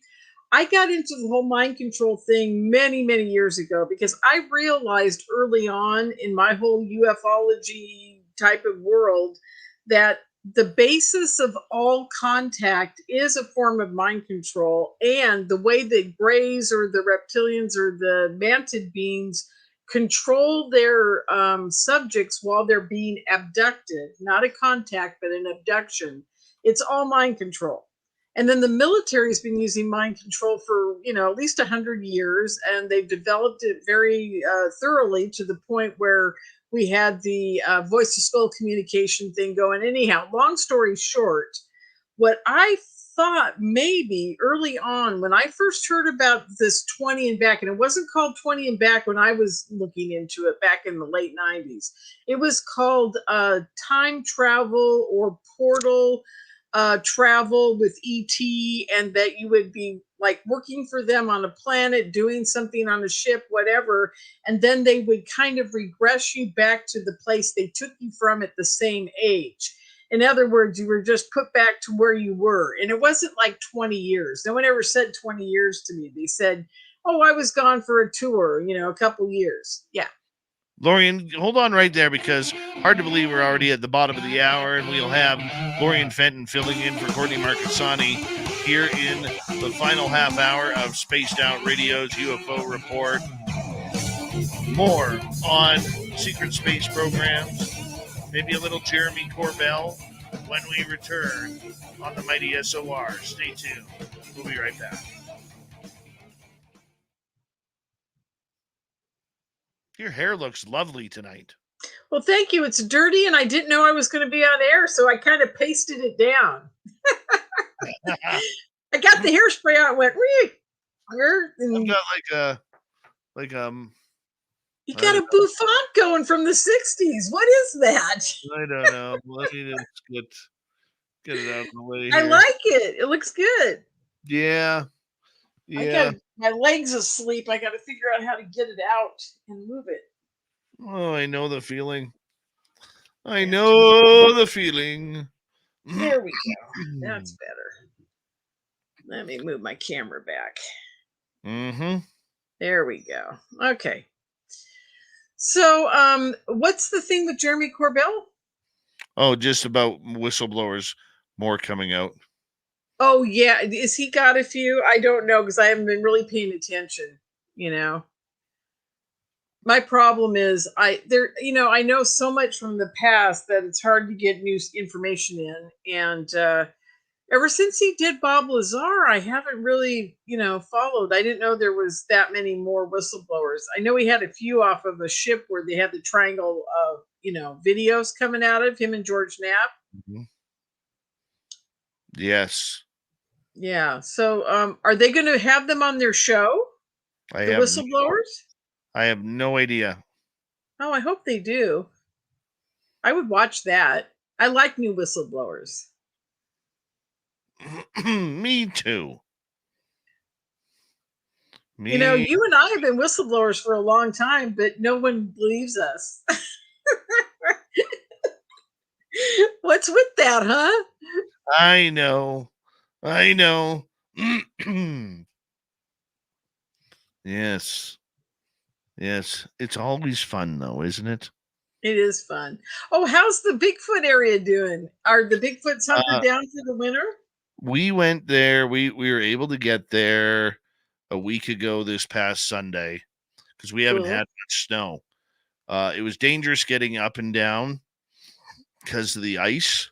I got into the whole mind control thing many, many years ago because I realized early on in my whole ufology type of world that the basis of all contact is a form of mind control. And the way the Greys or the reptilians or the mantid beings control their subjects while they're being abducted, not a contact, but an abduction, it's all mind control. And then the military has been using mind control for, at least 100 years, and they've developed it very thoroughly to the point where we had the voice to skull communication thing going. Anyhow, long story short, what I thought maybe early on when I first heard about this 20 and back, and it wasn't called 20 and back when I was looking into it back in the late 90s. It was called time travel or portal travel with ET, and that you would be like working for them on a planet, doing something on a ship, whatever, and then they would kind of regress you back to the place they took you from at the same age. In other words, you were just put back to where you were. And it wasn't like 20 years. No one ever said 20 years to me. They said, oh, I was gone for a tour, a couple years. Yeah. Lorian, hold on right there, because hard to believe we're already at the bottom of the hour, and we'll have Lorian Fenton filling in for Courtney Marcassani here in the final half hour of Spaced Out Radio's UFO Report. More on secret space programs, maybe a little Jeremy Corbell, when we return on the Mighty SOR. Stay tuned. We'll be right back. Your hair looks lovely tonight. Well, thank you. It's dirty, and I didn't know I was going to be on air, so I kind of pasted it down. I got the hairspray out and went, I've got you got a bouffant going from the 60s. What is that? I don't know. Let me just get it out of the way I here. like it. It looks good. Yeah. I got my legs asleep. I got to figure out how to get it out and move it. Oh, I know the feeling. I know the feeling. There we go. That's better. Let me move my camera back. Mm-hmm. There we go. Okay. So, what's the thing with Jeremy Corbell? Oh, just about whistleblowers. More coming out. Oh, yeah. Is he got a few? I don't know because I haven't been really paying attention. My problem is I know so much from the past that it's hard to get new information in. And ever since he did Bob Lazar, I haven't really, followed. I didn't know there was that many more whistleblowers. I know he had a few off of a ship where they had the triangle of, videos coming out of him and George Knapp. Mm-hmm. Yes. Yeah. So are they going to have them on their show? The whistleblowers? I have no idea. Oh, I hope they do. I would watch that. I like new whistleblowers. Me too. You and I have been whistleblowers for a long time, but no one believes us. What's with that, huh? I know. Yes. It's always fun, though, isn't it? It is fun. Oh, how's the Bigfoot area doing? Are the Bigfoots hunkered down for the winter? We went there. We were able to get there a week ago this past Sunday because we haven't had much snow. It was dangerous getting up and down because of the ice.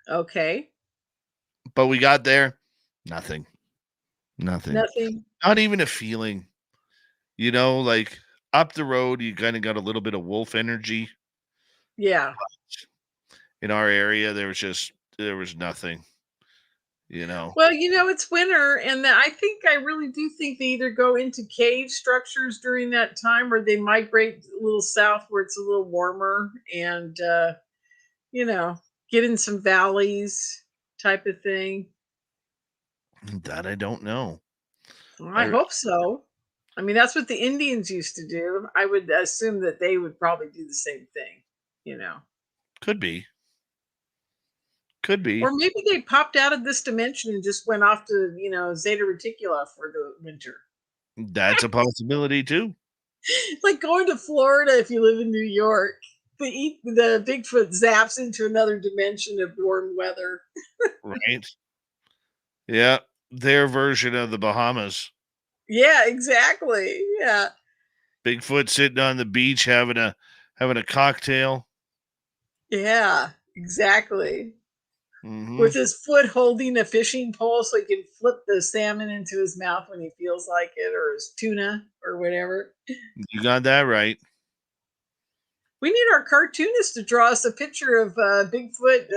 Okay. But we got there. Nothing. Not even a feeling. Like up the road, you kind of got a little bit of wolf energy. Yeah. In our area, there was nothing. Well, it's winter, and I really do think they either go into cave structures during that time, or they migrate a little south where it's a little warmer, and get in some valleys type of thing. That I don't know. Well, I hope so. I mean, that's what the Indians used to do. I would assume that they would probably do the same thing. Could be. Or maybe they popped out of this dimension and just went off to, Zeta Reticula for the winter. That's a possibility too. Like going to Florida if you live in New York. The Bigfoot zaps into another dimension of warm weather. Right. Yeah. Their version of the Bahamas. Yeah, exactly. Yeah. Bigfoot sitting on the beach having a cocktail. Yeah, exactly. Mm-hmm. With his foot holding a fishing pole so he can flip the salmon into his mouth when he feels like it, or his tuna or whatever. You got that right. We need our cartoonist to draw us a picture of Bigfoot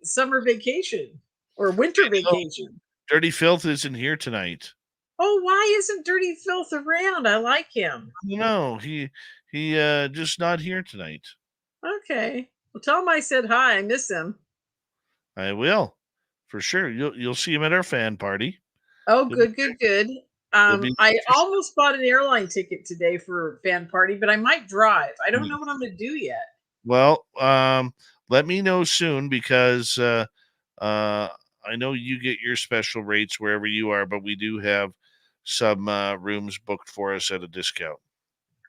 summer vacation or winter vacation. Dirty Filth isn't here tonight. Oh, why isn't Dirty Filth around? I like him. No, he just not here tonight. Okay. Well, tell him I said hi. I miss him. I will, for sure. You'll see him at our fan party. Oh, good. I almost bought an airline ticket today for a fan party, but I might drive. I don't know what I'm going to do yet. Well, let me know soon because I know you get your special rates wherever you are, but we do have some rooms booked for us at a discount.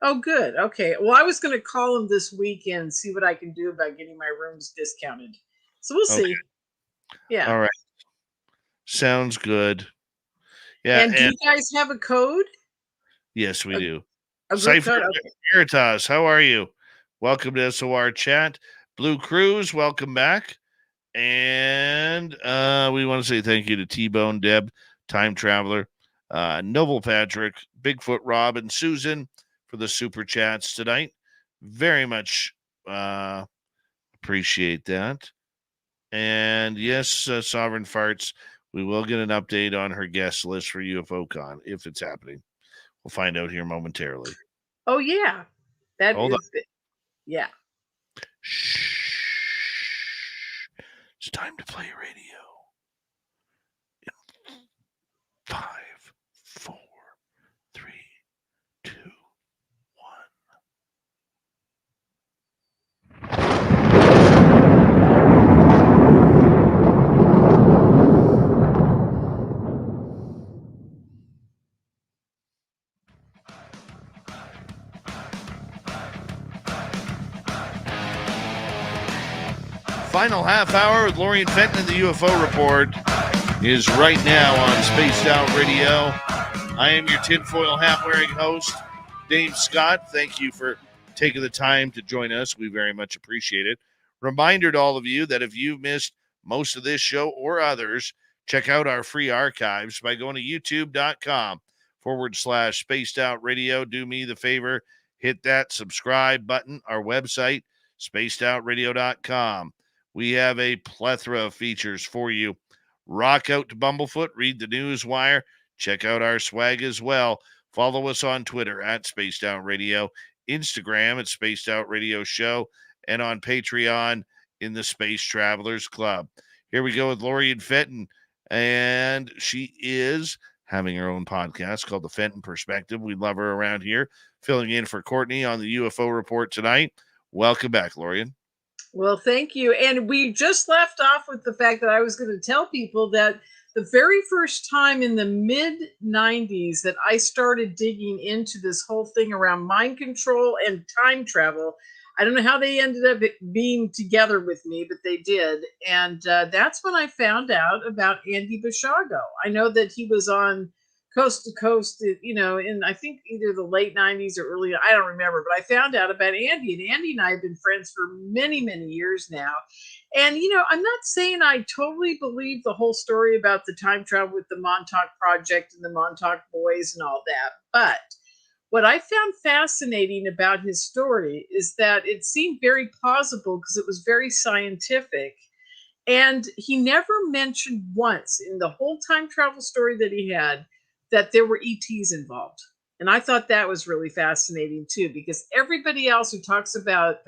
Oh, good. Okay. Well, I was going to call him this weekend and see what I can do about getting my rooms discounted. So we'll see. Yeah. All right. Sounds good. Yeah. And do you guys have a code? Yes, we do. A group code? Okay. Veritas, how are you? Welcome to SOR Chat. Blue Cruise, welcome back. And we want to say thank you to T-Bone, Deb, Time Traveler, Noble Patrick, Bigfoot Rob, and Susan for the super chats tonight. Very much appreciate that. And yes, Sovereign Farts, we will get an update on her guest list for UFOCon if it's happening. We'll find out here momentarily. Oh yeah, that Hold is it. Yeah. Shh. It's time to play radio. In 5, 4, 3, 2, 1. Final half hour with Lori and Fenton and the UFO Report is right now on Spaced Out Radio. I am your tinfoil hat-wearing host, Dave Scott. Thank you for taking the time to join us. We very much appreciate it. Reminder to all of you that if you've missed most of this show or others, check out our free archives by going to youtube.com/Spaced Out Radio. Do me the favor, hit that subscribe button. Our website, spacedoutradio.com. We have a plethora of features for you. Rock out to Bumblefoot, read the news wire, check out our swag as well. Follow us on Twitter at Spaced Out Radio, Instagram at Spaced Out Radio Show, and on Patreon in the Space Travelers Club. Here we go with Lori and Fenton, and she is having her own podcast called The Fenton Perspective. We love her around here, filling in for Courtney on the UFO Report tonight. Welcome back, Lorian. Well, thank you. And we just left off with the fact that I was going to tell people that the very first time in the mid-90s that I started digging into this whole thing around mind control and time travel, I don't know how they ended up being together with me, but they did. And that's when I found out about Andy Bashago. I know that he was on Coast to Coast, in I think either the late 90s or early, I don't remember, but I found out about Andy, and Andy and I have been friends for many, many years now. And, I'm not saying I totally believe the whole story about the time travel with the Montauk Project and the Montauk Boys and all that. But what I found fascinating about his story is that it seemed very plausible because it was very scientific. And he never mentioned once in the whole time travel story that he had that there were ETs involved. And I thought that was really fascinating too, because everybody else who talks about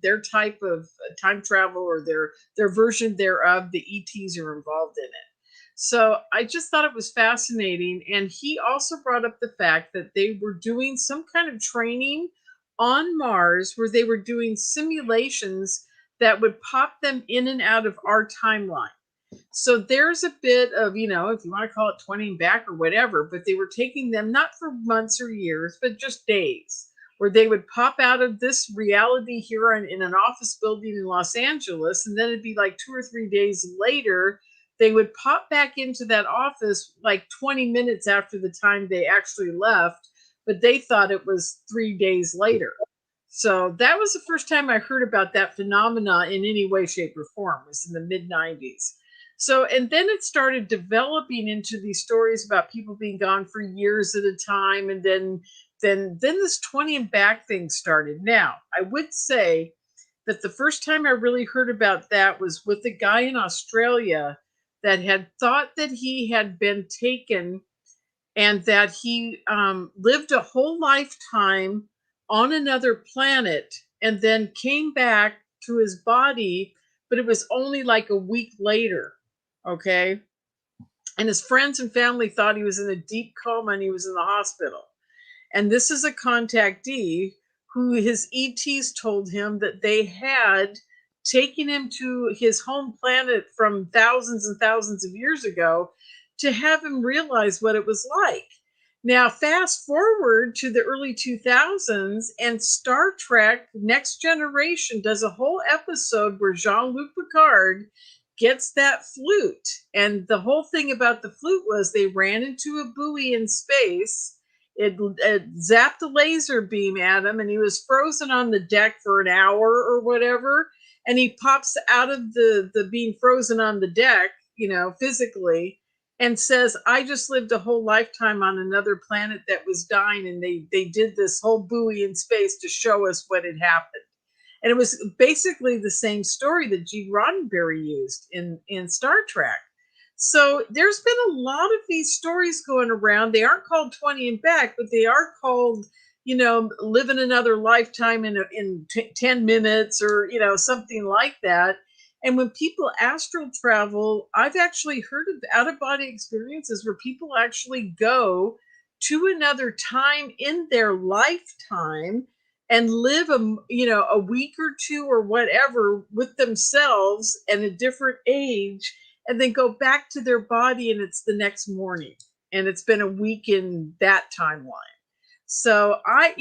their type of time travel or their version thereof, the ETs are involved in it. So I just thought it was fascinating. And he also brought up the fact that they were doing some kind of training on Mars where they were doing simulations that would pop them in and out of our timeline. So there's a bit of, if you want to call it 20 back or whatever, but they were taking them not for months or years, but just days, where they would pop out of this reality here in an office building in Los Angeles. And then it'd be like 2 or 3 days later, they would pop back into that office like 20 minutes after the time they actually left, but they thought it was 3 days later. So that was the first time I heard about that phenomena in any way, shape, or form, was in the mid-90s. So, and then it started developing into these stories about people being gone for years at a time. And then this 20 and back thing started. Now, I would say that the first time I really heard about that was with a guy in Australia that had thought that he had been taken and that he lived a whole lifetime on another planet and then came back to his body, but it was only like a week later. Okay. And his friends and family thought he was in a deep coma and he was in the hospital. And this is a contactee who his ETs told him that they had taken him to his home planet from thousands and thousands of years ago to have him realize what it was like. Now, fast forward to the early 2000s, and Star Trek Next Generation does a whole episode where Jean-Luc Picard gets that flute. And the whole thing about the flute was they ran into a buoy in space. It zapped a laser beam at him, and he was frozen on the deck for an hour or whatever. and he pops out of the being frozen on the deck, physically, and says, I just lived a whole lifetime on another planet that was dying, and they did this whole buoy in space to show us what had happened. And it was basically the same story that Gene Roddenberry used in Star Trek. So there's been a lot of these stories going around. They aren't called 20 and Back, but they are called, living another lifetime in 10 minutes, or, something like that. And when people astral travel, I've actually heard of out-of-body experiences where people actually go to another time in their lifetime and live a week or two or whatever with themselves and a different age, and then go back to their body, and it's the next morning, and it's been a week in that timeline. So I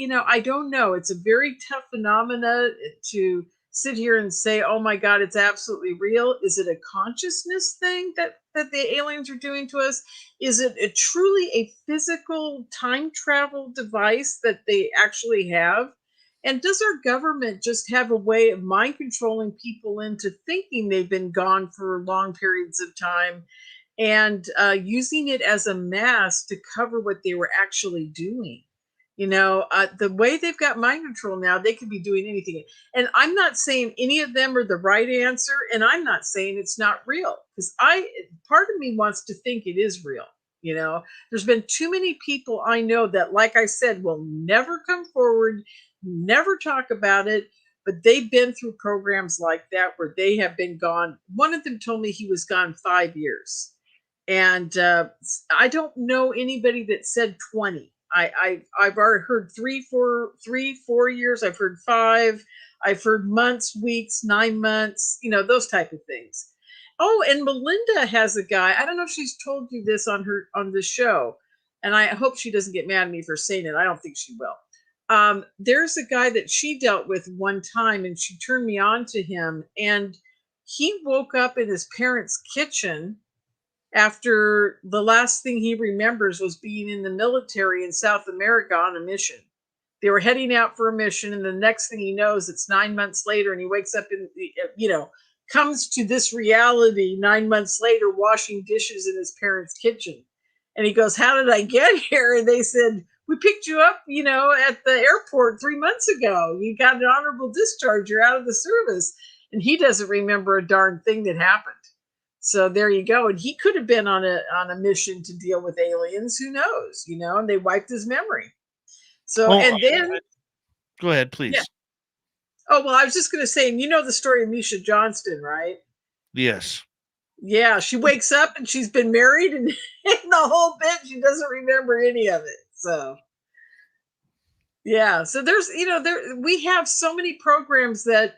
don't know. It's a very tough phenomena to sit here and say, oh my God, it's absolutely real. Is it a consciousness thing that the aliens are doing to us? Is it truly a physical time travel device that they actually have? And does our government just have a way of mind controlling people into thinking they've been gone for long periods of time, and using it as a mask to cover what they were actually doing? The way they've got mind control now, they could be doing anything. And I'm not saying any of them are the right answer, and I'm not saying it's not real, because part of me wants to think it is real. There's been too many people I know that, like I said, will never come forward, never talk about it, but they've been through programs like that where they have been gone. One of them told me he was gone 5 years. And I don't know anybody that said 20. I've already heard 3, 4 years. I've heard 5. I've heard months, weeks, 9 months, those type of things. Oh, and Melinda has a guy. I don't know if she's told you this on the show, and I hope she doesn't get mad at me for saying it. I don't think she will. There's a guy that she dealt with one time, and she turned me on to him, and he woke up in his parents' kitchen after the last thing he remembers was being in the military in South America on a mission. They were heading out for a mission, and the next thing he knows, it's 9 months later, and he wakes up comes to this reality 9 months later, washing dishes in his parents' kitchen. And he goes, how did I get here? And they said, we picked you up, at the airport 3 months ago. You got an honorable discharge. You're out of the service. And he doesn't remember a darn thing that happened. So there you go. And he could have been on a mission to deal with aliens. Who knows? And they wiped his memory. So, and then go ahead, please. Yeah. Oh, well, I was just going to say, and the story of Misha Johnston, right? Yes. Yeah, she wakes up and she's been married, and the whole bit, she doesn't remember any of it. So, yeah. So there's, we have so many programs that,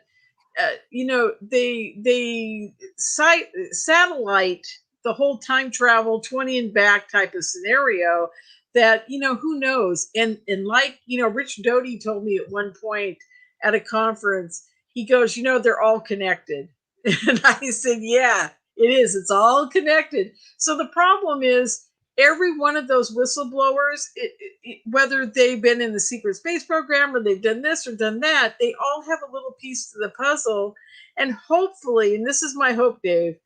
they satellite the whole time travel 20 and back type of scenario that, who knows? And like, Rich Doty told me at one point at a conference, he goes, they're all connected. And I said, yeah, it is. It's all connected. So the problem is, every one of those whistleblowers, whether they've been in the secret space program or they've done this or done that, they all have a little piece to the puzzle. And hopefully, and this is my hope, Dave,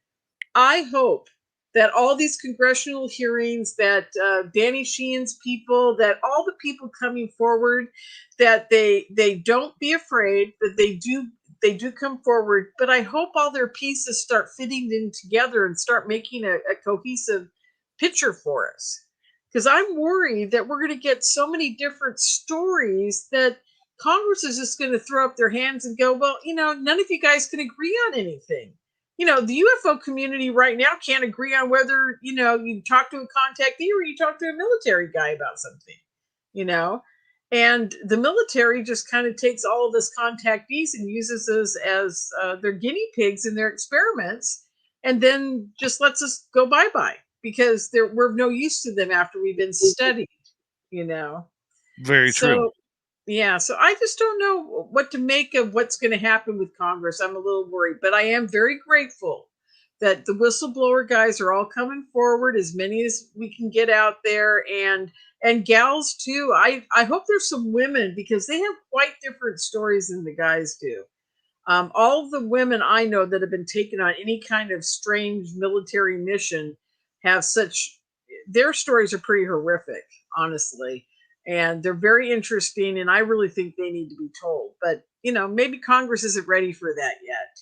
I hope that all these congressional hearings, that Danny Sheehan's people, that all the people coming forward, that they don't be afraid, that they do come forward. But I hope all their pieces start fitting in together and start making a cohesive picture for us, because I'm worried that we're going to get so many different stories that Congress is just going to throw up their hands and go, well, none of you guys can agree on anything. The UFO community right now can't agree on whether, you talk to a contactee or you talk to a military guy about something, and the military just kind of takes all of this contactees and uses us as their guinea pigs in their experiments, and then just lets us go bye-bye, because we're of no use to them after we've been studied, Very true. Yeah, so I just don't know what to make of what's going to happen with Congress. I'm a little worried, but I am very grateful that the whistleblower guys are all coming forward, as many as we can get out there, and gals too. I hope there's some women, because they have quite different stories than the guys do. All of the women I know that have been taken on any kind of strange military mission have their stories are pretty horrific, honestly. And they're very interesting, and I really think they need to be told. But, maybe Congress isn't ready for that yet.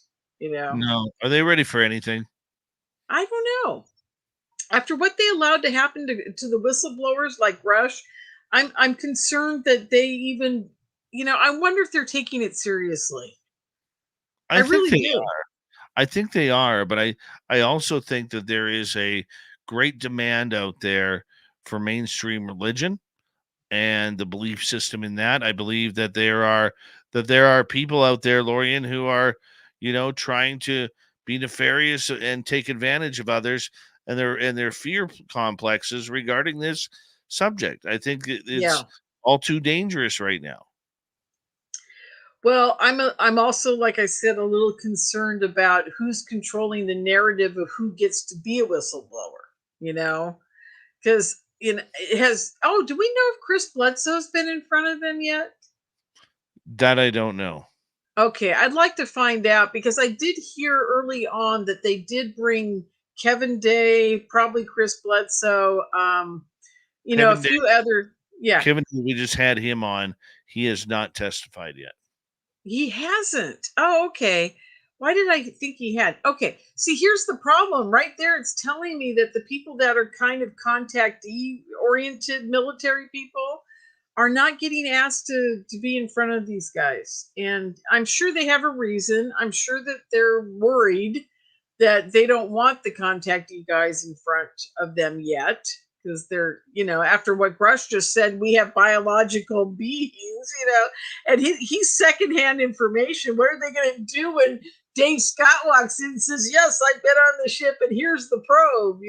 No. Are they ready for anything? I don't know. After what they allowed to happen to the whistleblowers like Rush, I'm concerned that they even, I wonder if they're taking it seriously. I I think really they do. are. I think they are, but I also think that there is a great demand out there for mainstream religion and the belief system in that. I believe that there are people out there, Lorian, who are, trying to be nefarious and take advantage of others and their fear complexes regarding this subject. I think it's Yeah. all too dangerous right now. Well, I'm also, like I said, a little concerned about who's controlling the narrative of who gets to be a whistleblower. Because it has. Oh, do we know if Chris Bledsoe's been in front of them yet? That I don't know. Okay, I'd like to find out because I did hear early on that they did bring Kevin Day, probably Chris Bledsoe, a Kevin Day, few other. Yeah, we just had him on. He has not testified yet. he hasn't. Oh, okay. Why did I think he had? Okay, see, here's the problem right there. It's telling me that the people that are kind of contactee oriented military people are not getting asked to be in front of these guys. And I'm sure they have a reason. I'm sure that they're worried that they don't want the contactee guys in front of them yet. Because they're, after what Grush just said, we have biological beings, and he's secondhand information. What are they going to do when Dave Scott walks in and says, "Yes, I've been on the ship, and here's the probe,"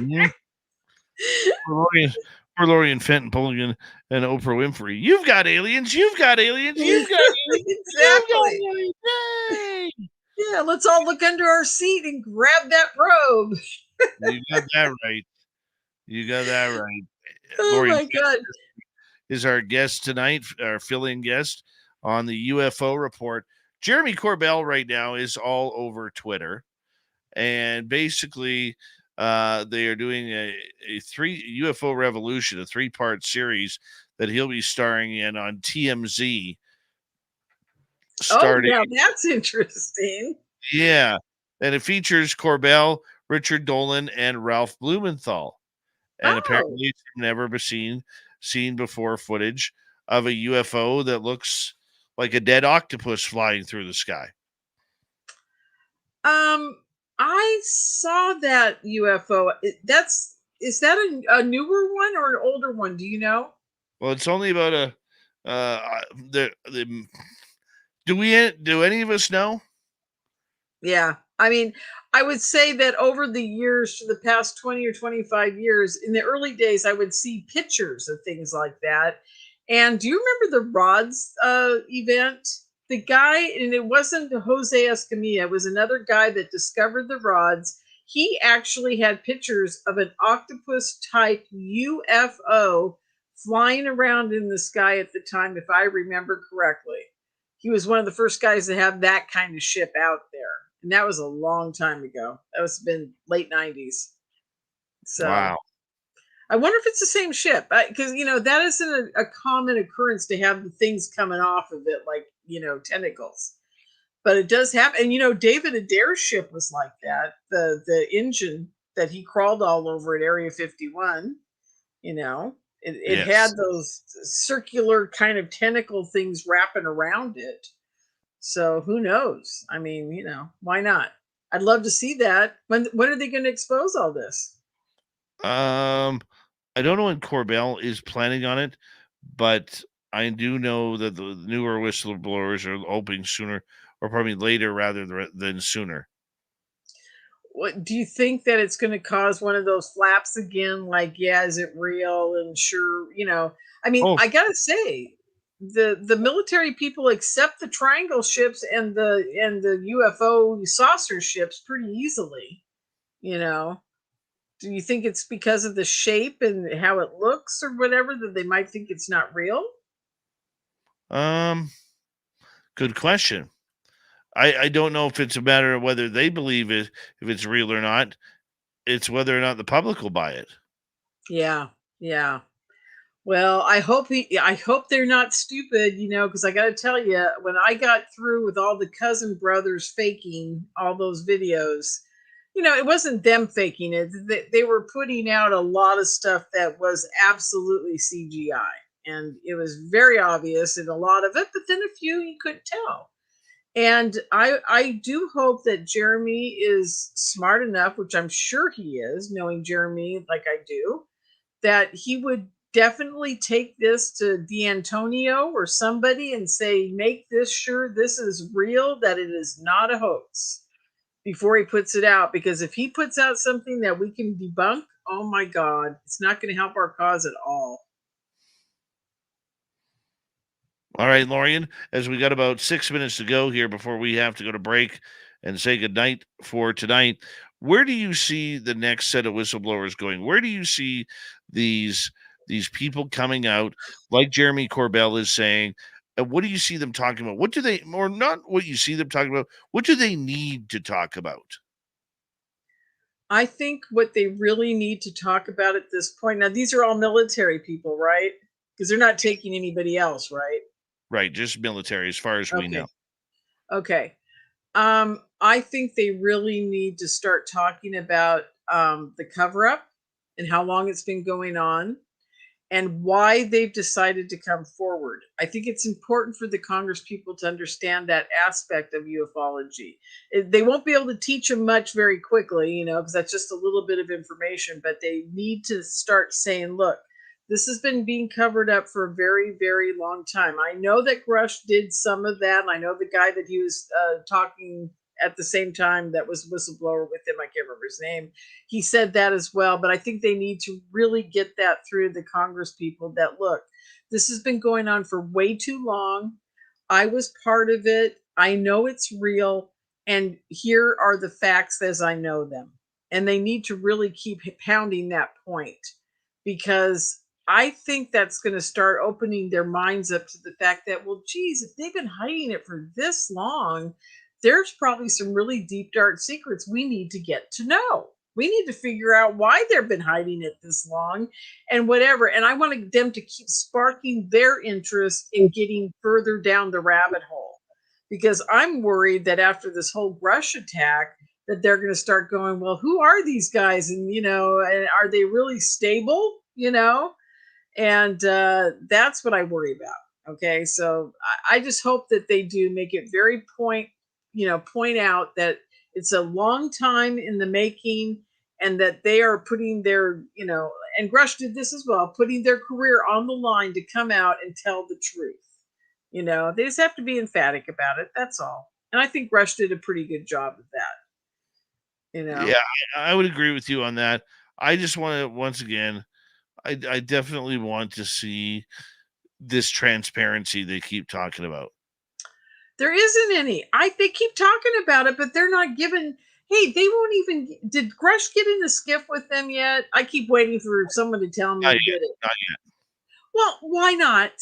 Yeah. Poor Lorian Fenton pulling in an Oprah Winfrey. You've got aliens. You've got aliens. You've got aliens. You've got Exactly. aliens. Yay! Yeah, let's all look under our seat and grab that probe. You got that right. You got that right. Oh Lorian my Fenton God. is our guest tonight, our fill-in guest on the UFO report. Jeremy Corbell right now is all over Twitter, and basically they are doing a UFO Revolution, a 3-part series that he'll be starring in on TMZ. Oh, Starting, now that's interesting. yeah, and it features Corbell, Richard Dolan, and Ralph Blumenthal. And Oh, apparently, it's never been seen before footage of a UFO that looks like a dead octopus flying through the sky. I saw that UFO. Is that a newer one or an older one? Do you know? Well, it's only about the do any of us know? Yeah. I mean, I would say that over the years, for the past 20 or 25 years, in the early days, I would see pictures of things like that. And do you remember the Rods event? The guy, and it wasn't Jose Escamilla, it was another guy that discovered the Rods. He actually had pictures of an octopus type UFO flying around in the sky at the time, if I remember correctly. He was one of the first guys to have that kind of ship out there. And that was a long time ago. That was been late 90s. So Wow. I wonder if it's the same ship, because that isn't a common occurrence to have the things coming off of it like tentacles. But it does happen. And David Adair's ship was like that. The engine that he crawled all over at Area 51. It Yes. had those circular kind of tentacle things wrapping around it. So who knows? I mean, why not? I'd love to see that. When are they going to expose all this? I don't know when Corbell is planning on it, but I do know that the newer whistleblowers are hoping sooner, or probably later rather than sooner. What do you think that it's going to cause one of those flaps again? Like, yeah, is it real? And sure, I mean, Oh, I gotta say, the military people accept the triangle ships and the UFO saucer ships pretty easily. Do you think it's because of the shape and how it looks or whatever that they might think it's not real? good question. I don't know if it's a matter of whether they believe it, if it's real or not. It's whether or not the public will buy it. Yeah, yeah. Well, I hope they're not stupid, because I got to tell you, when I got through with all the cousin brothers faking all those videos, it wasn't them faking it. They were putting out a lot of stuff that was absolutely CGI, and it was very obvious in a lot of it, but then a few you couldn't tell. And I do hope that Jeremy is smart enough, which I'm sure he is, knowing Jeremy like I do, that he would definitely take this to D'Antonio or somebody and say, make this sure this is real, that it is not a hoax before he puts it out. Because if he puts out something that we can debunk, oh my God, it's not going to help our cause at all. All right, Lorian, as we got about 6 minutes to go here before we have to go to break and say goodnight for tonight, where do you see the next set of whistleblowers going? Where do you see these people coming out, like Jeremy Corbell is saying? And what do you see them talking about? What do they, or not what you see them talking about, what do they need to talk about? I think what they really need to talk about at this point, now these are all military people, right? Because they're not taking anybody else, right? Right, just military as far as we know. Okay. I think they really need to start talking about the cover up and how long it's been going on and why they've decided to come forward. I think it's important for the Congress people to understand that aspect of ufology. They won't be able to teach them much very quickly, because that's just a little bit of information, but they need to start saying, look, this has been being covered up for a very, very long time. I know that Grush did some of that. And I know the guy that he was talking at the same time that was whistleblower with him, I can't remember his name, he said that as well. But I think they need to really get that through the Congress people that, look, this has been going on for way too long. I was part of it. I know it's real. And here are the facts as I know them. And they need to really keep pounding that point, because I think that's going to start opening their minds up to the fact that, well, geez, if they've been hiding it for this long, there's probably some really deep, dark secrets we need to get to know. We need to figure out why they've been hiding it this long and whatever. And I want them to keep sparking their interest in getting further down the rabbit hole, because I'm worried that after this whole Grush attack, that they're going to start going, well, who are these guys? And, are they really stable? And that's what I worry about. Okay, so I just hope that they do make it very point out that it's a long time in the making, and that they are putting their, and Grush did this as well, putting their career on the line to come out and tell the truth. They just have to be emphatic about it. That's all. And I think Grush did a pretty good job of that. Yeah, I would agree with you on that. I just want to, once again, I definitely want to see this transparency they keep talking about. There isn't any. They keep talking about it, but they're not given. Hey, they won't even. Did Grush get in the skiff with them yet? I keep waiting for someone to tell me Not he yet, did it. not yet. Well, why not?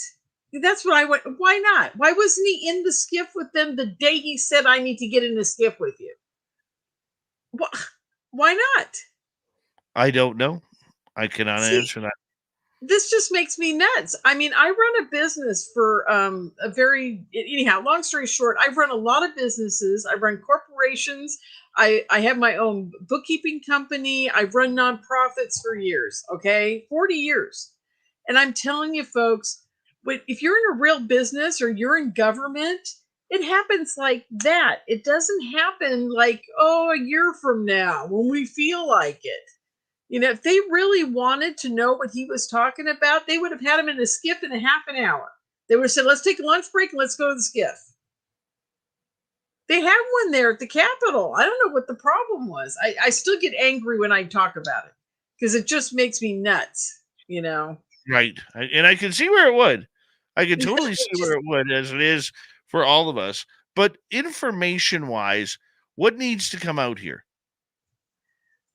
That's what I want. Why not? Why wasn't he in the skiff with them the day he said, I need to get in the skiff with you? Why not? I don't know. I cannot answer that. This just makes me nuts. I mean, I run a business for anyhow, long story short, I've run a lot of businesses. I run corporations. I have my own bookkeeping company. I've run nonprofits for years, okay? 40 years. And I'm telling you, folks, if you're in a real business or you're in government, it happens like that. It doesn't happen like, a year from now when we feel like it. If they really wanted to know what he was talking about, they would have had him in a skiff in a half an hour. They would have said, let's take a lunch break and let's go to the skiff. They have one there at the Capitol. I don't know what the problem was. I still get angry when I talk about it because it just makes me nuts, Right. And I can see where it would. I can totally see where it would, as it is for all of us. But information-wise, what needs to come out here?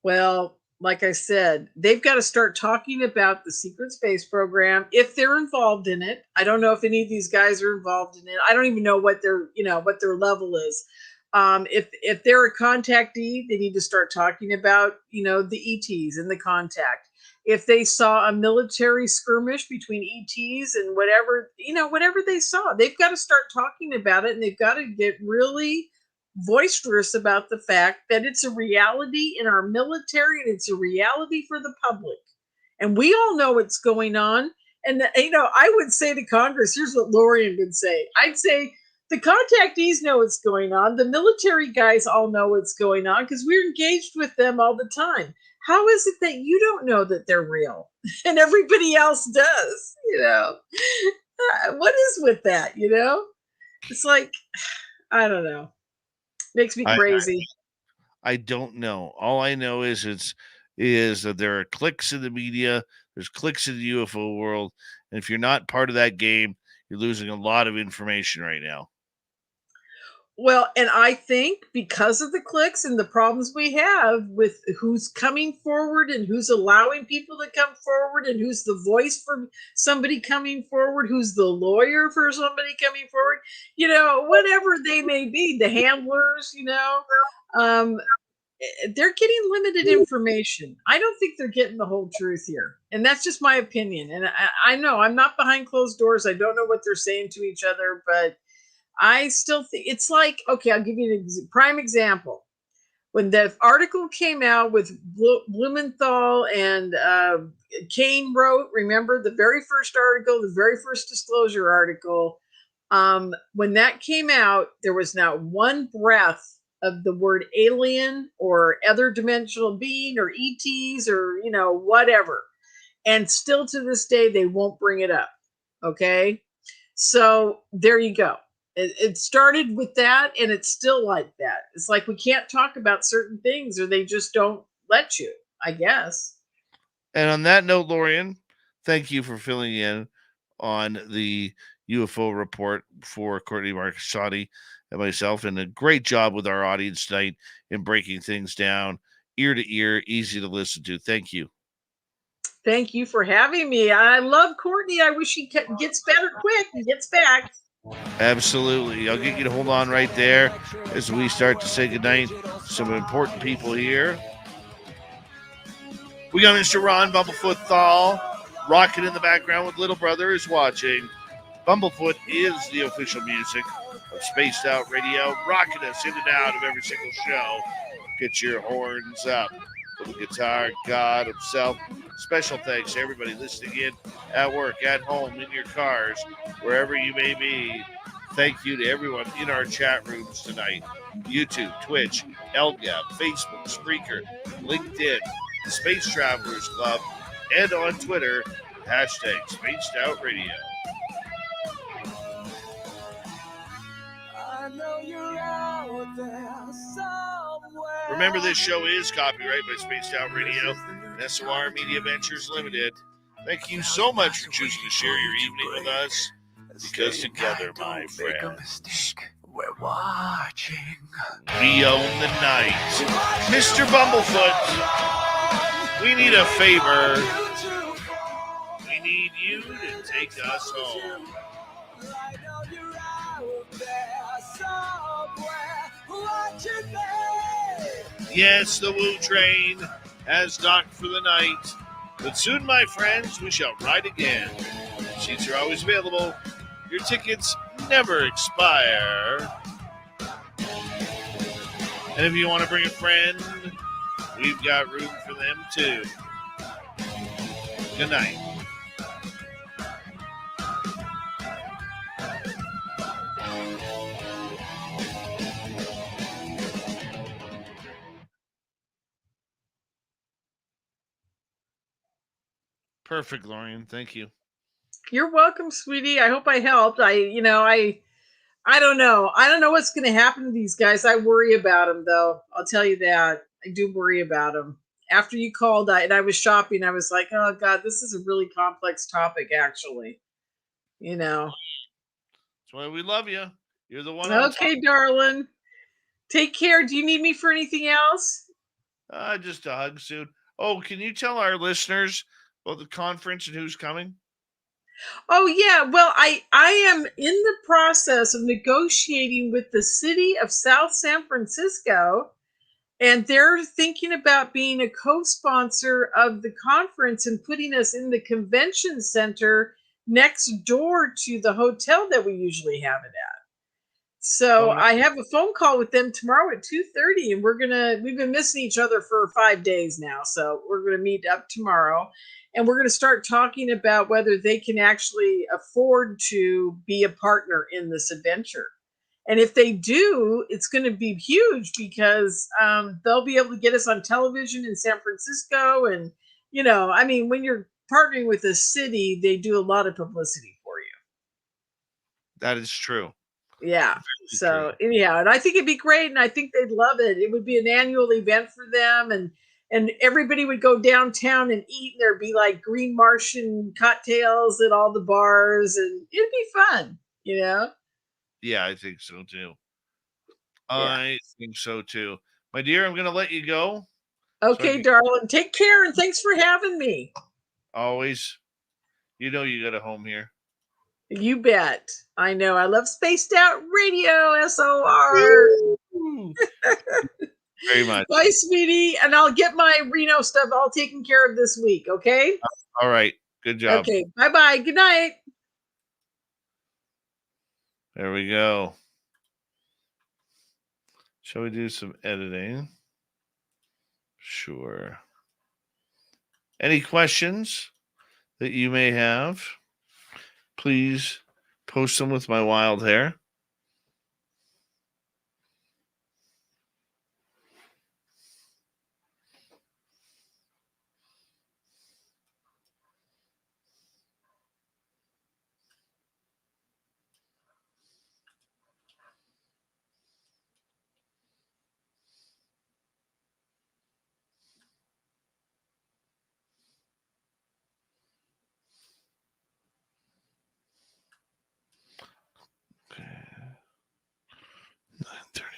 Well, like I said, they've got to start talking about the secret space program if they're involved in it. I don't know if any of these guys are involved in it. I don't even know what their level is. If they're a contactee, they need to start talking about the ETs and the contact. If they saw a military skirmish between ETs and whatever they saw, they've got to start talking about it, and they've got to get really boisterous about the fact that it's a reality in our military and it's a reality for the public. And we all know what's going on. And, I would say to Congress, here's what Lorian would say. I'd say the contactees know what's going on. The military guys all know what's going on because we're engaged with them all the time. How is it that you don't know that they're real and everybody else does? What is with that? It's like, I don't know. Makes me crazy. I don't know. All I know is is that there are clicks in the media, there's clicks in the UFO world, and if you're not part of that game, you're losing a lot of information right now. Well, and I think because of the clicks and the problems we have with who's coming forward and who's allowing people to come forward and who's the voice for somebody coming forward, who's the lawyer for somebody coming forward, whatever they may be, the handlers, they're getting limited information. I don't think they're getting the whole truth here. And that's just my opinion. And I know I'm not behind closed doors. I don't know what they're saying to each other, but I still think it's like, okay, I'll give you a prime example. When the article came out with Blumenthal and Kane wrote, remember the very first article, the very first disclosure article, when that came out, there was not one breath of the word alien or other dimensional being or ETs or, whatever. And still to this day, they won't bring it up. Okay. So there you go. It started with that, and it's still like that. It's like we can't talk about certain things, or they just don't let you, I guess. And on that note, Lorian, thank you for filling in on the UFO report for Courtney Marcotti and myself, and a great job with our audience tonight in breaking things down, ear to ear, easy to listen to. Thank you. Thank you for having me. I love Courtney. I wish he gets better quick and gets back. Absolutely. I'll get you to hold on right there as we start to say goodnight. Some important people here. We got Mr. Ron Bumblefoot Thal rocking in the background with Little Brother is watching. Bumblefoot is the official music of Spaced Out Radio, rocking us in and out of every single show. Get your horns up for the guitar god himself. Special thanks to everybody listening in at work, at home, in your cars, wherever you may be. Thank you to everyone in our chat rooms tonight. YouTube, Twitch, LGAP, Facebook, Spreaker, LinkedIn, the Space Travelers Club, and on Twitter, hashtag Spaced Out Radio. Remember, this show is copyright by Spaced Out Radio and SOR Media Ventures Limited. Thank you so much for choosing to share your evening with us, because together, my friends, we're watching. We own the night. Mr. Bumblefoot, we need a favor. We need you to take us home. Yes, the Woo Train has docked for the night, but soon, my friends, we shall ride again. Seats are always available. Your tickets never expire. And if you want to bring a friend, we've got room for them too. Good night. Perfect, Lorian. Thank you. You're welcome, sweetie. I hope I helped. I don't know. I don't know what's going to happen to these guys. I worry about them, though. I'll tell you that. I do worry about them. After you called and I was shopping, I was like, oh, God, this is a really complex topic, actually. That's why we love you. You're the one. Okay, darling. Take care. Do you need me for anything else? Just a hug soon. Oh, can you tell our listeners about the conference and who's coming? Oh yeah, well I am in the process of negotiating with the city of South San Francisco, and they're thinking about being a co-sponsor of the conference and putting us in the convention center next door to the hotel that we usually have it at. Oh, So no. I have a phone call with them tomorrow at 2:30, and we've been missing each other for 5 days now. So we're gonna meet up tomorrow, and we're gonna start talking about whether they can actually afford to be a partner in this adventure. And if they do, it's going to be huge because they'll be able to get us on television in San Francisco. And, I mean, when you're partnering with a city, they do a lot of publicity for you. That is true. Yeah. Very So, true. anyhow, and I think it'd be great. And I think they'd love it. It would be an annual event for them. And everybody would go downtown and eat. And there'd be like green Martian cocktails at all the bars. And it'd be fun, Yeah, I think so too. Yeah. I think so too. My dear, I'm going to let you go. Okay, darling. Take care. And thanks for having me. Always, you got a home here. You bet. I know. I love Spaced Out Radio, SOR. Very much. Bye, sweetie. And I'll get my Reno stuff all taken care of this week, okay? All right. Good job. Okay. Bye-bye. Good night. There we go. Shall we do some editing? Sure. Any questions that you may have, please post them with my wild hair. Okay. 9:38.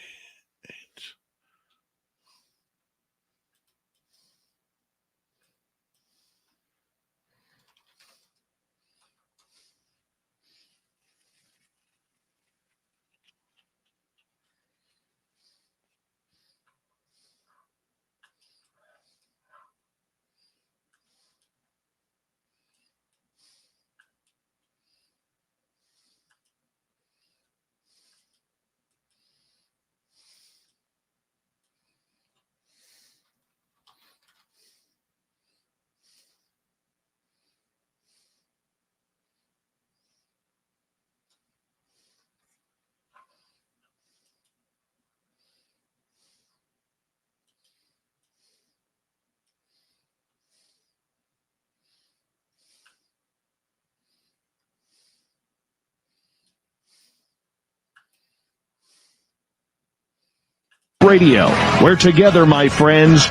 Radio. We're together, my friends.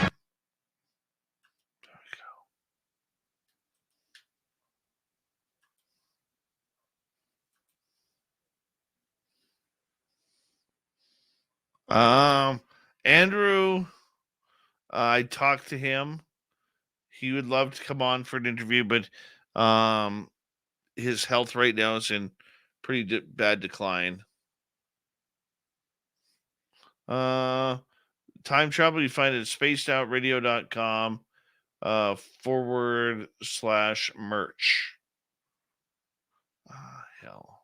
Andrew, I talked to him. He would love to come on for an interview, but his health right now is in pretty bad decline. Time travel, you find it at spacedoutradio.com /merch. Hell.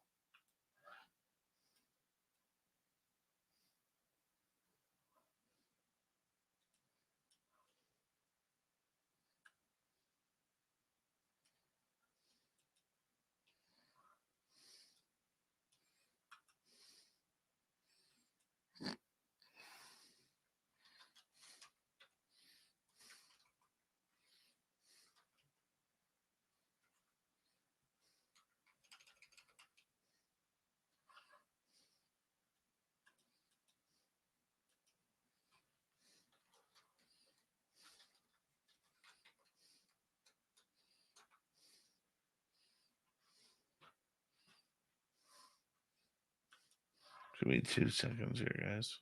Give me 2 seconds here, guys.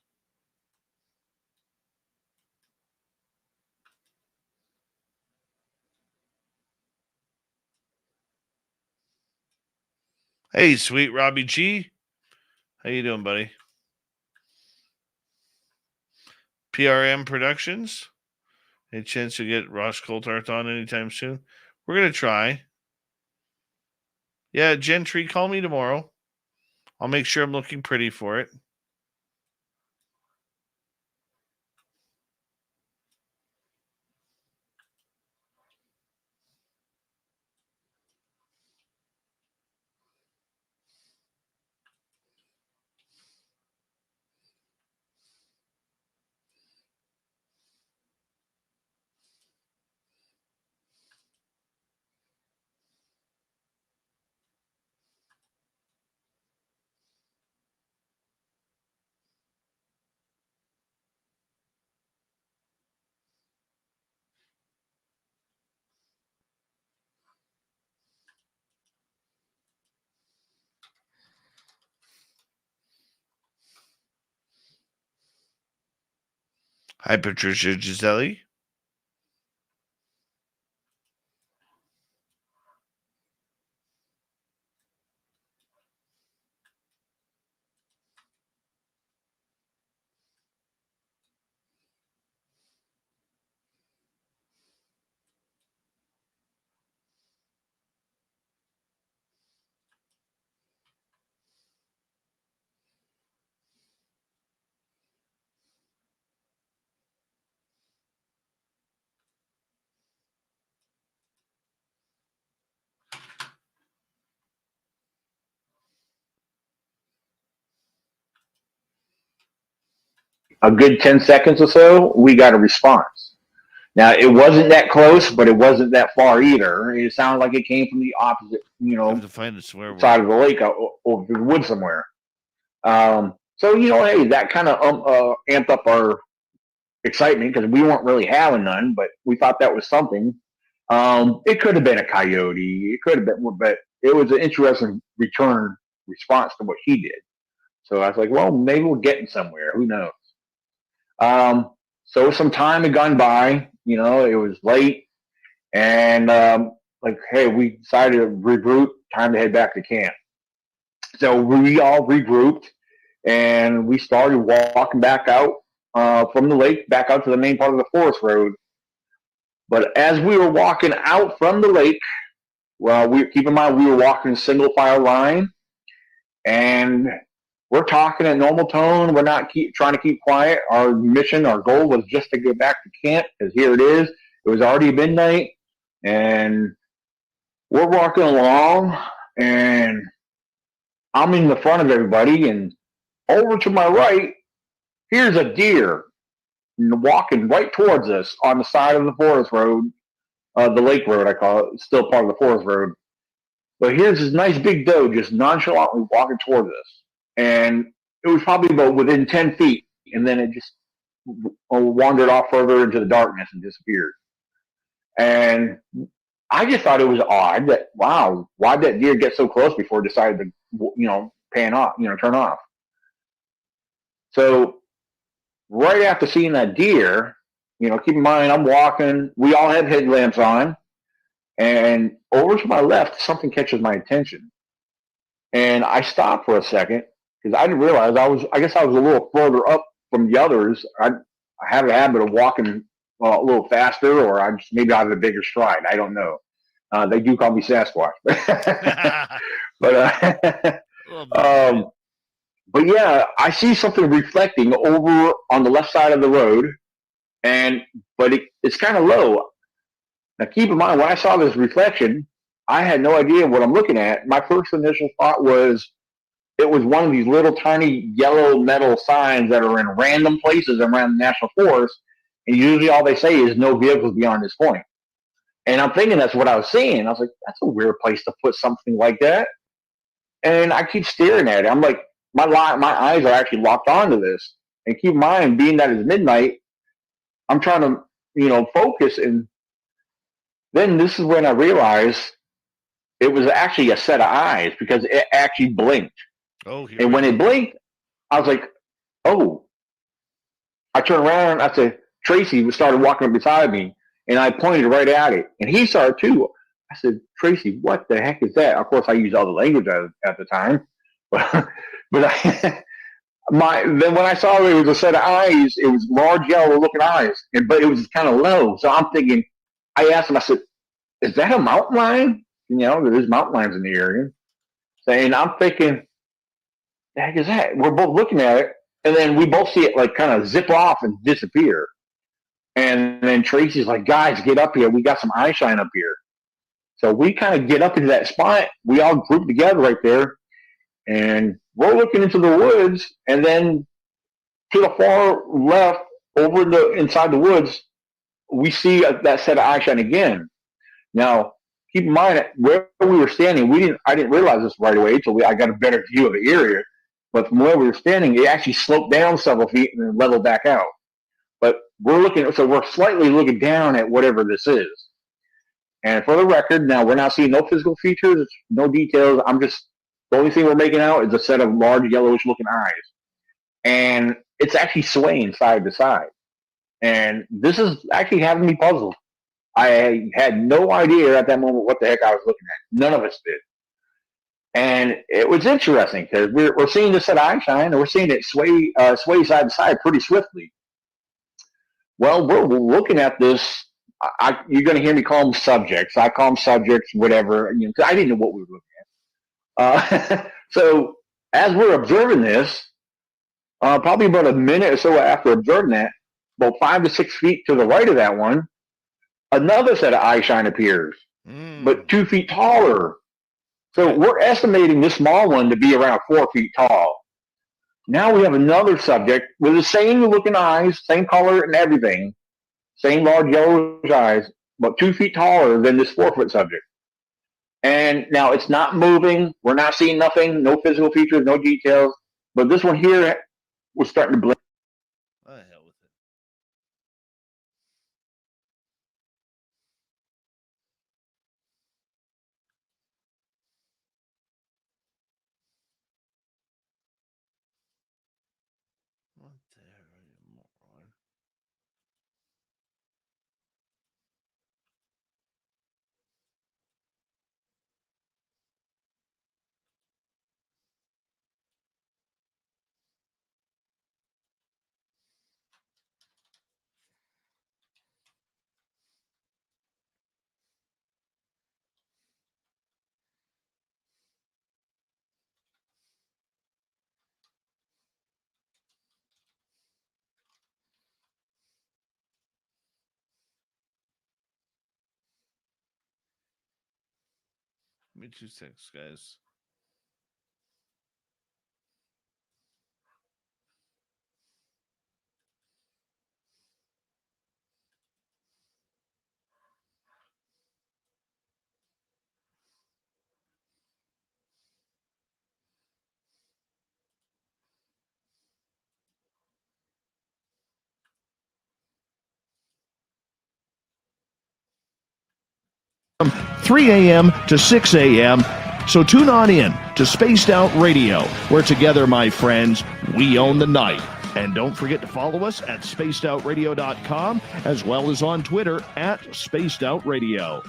Hey, sweet Robbie G. How you doing, buddy? PRM Productions. Any chance to get Ross Coulthard on anytime soon? We're going to try. Yeah, Gentry, call me tomorrow. I'll make sure I'm looking pretty for it. Hi, Patricia Giselli. A good 10 seconds or so, we got a response. Now, it wasn't that close, but it wasn't that far either. It sounded like it came from the opposite, I have to find the swear word. side of the lake or the wood somewhere. So, hey, that kind of amped up our excitement because we weren't really having none, but we thought that was something. It could have been a coyote. It could have been, but it was an interesting return response to what he did. So I was like, well, maybe we're getting somewhere. Who knows? So some time had gone by. It was late, and hey, we decided to regroup. Time to head back to camp. So we all regrouped, and we started walking back out from the lake, back out to the main part of the forest road. But as we were walking out from the lake, well, keep in mind we were walking in single file line, and we're talking at normal tone. We're not trying to keep quiet. Our mission, our goal was just to get back to camp because here it is. It was already midnight, and we're walking along, and I'm in the front of everybody, and over to my right, here's a deer walking right towards us on the side of the forest road, the lake road, I call it. It's still part of the forest road. But here's this nice big doe just nonchalantly walking towards us. And it was probably about within 10 feet, and then it just wandered off further into the darkness and disappeared. And I just thought it was odd that, wow, why'd that deer get so close before it decided to, pan off, turn off? So right after seeing that deer, keep in mind I'm walking, we all have headlamps on, and over to my left, something catches my attention. And I stopped for a second because I didn't realize I guess I was a little further up from the others. I have a habit of walking a little faster, or maybe I have a bigger stride. I don't know. They do call me Sasquatch. But yeah, I see something reflecting over on the left side of the road, but it's kind of low. Now, keep in mind, when I saw this reflection, I had no idea what I'm looking at. My first initial thought was it was one of these little tiny yellow metal signs that are in random places around the national forest, and usually all they say is no vehicles beyond this point. And I'm thinking that's what I was seeing. I was like, that's a weird place to put something like that. And I keep staring at it. I'm like, my eyes are actually locked onto this. And keep in mind, being that it's midnight, I'm trying to, focus. And then this is when I realized it was actually a set of eyes because it actually blinked. Oh, and when it blinked, I was like, oh. I turned around, I said, Tracy started walking up beside me, and I pointed right at it. And he saw it too. I said, Tracy, what the heck is that? Of course, I used all the language at the time, but then when I saw it was a set of eyes, it was large yellow looking eyes, but it was kind of low. So I'm thinking, I asked him, I said, is that a mountain lion? There's mountain lions in the area. And I'm thinking, the heck is that? We're both looking at it, and then we both see it like kind of zip off and disappear. And then Tracy's like, guys, get up here. We got some eye shine up here. So we kind of get up into that spot. We all group together right there, and we're looking into the woods. And then to the far left, inside the woods, we see that set of eye shine again. Now, keep in mind where we were standing. I didn't realize this right away until I got a better view of the area. But from where we were standing, it actually sloped down several feet and then leveled back out. But we're slightly looking down at whatever this is. And for the record, now we're not seeing no physical features, no details. The only thing we're making out is a set of large yellowish looking eyes. And it's actually swaying side to side. And this is actually having me puzzled. I had no idea at that moment what the heck I was looking at. None of us did. And it was interesting because we're seeing this set of eye shine, and we're seeing it sway side to side pretty swiftly. Well, we're looking at this. You're going to hear me call them subjects. I call them subjects, whatever. Cause I didn't know what we were looking at. So as we're observing this, probably about a minute or so after observing that, about 5 to 6 feet to the right of that one, another set of eye shine appears, but 2 feet taller. So we're estimating this small one to be around 4 feet tall. Now we have another subject with the same looking eyes, same color and everything, same large yellowish eyes, but 2 feet taller than this 4-foot subject. And now it's not moving. We're not seeing nothing, no physical features, no details. But this one here was starting to blink. What the hell with it? What the hell are you, moron? Give me 2 seconds, guys. From 3 a.m. to 6 a.m. So tune on in to Spaced Out Radio, where together, my friends, we own the night. And don't forget to follow us at spacedoutradio.com as well as on Twitter at spacedoutradio.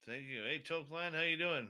Thank you. Hey, Tokeland, how you doing?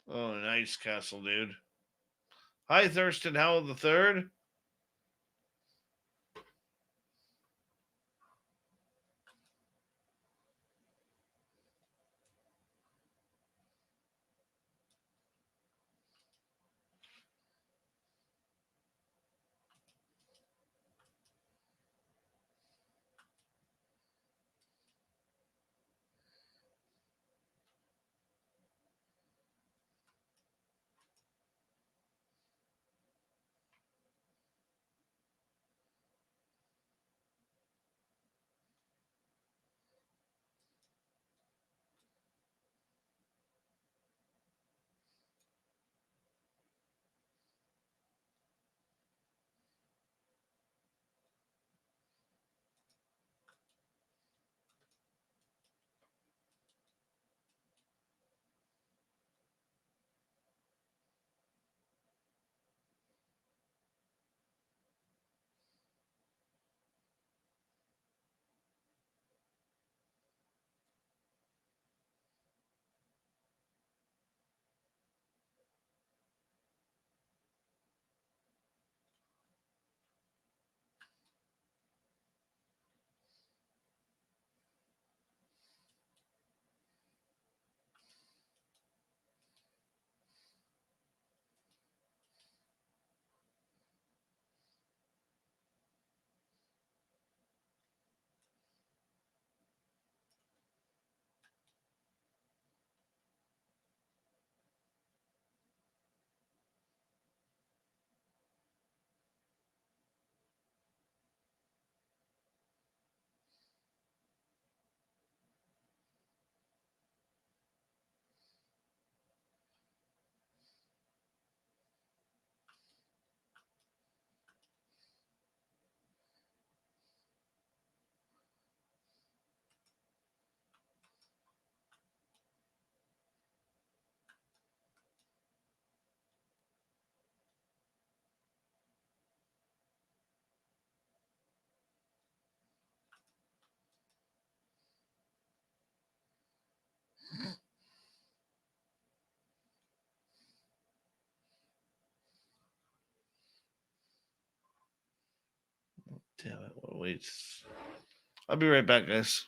Oh, nice, Castle, dude. Hi, Thurston Howell the Third. Damn it. Wait. I'll be right back, guys.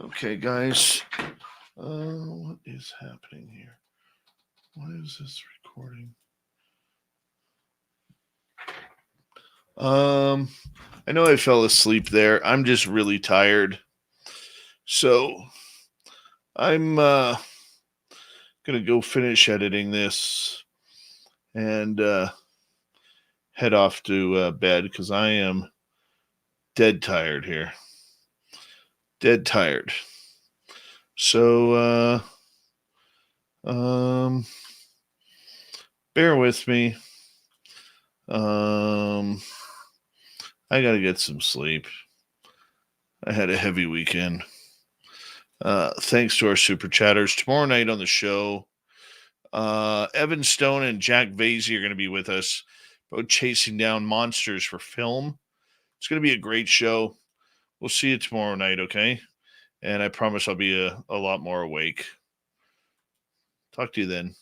Okay, guys. What is happening here? Why is this recording? I know I fell asleep there. I'm just really tired. So I'm gonna go finish editing this and head off to bed because I am dead tired here. Dead tired. So bear with me. I gotta get some sleep. I had a heavy weekend. Thanks to our super chatters. Tomorrow night on the show, Evan Stone and Jack Vasey are going to be with us, both chasing down monsters for film. It's going to be a great show. We'll see you tomorrow night, okay? And I promise I'll be a lot more awake. Talk to you then.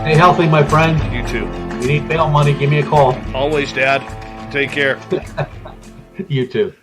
Stay healthy, my friend. You too. If you need bail money, give me a call. Always, Dad. Take care. You too.